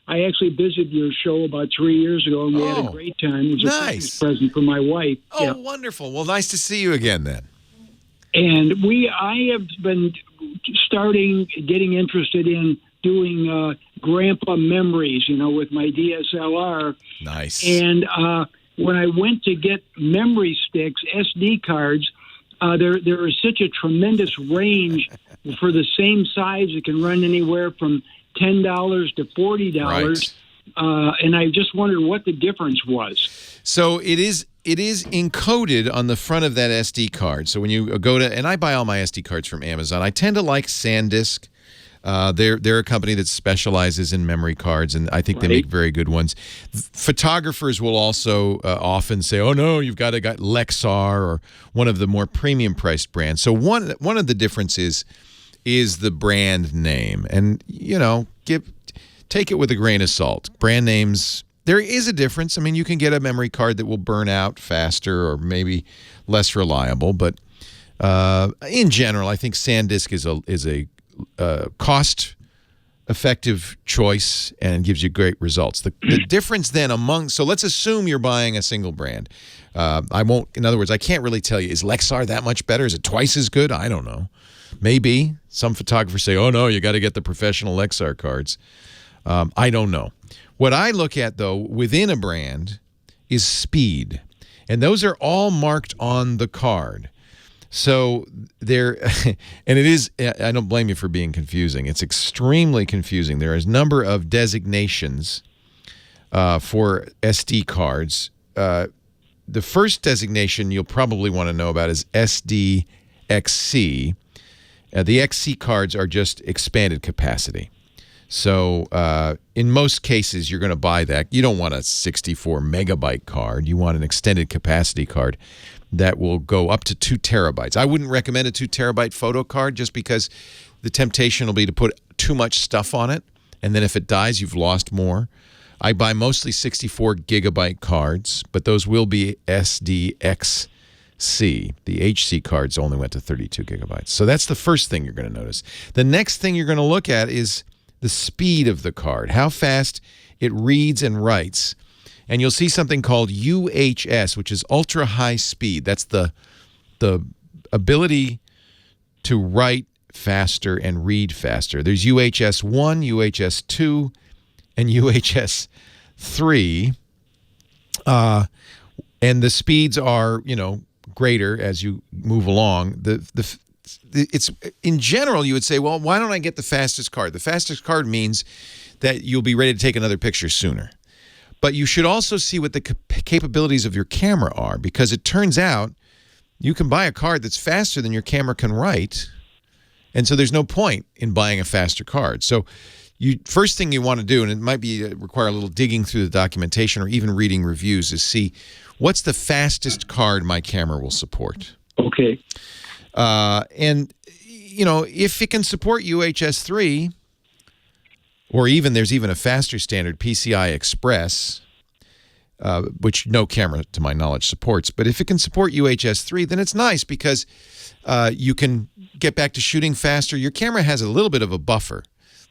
I actually visited your show about 3 years ago, and we had a great time. It was a Christmas present for my wife. Oh, wonderful. Well, nice to see you again then. And I have been getting interested in doing grandpa memories, with my DSLR. Nice. And when I went to get memory sticks, SD cards, there is such a tremendous range for the same size. It can run anywhere from $10 to $40. Right. And I just wondered what the difference was. So it is encoded on the front of that SD card. So when you go to, and I buy all my SD cards from Amazon, I tend to like SanDisk. They're a company that specializes in memory cards, and I think they make very good ones. Photographers will also often say, "Oh no, you've got Lexar or one of the more premium priced brands." So one of the differences is the brand name, and take it with a grain of salt. Brand names, there is a difference. I mean, you can get a memory card that will burn out faster or maybe less reliable, but in general, I think SanDisk is a cost-effective choice and gives you great results. The difference then so let's assume you're buying a single brand. In other words, I can't really tell you, is Lexar that much better? Is it twice as good? I don't know. Maybe. Some photographers say, oh no, you got to get the professional Lexar cards. I don't know. What I look at, though, within a brand is speed. And those are all marked on the card. So and it is, I don't blame you for being confusing. It's extremely confusing. There is a number of designations for SD cards. The first designation you'll probably want to know about is SDXC. The XC cards are just expanded capacity. So in most cases, you're going to buy that. You don't want a 64 megabyte card. You want an extended capacity card that will go up to 2 terabytes. I wouldn't recommend a 2 terabyte photo card just because the temptation will be to put too much stuff on it, and then if it dies, you've lost more. I buy mostly 64 gigabyte cards, but those will be SDXC. The HC cards only went to 32 gigabytes. So that's the first thing you're going to notice. The next thing you're going to look at is the speed of the card, how fast it reads and writes. And you'll see something called UHS, which is ultra high speed. That's the ability to write faster and read faster. There's UHS 1, UHS 2, and UHS 3. And the speeds are, greater as you move along. It's in general, you would say, well, why don't I get the fastest card? The fastest card means that you'll be ready to take another picture sooner. But you should also see what the capabilities of your camera are, because it turns out you can buy a card that's faster than your camera can write, and so there's no point in buying a faster card. So first thing you want to do, and it might require a little digging through the documentation or even reading reviews, is see what's the fastest card my camera will support. Okay. And, if it can support UHS 3, or there's even a faster standard, PCI Express, which no camera, to my knowledge, supports. But if it can support UHS 3, then it's nice because you can get back to shooting faster. Your camera has a little bit of a buffer,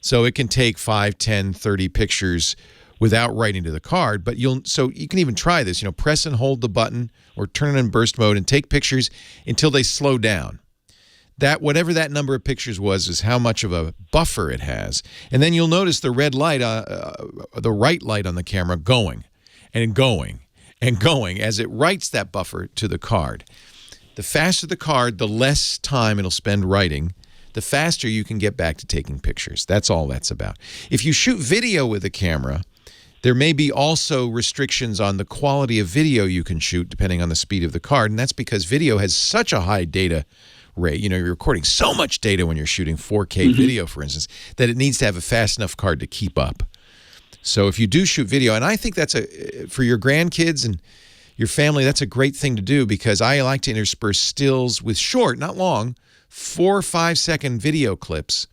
so it can take 5, 10, 30 pictures without writing to the card. But so you can even try this. Press and hold the button or turn it in burst mode and take pictures until they slow down. Whatever that number of pictures was is how much of a buffer it has. And then you'll notice the red light, the right light on the camera going and going and going as it writes that buffer to the card. The faster the card, the less time it'll spend writing the faster you can get back to taking pictures. That's all that's about. If you shoot video with a camera, there may be also restrictions on the quality of video you can shoot depending on the speed of the card, and that's because video has such a high data rate. You know, you're recording so much data when you're shooting 4K video, for instance, that it needs to have a fast enough card to keep up. So if you do shoot video, and I think that's for your grandkids and your family, that's a great thing to do, because I like to intersperse stills with short, not long, 4 or 5 second video clips.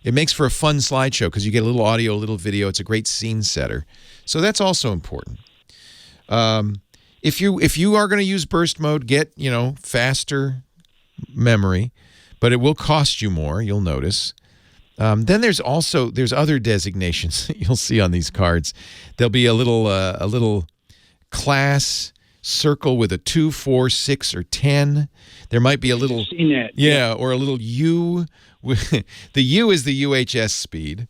It makes for a fun slideshow because you get a little audio, a little video. It's a great scene setter. So that's also important. If you are going to use burst mode, get, you know, faster memory, but it will cost you more, you'll notice. Then there's other designations that you'll see on these cards. There'll be a little class circle with a 2, 4, 6, or 10. There might be a little, or a little U. The U is the UHS speed,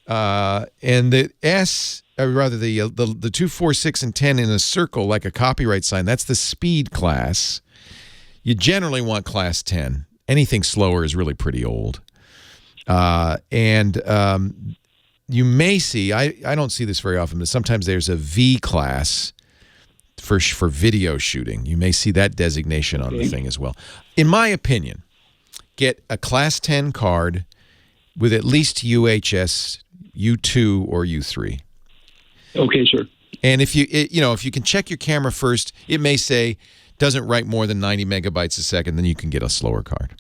and the S, or rather the 2, 4, 6, and 10 in a circle like a copyright sign. That's the speed class. You generally want class 10. Anything slower is really pretty old. You may see, I don't see this very often, but sometimes there's a V class for video shooting. You may see that designation on the thing as well. In my opinion, get a class 10 card with at least UHS, U2, or U3. Okay, sir. And if you can check your camera first, it may say doesn't write more than 90 megabytes a second, then you can get a slower card.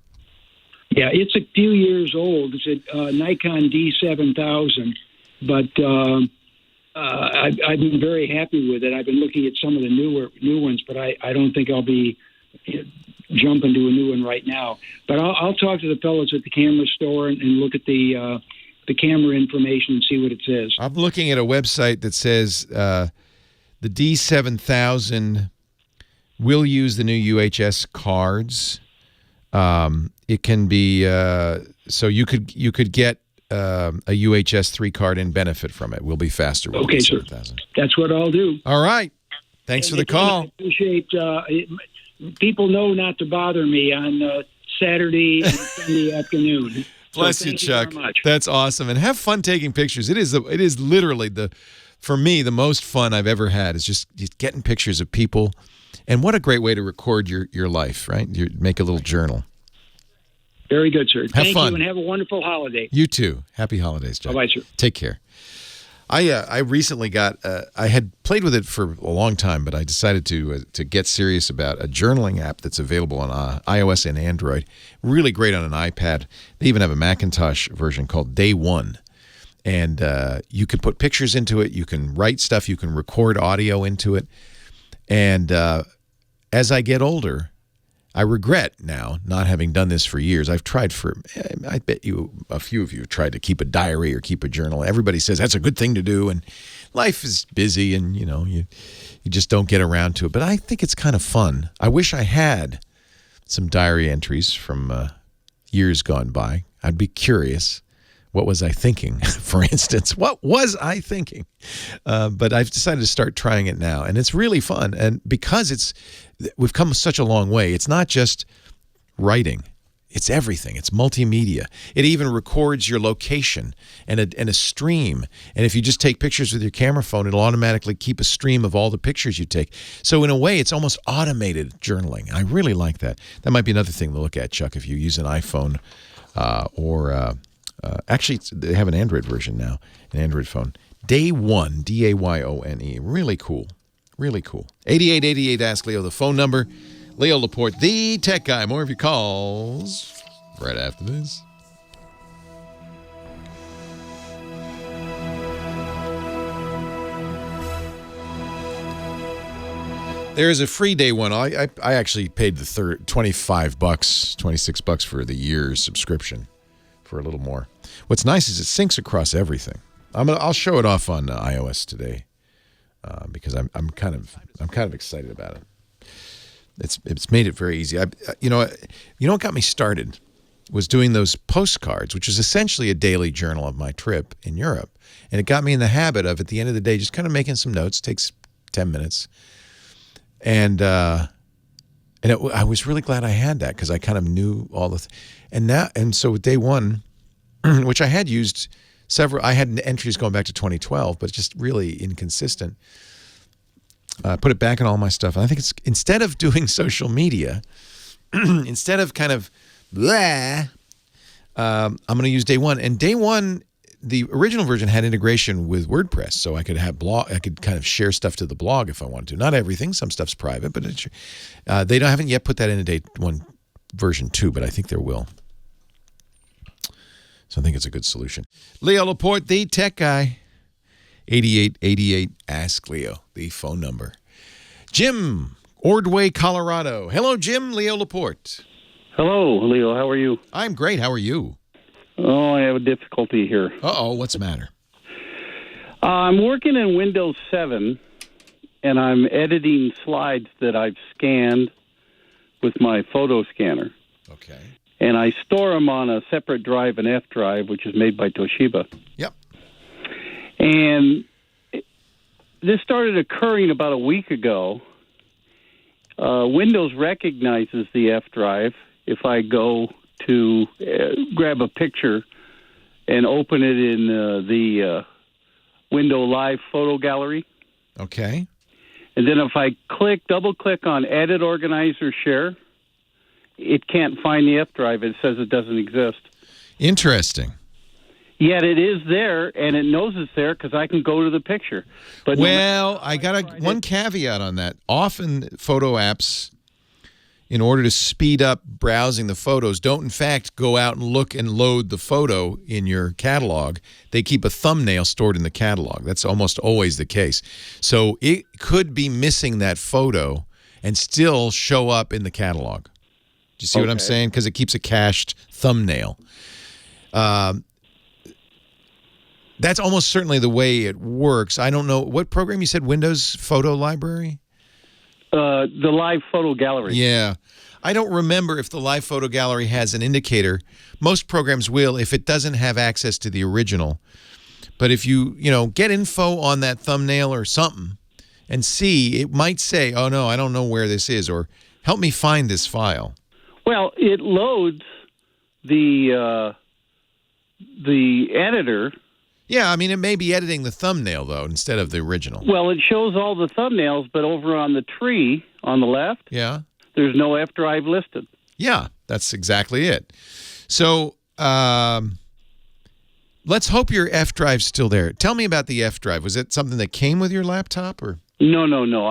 Yeah, it's a few years old. It's a Nikon D7000, but I've been very happy with it. I've been looking at some of the new ones, but I don't think I'll be jumping to a new one right now. But I'll talk to the fellows at the camera store and look at the camera information and see what it says. I'm looking at a website that says the D7000 will use the new UHS cards. It can be so you could get a UHS 3 card and benefit from it. We'll be faster with okay, sir. That's what I'll do. All right. Thanks for the call. I appreciate people know not to bother me on Saturday and Sunday afternoon. Bless you, Chuck. That's awesome. And have fun taking pictures. It is literally for me, the most fun I've ever had is just getting pictures of people. And what a great way to record your life, right? You make a little journal. Very good, sir. Thank you, and have a wonderful holiday. You too. Happy holidays, Jack. Bye-bye, sir. Take care. I recently got, I had played with it for a long time, but I decided to get serious about a journaling app that's available on iOS and Android. Really great on an iPad. They even have a Macintosh version called Day One. And you can put pictures into it. You can write stuff. You can record audio into it. And as I get older, I regret now not having done this for years. I've tried I bet a few of you have tried to keep a diary or keep a journal. Everybody says that's a good thing to do, and life is busy, and you just don't get around to it. But I think it's kind of fun. I wish I had some diary entries from years gone by. I'd be curious. What was I thinking, for instance? What was I thinking? But I've decided to start trying it now, and it's really fun. And because we've come such a long way, it's not just writing. It's everything. It's multimedia. It even records your location and a stream. And if you just take pictures with your camera phone, it'll automatically keep a stream of all the pictures you take. So in a way, it's almost automated journaling. I really like that. That might be another thing to look at, Chuck, if you use an iPhone actually, they have an Android version now, an Android phone. Day One, Dayone. Really cool. Really cool. 8888 Ask Leo, the phone number. Leo Laporte, the tech guy. More of your calls right after this. There is a free Day One. I actually paid the $25, $26 for the year's subscription. For a little more. What's nice is it syncs across everything. I'll show it off on iOS today because I'm kind of excited about it. It's made it very easy. You know what got me started was doing those postcards, which is essentially a daily journal of my trip in Europe, and it got me in the habit of at the end of the day just kind of making some notes. Takes 10 minutes, and And I was really glad I had that because I kind of knew all the and so with day one, which I had used I had entries going back to 2012, but just really inconsistent. I put it back in all my stuff. And I think it's, instead of doing social media, instead of kind of blah, I'm going to use day one. And day one, the original version had integration with WordPress, so I could have I could kind of share stuff to the blog if I wanted to. Not everything, some stuff's private, but they haven't yet put that in a day one version 2, but I think there will. So I think it's a good solution. Leo Laporte, the tech guy. 8888 Ask Leo, the phone number. Jim, Ordway, Colorado. Hello, Jim. Leo Laporte. Hello, Leo. How are you? I'm great. How are you? Oh, I have a difficulty here. Uh-oh. What's the matter? I'm working in Windows 7, and I'm editing slides that I've scanned with my photo scanner. Okay. And I store them on a separate drive, an F drive, which is made by Toshiba. Yep. And this started occurring about a week ago. Windows recognizes the F drive if I go to grab a picture and open it in the Window Live photo gallery. Okay. And then if I double-click on Edit, Organize, or Share, it can't find the F drive. It says it doesn't exist. Interesting. Yet it is there, and it knows it's there because I can go to the picture. But well, I got one caveat on that. Often photo apps, in order to speed up browsing the photos, don't in fact go out and look and load the photo in your catalog. They keep a thumbnail stored in the catalog. That's almost always the case. So it could be missing that photo and still show up in the catalog. Do you see what I'm saying? Because it keeps a cached thumbnail. That's almost certainly the way it works. I don't know. What program you said? Windows Photo Library? The Live Photo Gallery. Yeah. I don't remember if the Live Photo Gallery has an indicator. Most programs will if it doesn't have access to the original. But if you get info on that thumbnail or something and see, it might say, oh, no, I don't know where this is, or help me find this file. Well, it loads the editor. Yeah, I mean, it may be editing the thumbnail, though, instead of the original. Well, it shows all the thumbnails, but over on the tree on the left, yeah, there's no F drive listed. Yeah, that's exactly it. So let's hope your F drive's still there. Tell me about the F drive. Was it something that came with your laptop, or? No.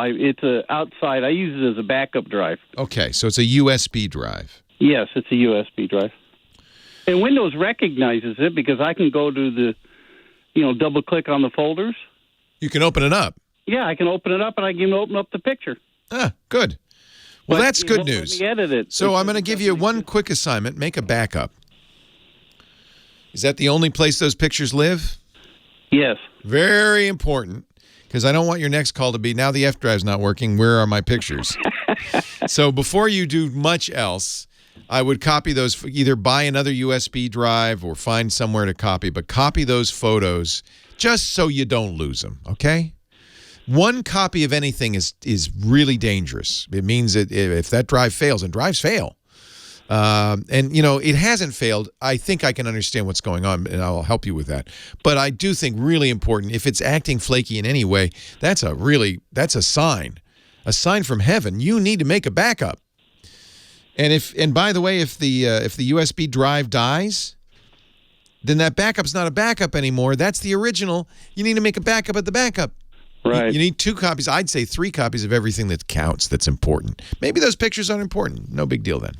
It's outside. I use it as a backup drive. Okay, so it's a USB drive. Yes, it's a USB drive. And Windows recognizes it because I can go to the double-click on the folders. You can open it up. Yeah, I can open it up, and I can open up the picture. Ah, good. Well, that's good news. Let me edit it. So I'm going to give you one quick assignment. Make a backup. Is that the only place those pictures live? Yes. Very important, because I don't want your next call to be, now the F drive's not working, where are my pictures? So before you do much else, I would copy those, either buy another USB drive or find somewhere to copy, but copy those photos just so you don't lose them, okay? One copy of anything is really dangerous. It means that if that drive fails, and drives fail, and it hasn't failed, I think I can understand what's going on, and I'll help you with that. But I do think really important, if it's acting flaky in any way, that's a sign from heaven. You need to make a backup. And by the way, if the USB drive dies, then that backup's not a backup anymore. That's the original. You need to make a backup of the backup. Right. You need 2 copies. I'd say 3 copies of everything that counts, that's important. Maybe those pictures aren't important. No big deal then.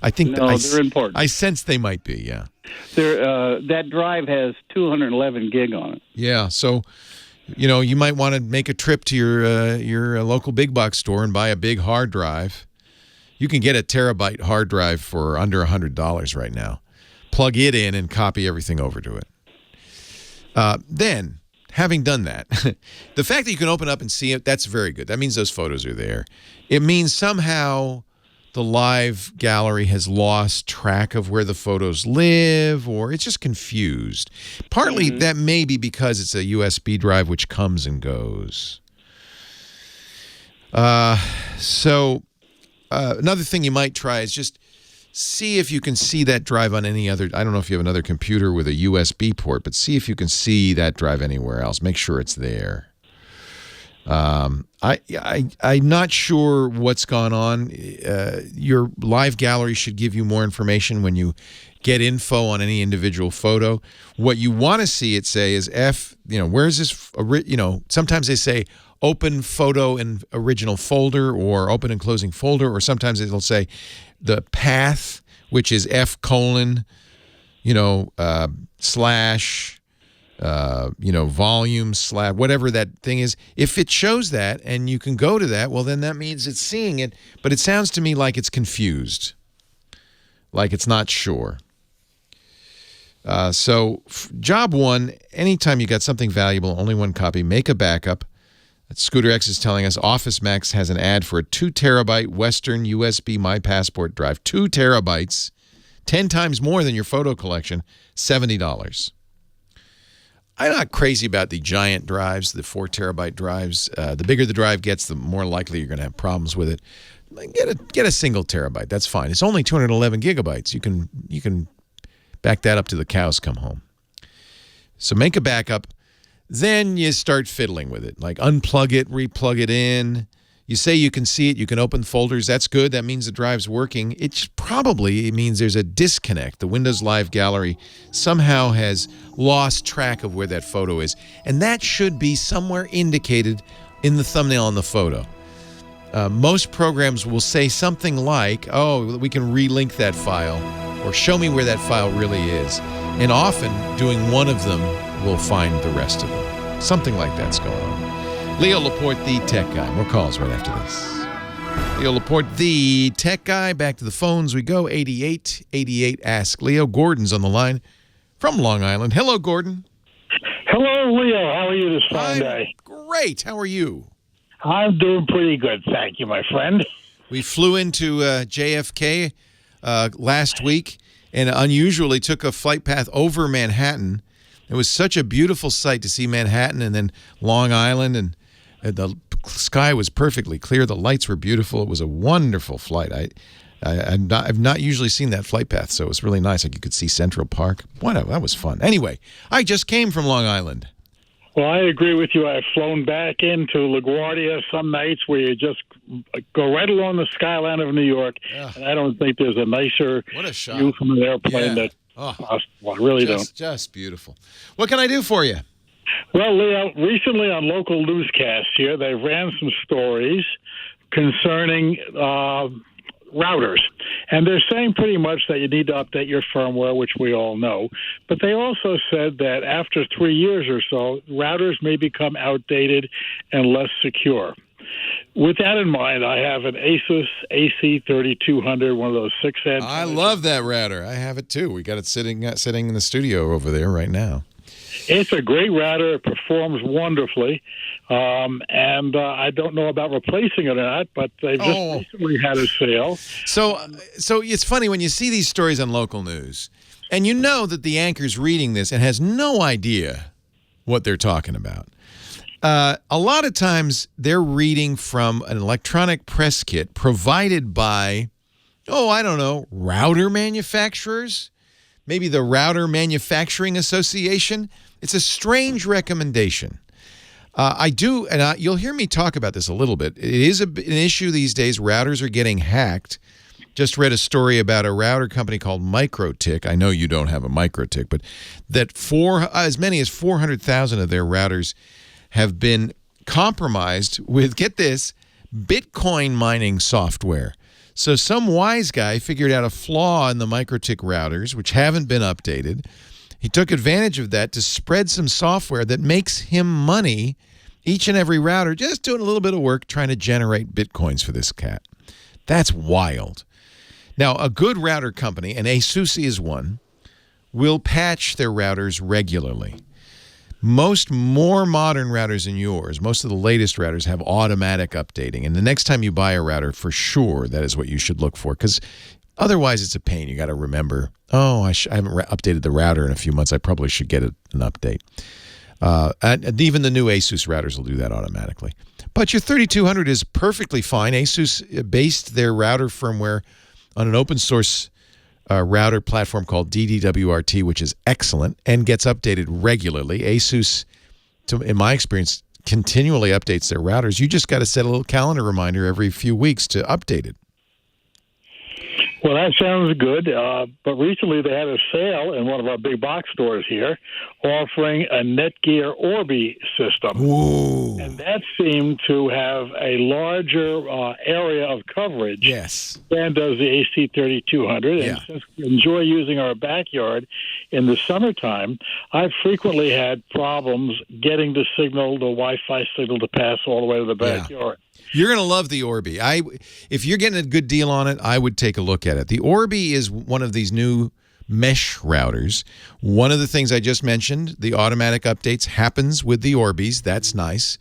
I think they're important. I sense they might be, yeah. That drive has 211 gig on it. Yeah, so you might want to make a trip to your local big box store and buy a big hard drive. You can get a terabyte hard drive for under $100 right now. Plug it in and copy everything over to it. Then, having done that, the fact that you can open up and see it, that's very good. That means those photos are there. It means somehow the live gallery has lost track of where the photos live, or it's just confused. Partly that may be because it's a USB drive which comes and goes. So another thing you might try is just see if you can see that drive on any other. I don't know if you have another computer with a USB port, but see if you can see that drive anywhere else. Make sure it's there. I'm not sure what's gone on. Your live gallery should give you more information when you get info on any individual photo. What you want to see it say is where's this, sometimes they say open photo in original folder or open and closing folder, or sometimes it'll say the path, which is F:// slash, volume slash, whatever that thing is. If it shows that and you can go to that, well, then that means it's seeing it. But it sounds to me like it's confused, like it's not sure. So job one, anytime you got something valuable, only one copy, make a backup. Scooter X is telling us Office Max has an ad for a 2 terabyte Western USB My Passport drive. 2 terabytes, 10 times more than your photo collection, $70. I'm not crazy about the giant drives, the 4 terabyte drives. The bigger the drive gets, the more likely you're going to have problems with it. Get a single terabyte. That's fine. It's only 211 gigabytes. You can back that up to the cows come home. So make a backup. Then you start fiddling with it, like unplug it, replug it in. You say you can see it, you can open folders. That's good. That means the drive's working. It means there's a disconnect. The Windows Live Gallery somehow has lost track of where that photo is. And that should be somewhere indicated in the thumbnail on the photo. Most programs will say something like, oh, we can relink that file, or show me where that file really is. And often, doing one of them will find the rest of them. Something like that's going on. Leo Laporte, the tech guy. More calls right after this. Leo Laporte, the tech guy. Back to the phones we go. 8888 Ask Leo. Gordon's on the line from Long Island. Hello, Gordon. Hello, Leo. How are you this fine day? Great. How are you? I'm doing pretty good, thank you, my friend. We flew into JFK last week and unusually took a flight path over Manhattan. It was such a beautiful sight to see Manhattan and then Long Island, and the sky was perfectly clear. The lights were beautiful. It was a wonderful flight. I've not usually seen that flight path, so it was really nice. Like you could see Central Park. Whatever, that was fun. Anyway, I just came from Long Island. Well, I agree with you. I've flown back into LaGuardia some nights where you just go right along the skyline of New York, and I don't think there's a nicer view from an airplane that possible. I really don't. Just beautiful. What can I do for you? Well, Leo, recently on local newscasts here, they ran some stories concerning routers. And they're saying pretty much that you need to update your firmware, which we all know. But they also said that after 3 years or so, routers may become outdated and less secure. With that in mind, I have an Asus AC3200, one of those 6-inch. I love that router. I have it too. We got it sitting in the studio over there right now. It's a great router. It performs wonderfully. And I don't know about replacing it or not, but they've just recently had a sale. So it's funny when you see these stories on local news, and you know that the anchor's reading this and has no idea what they're talking about. A lot of times they're reading from an electronic press kit provided by, router manufacturers. Maybe the Router Manufacturing Association. It's a strange recommendation. You'll hear me talk about this a little bit. It is an issue these days. Routers are getting hacked. Just read a story about a router company called MikroTik. I know you don't have a MikroTik, but that as many as 400,000 of their routers have been compromised with, get this, Bitcoin mining software. So some wise guy figured out a flaw in the MikroTik routers, which haven't been updated. He took advantage of that to spread some software that makes him money, each and every router, just doing a little bit of work trying to generate Bitcoins for this cat. That's wild. Now, a good router company, and Asus is one, will patch their routers regularly. Most more modern routers than yours, most of the latest routers have automatic updating. And the next time you buy a router, for sure, that is what you should look for. Because otherwise, it's a pain. You got to remember, I haven't updated the router in a few months. I probably should get an update. And even the new Asus routers will do that automatically. But your 3200 is perfectly fine. Asus based their router firmware on an open source router platform called DDWRT, which is excellent and gets updated regularly. Asus, in my experience, continually updates their routers. You just got to set a little calendar reminder every few weeks to update it. Well, that sounds good. But recently they had a sale in one of our big box stores here offering a Netgear Orbi system. Ooh. And that seemed to have a larger area of coverage than does the AC3200. Yeah. And since we enjoy using our backyard in the summertime, I've frequently had problems getting the Wi-Fi signal to pass all the way to the backyard. You're going to love the Orbi. If you're getting a good deal on it, I would take a look at it. The Orbi is one of these new mesh routers. One of the things I just mentioned, the automatic updates happens with the Orbis. That's nice.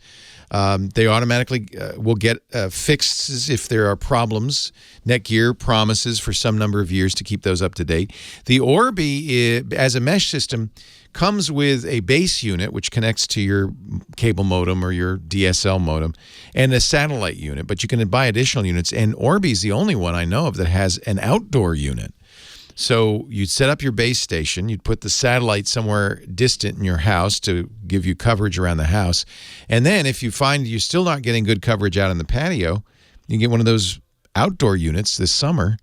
They automatically will get fixes if there are problems. Netgear promises for some number of years to keep those up to date. The Orbi, as a mesh system, comes with a base unit, which connects to your cable modem or your DSL modem, and a satellite unit. But you can buy additional units, and Orbi is the only one I know of that has an outdoor unit. So you'd set up your base station, you'd put the satellite somewhere distant in your house to give you coverage around the house, and then if you find you're still not getting good coverage out in the patio, you can get one of those outdoor units this summer,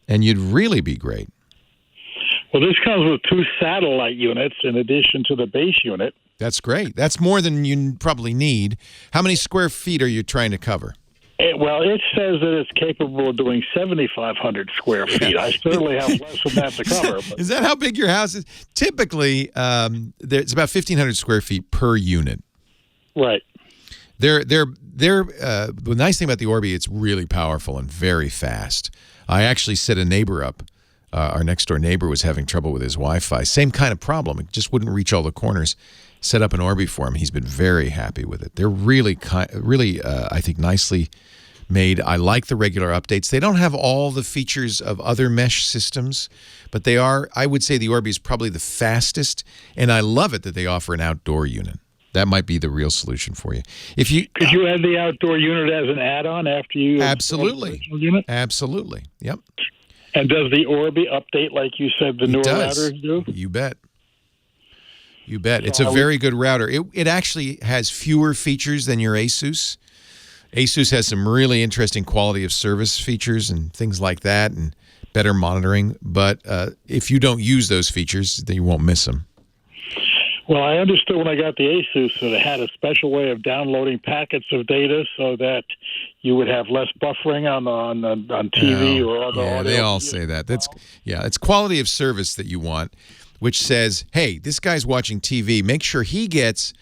and you'd really be great. Well, this comes with 2 satellite units in addition to the base unit. That's great. That's more than you probably need. How many square feet are you trying to cover? It says that it's capable of doing 7,500 square feet. I certainly have less than that to cover. But. Is that how big your house is? Typically, it's about 1,500 square feet per unit. Right. The nice thing about the Orbi, it's really powerful and very fast. I actually set a neighbor up. Our next door neighbor was having trouble with his Wi-Fi. Same kind of problem. It just wouldn't reach all the corners. Set up an Orbi for him. He's been very happy with it. They're really, I think, nicely made. I like the regular updates. They don't have all the features of other mesh systems, but they are, I would say the Orbi is probably the fastest, and I love it that they offer an outdoor unit. That might be the real solution for you. Could you add the outdoor unit as an add-on after you absolutely install the unit? Absolutely. Yep. And does the Orbi update like you said the newer routers do? You bet. You bet. It's a very good router. It actually has fewer features than your Asus. Asus has some really interesting quality of service features and things like that and better monitoring. But if you don't use those features, then you won't miss them. Well, I understood when I got the Asus that it had a special way of downloading packets of data so that you would have less buffering on TV or other audio. They all say that. It's quality of service that you want, which says, hey, this guy's watching TV. Make sure he gets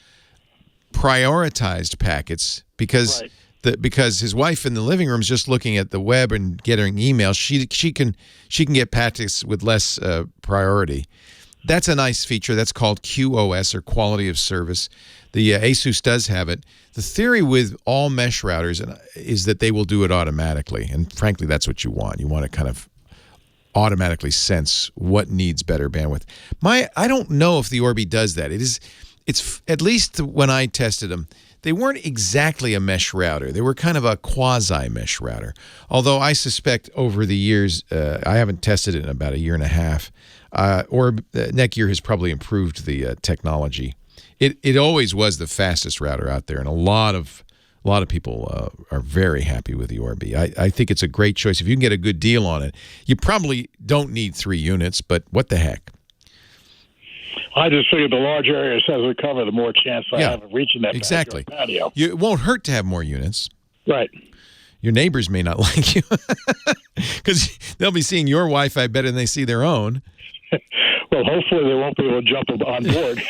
prioritized packets because his wife in the living room is just looking at the web and getting emails. She can get packets with less priority. That's a nice feature. That's called QoS, or quality of service. The Asus does have it. The theory with all mesh routers is that they will do it automatically, and frankly, that's what you want. You want to kind of automatically sense what needs better bandwidth. I don't know if the Orbi does that. It's at least when I tested them, they weren't exactly a mesh router. They were kind of a quasi-mesh router. Although I suspect over the years, I haven't tested it in about a year and a half, Netgear has probably improved the technology. It always was the fastest router out there, and a lot of people are very happy with the Orbi. I think it's a great choice. If you can get a good deal on it, you probably don't need 3 units, but what the heck. I just figured the larger area says we cover, the more chance I have of reaching that exactly. patio. It won't hurt to have more units. Right. Your neighbors may not like you because they'll be seeing your Wi-Fi better than they see their own. Well, hopefully they won't be able to jump on board.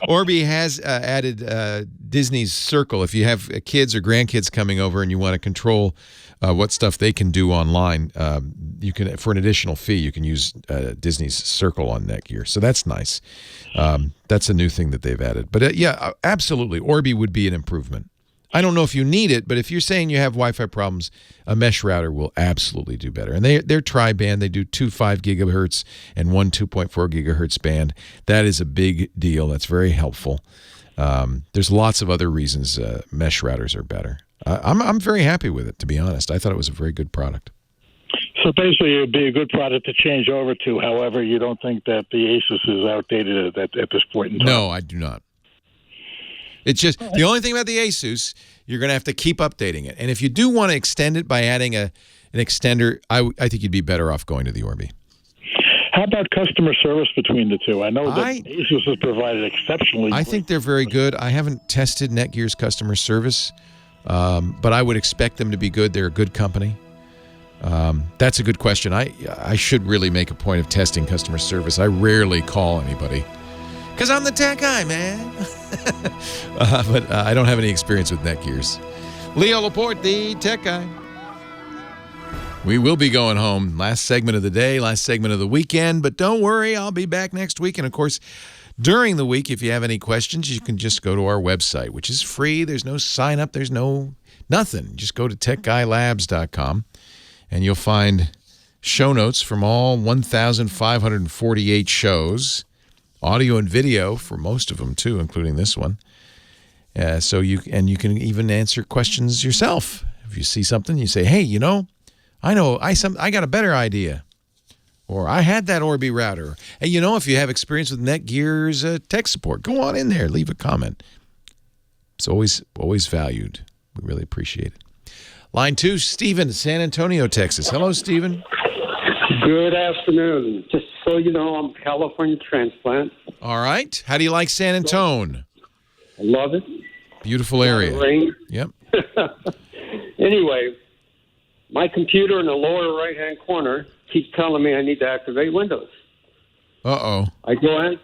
Orbi has added Disney's Circle. If you have kids or grandkids coming over and you want to control what stuff they can do online, you can, for an additional fee, you can use Disney's Circle on Netgear. So that's nice. That's a new thing that they've added. But yeah, absolutely, Orbi would be an improvement. I don't know if you need it, but if you're saying you have Wi-Fi problems, a mesh router will absolutely do better. And they're tri-band. They do 2 5 gigahertz and 1 2.4 gigahertz band. That is a big deal. That's very helpful. There's lots of other reasons mesh routers are better. I'm very happy with it, to be honest. I thought it was a very good product. So basically, it would be a good product to change over to. However, you don't think that the Asus is outdated at this point in time? No, I do not. It's just the only thing about the Asus, you're going to have to keep updating it. And if you do want to extend it by adding an extender, I think you'd be better off going to the Orbi. How about customer service between the two? I know that Asus has provided exceptionally. I think they're very good. I haven't tested Netgear's customer service, but I would expect them to be good. They're a good company. That's a good question. I should really make a point of testing customer service. I rarely call anybody because I'm the tech guy, man. But I don't have any experience with Netgears. Leo Laporte, the tech guy. We will be going home. Last segment of the day, last segment of the weekend. But don't worry, I'll be back next week. And, of course, during the week, if you have any questions, you can just go to our website, which is free. There's no sign up. There's nothing. Just go to techguylabs.com. And you'll find show notes from all 1,548 shows, audio and video for most of them, too, including this one. So you can even answer questions yourself. If you see something, you say, hey, I got a better idea. Or I had that Orbi router. And, if you have experience with Netgear's tech support, go on in there, leave a comment. It's always valued. We really appreciate it. Line 2, Stephen, San Antonio, Texas. Hello, Stephen. Good afternoon. Just so you know, I'm a California transplant. All right. How do you like San Antone? I love it. Beautiful area. Rain. Yep. Anyway, my computer in the lower right-hand corner keeps telling me I need to activate Windows. Uh-oh. I go in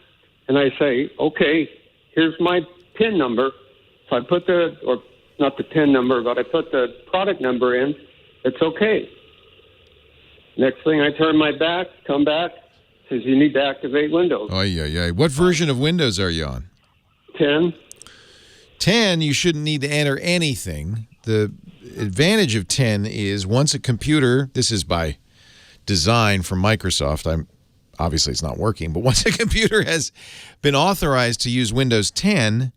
and I say, okay, here's my PIN number. So I put not the PIN number, but I put the product number in. It's okay. Next thing, I turn my back, come back, says you need to activate Windows. Oh, yeah. What version of Windows are you on? 10. 10, you shouldn't need to enter anything. The advantage of 10 is once a computer, this is by design from Microsoft, obviously it's not working, but once a computer has been authorized to use Windows 10,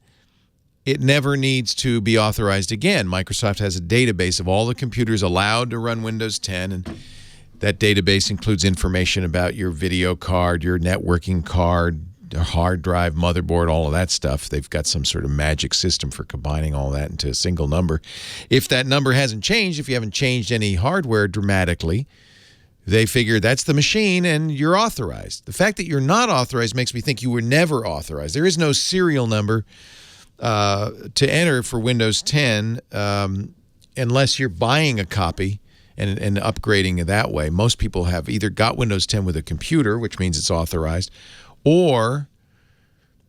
it never needs to be authorized again. Microsoft has a database of all the computers allowed to run Windows 10, and that database includes information about your video card, your networking card, hard drive, motherboard, all of that stuff. They've got some sort of magic system for combining all that into a single number. If that number hasn't changed, if you haven't changed any hardware dramatically, they figure that's the machine and you're authorized. The fact that you're not authorized makes me think you were never authorized. There is no serial number to enter for Windows 10 unless you're buying a copy and upgrading it that way. Most people have either got Windows 10 with a computer, which means it's authorized, or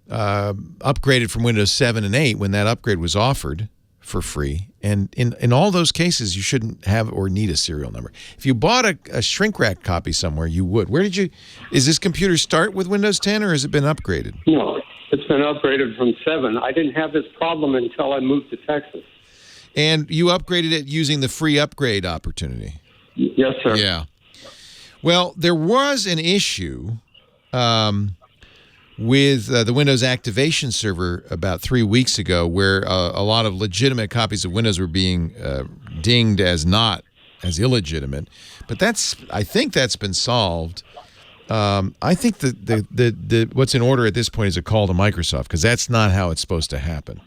upgraded from Windows 7 and 8 when that upgrade was offered for free. And in all those cases, you shouldn't have or need a serial number. If you bought a shrink wrap copy somewhere, you would. Is this computer start with Windows 10 or has it been upgraded? No, it's been upgraded from 7. I didn't have this problem until I moved to Texas. And you upgraded it using the free upgrade opportunity? Yes, sir. Yeah. Well, there was an issue with the Windows activation server about 3 weeks ago where a lot of legitimate copies of Windows were being dinged as not as illegitimate. But I think that's been solved. I think the what's in order at this point is a call to Microsoft because that's not how it's supposed to happen.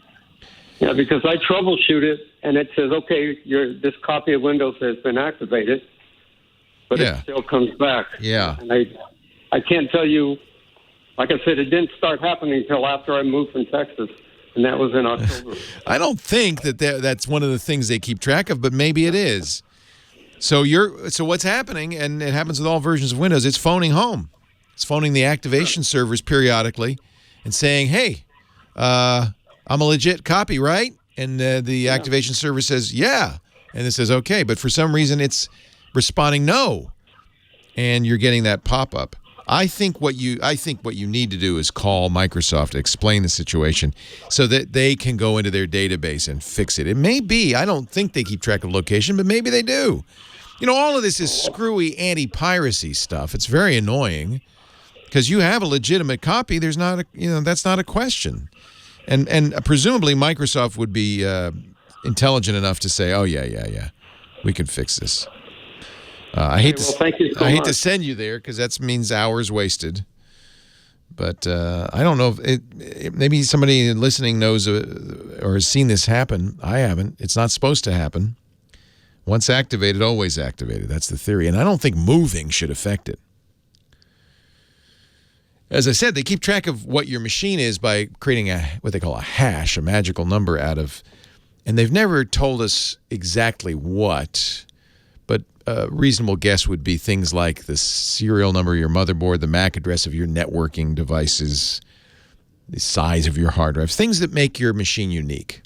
Yeah, because I troubleshoot it, and it says, okay, this copy of Windows has been activated, but it still comes back. Yeah. And I can't tell you, like I said, it didn't start happening until after I moved from Texas, and that was in October. I don't think that's one of the things they keep track of, but maybe it is. So what's happening, and it happens with all versions of Windows, it's phoning home. It's phoning the activation servers periodically and saying, hey, I'm a legit copy, right? And the activation server says, yeah. And it says, okay. But for some reason, it's responding no. And you're getting that pop-up. I think what you need to do is call Microsoft, explain the situation, so that they can go into their database and fix it. It may be, I don't think they keep track of location, but maybe they do. You know, all of this is screwy anti-piracy stuff. It's very annoying because you have a legitimate copy. There's not a, that's not a question, and presumably Microsoft would be intelligent enough to say, oh yeah, we can fix this. I hate thank you so I hate much. to send you there because that means hours wasted. But I don't know if maybe somebody listening knows or has seen this happen. I haven't. It's not supposed to happen. Once activated, always activated. That's the theory. And I don't think moving should affect it. As I said, they keep track of what your machine is by creating what they call a hash, a magical number out of, and they've never told us exactly what. But a reasonable guess would be things like the serial number of your motherboard, the MAC address of your networking devices, the size of your hard drive, things that make your machine unique.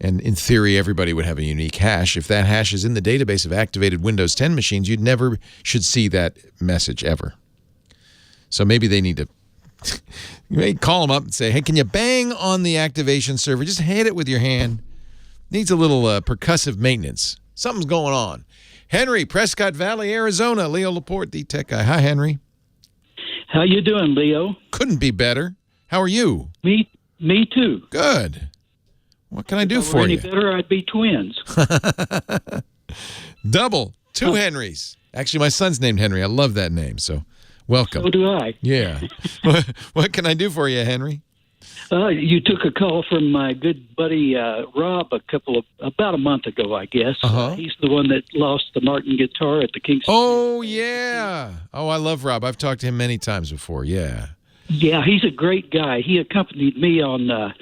And in theory, everybody would have a unique hash. If that hash is in the database of activated Windows 10 machines, you never should see that message ever. So maybe they need to you may call them up and say, hey, can you bang on the activation server? Just hit it with your hand. Needs a little percussive maintenance. Something's going on. Henry, Prescott Valley, Arizona. Leo Laporte, the tech guy. Hi, Henry. How you doing, Leo? Couldn't be better. How are you? Me too. Good. What can I do If I for were any you? better, I'd be twins. Double. Two Henrys. Actually, my son's named Henry. I love that name, so welcome. So do I. Yeah. What can I do for you, Henry? You took a call from my good buddy Rob about a month ago, I guess. Uh-huh. He's the one that lost the Martin guitar at the Kingston. Oh, yeah. Oh, I love Rob. I've talked to him many times before. Yeah. Yeah, he's a great guy. He accompanied me on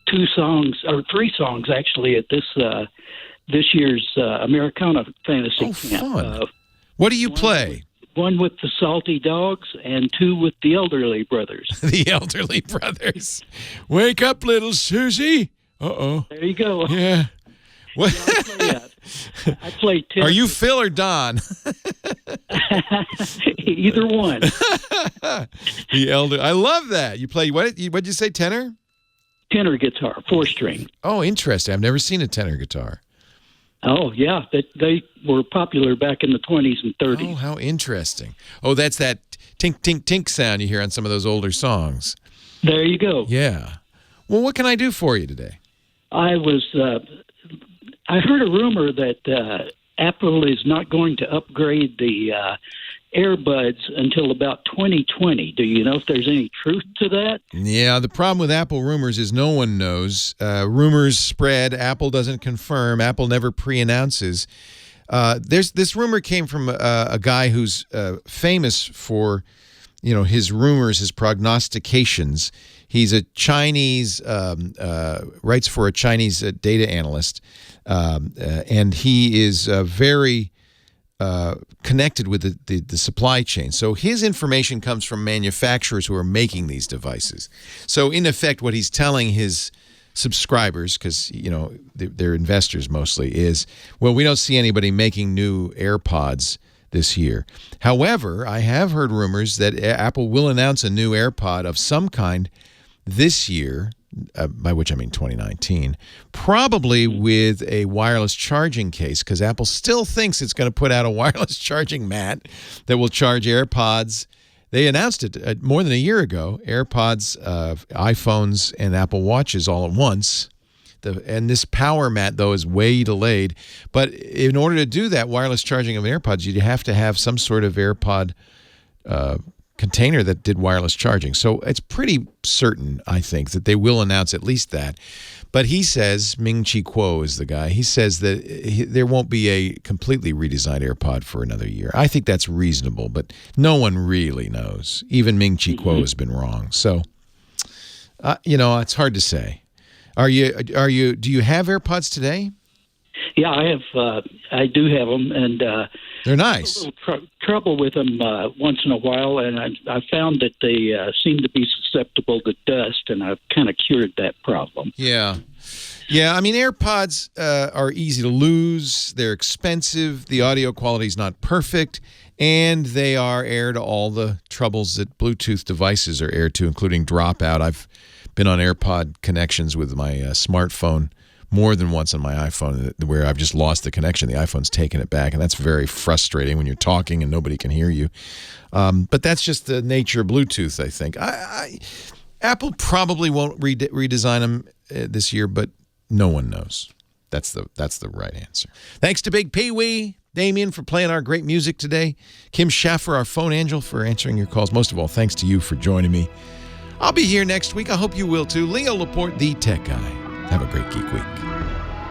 3 songs actually at this year's Americana Fantasy Camp. Fun. What do you play? One with the Salty Dogs and 2 with the Elderly Brothers. The Elderly Brothers. Wake up, little Susie. Uh-oh. There you go. Yeah. What? I play tennis. Are you Phil or Don? Either one. The elder. I love that. You play, what'd you say, tenor? Tenor guitar, 4-string. Oh, interesting. I've never seen a tenor guitar. Oh, yeah. They were popular back in the 20s and 30s. Oh, how interesting. Oh, that's that tink, tink, tink sound you hear on some of those older songs. There you go. Yeah. Well, what can I do for you today? I heard a rumor that Apple is not going to upgrade the earbuds until about 2020. Do you know if there's any truth to that? Yeah, the problem with Apple rumors is no one knows. Rumors spread. Apple doesn't confirm. Apple never pre-announces. This rumor came from a guy who's famous for, his rumors, his prognostications. He's a Chinese, writes for a Chinese data analyst, and he is very connected with the supply chain. So his information comes from manufacturers who are making these devices. So in effect, what he's telling his subscribers, because they're investors mostly, is, well, we don't see anybody making new AirPods this year. However, I have heard rumors that Apple will announce a new AirPod of some kind this year, by which I mean 2019, probably with a wireless charging case, because Apple still thinks it's going to put out a wireless charging mat that will charge AirPods. They announced it more than a year ago, AirPods, iPhones, and Apple Watches all at once. And this power mat, though, is way delayed. But in order to do that wireless charging of AirPods, you'd have to have some sort of AirPod container that did wireless charging. So it's pretty certain, I think, that they will announce at least that. But he says, Ming-Chi Kuo is the guy, he says that there won't be a completely redesigned AirPod for another year. I think that's reasonable, but no one really knows. Even Ming-Chi Kuo has been wrong. So, it's hard to say. Do you have AirPods today? Yeah, I do have them, and they're nice. A little trouble with them once in a while, and I found that they seem to be susceptible to dust, and I've kind of cured that problem. Yeah. I mean, AirPods are easy to lose. They're expensive. The audio quality is not perfect. And they are aired to all the troubles that Bluetooth devices are aired to, including dropout. I've been on AirPod connections with my smartphone more than once on my iPhone where I've just lost the connection. The iPhone's taken it back, and that's very frustrating when you're talking and nobody can hear you. But that's just the nature of Bluetooth, I think. Apple probably won't redesign them this year, but no one knows. That's the right answer. Thanks to Big Pee-wee, Damien, for playing our great music today. Kim Schaffer, our phone angel, for answering your calls. Most of all, thanks to you for joining me. I'll be here next week. I hope you will too. Leo Laporte, the Tech Guy. Have a great Geek Week.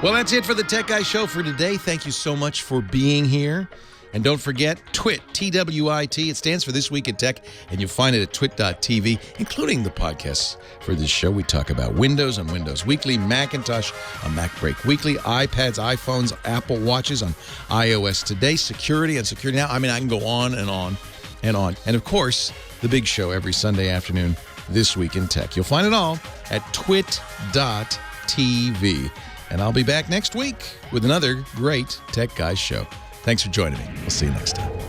Well, that's it for the Tech Guy Show for today. Thank you so much for being here. And don't forget, TWIT, T-W-I-T. It stands for This Week in Tech, and you'll find it at twit.tv, including the podcasts for this show. We talk about Windows on Windows Weekly, Macintosh on Mac Break Weekly, iPads, iPhones, Apple Watches on iOS Today, security on Security Now. I mean, I can go on and on and on. And, of course, the big show every Sunday afternoon, This Week in Tech. You'll find it all at twit.tv. And I'll be back next week with another great Tech Guys show. Thanks for joining me. We'll see you next time.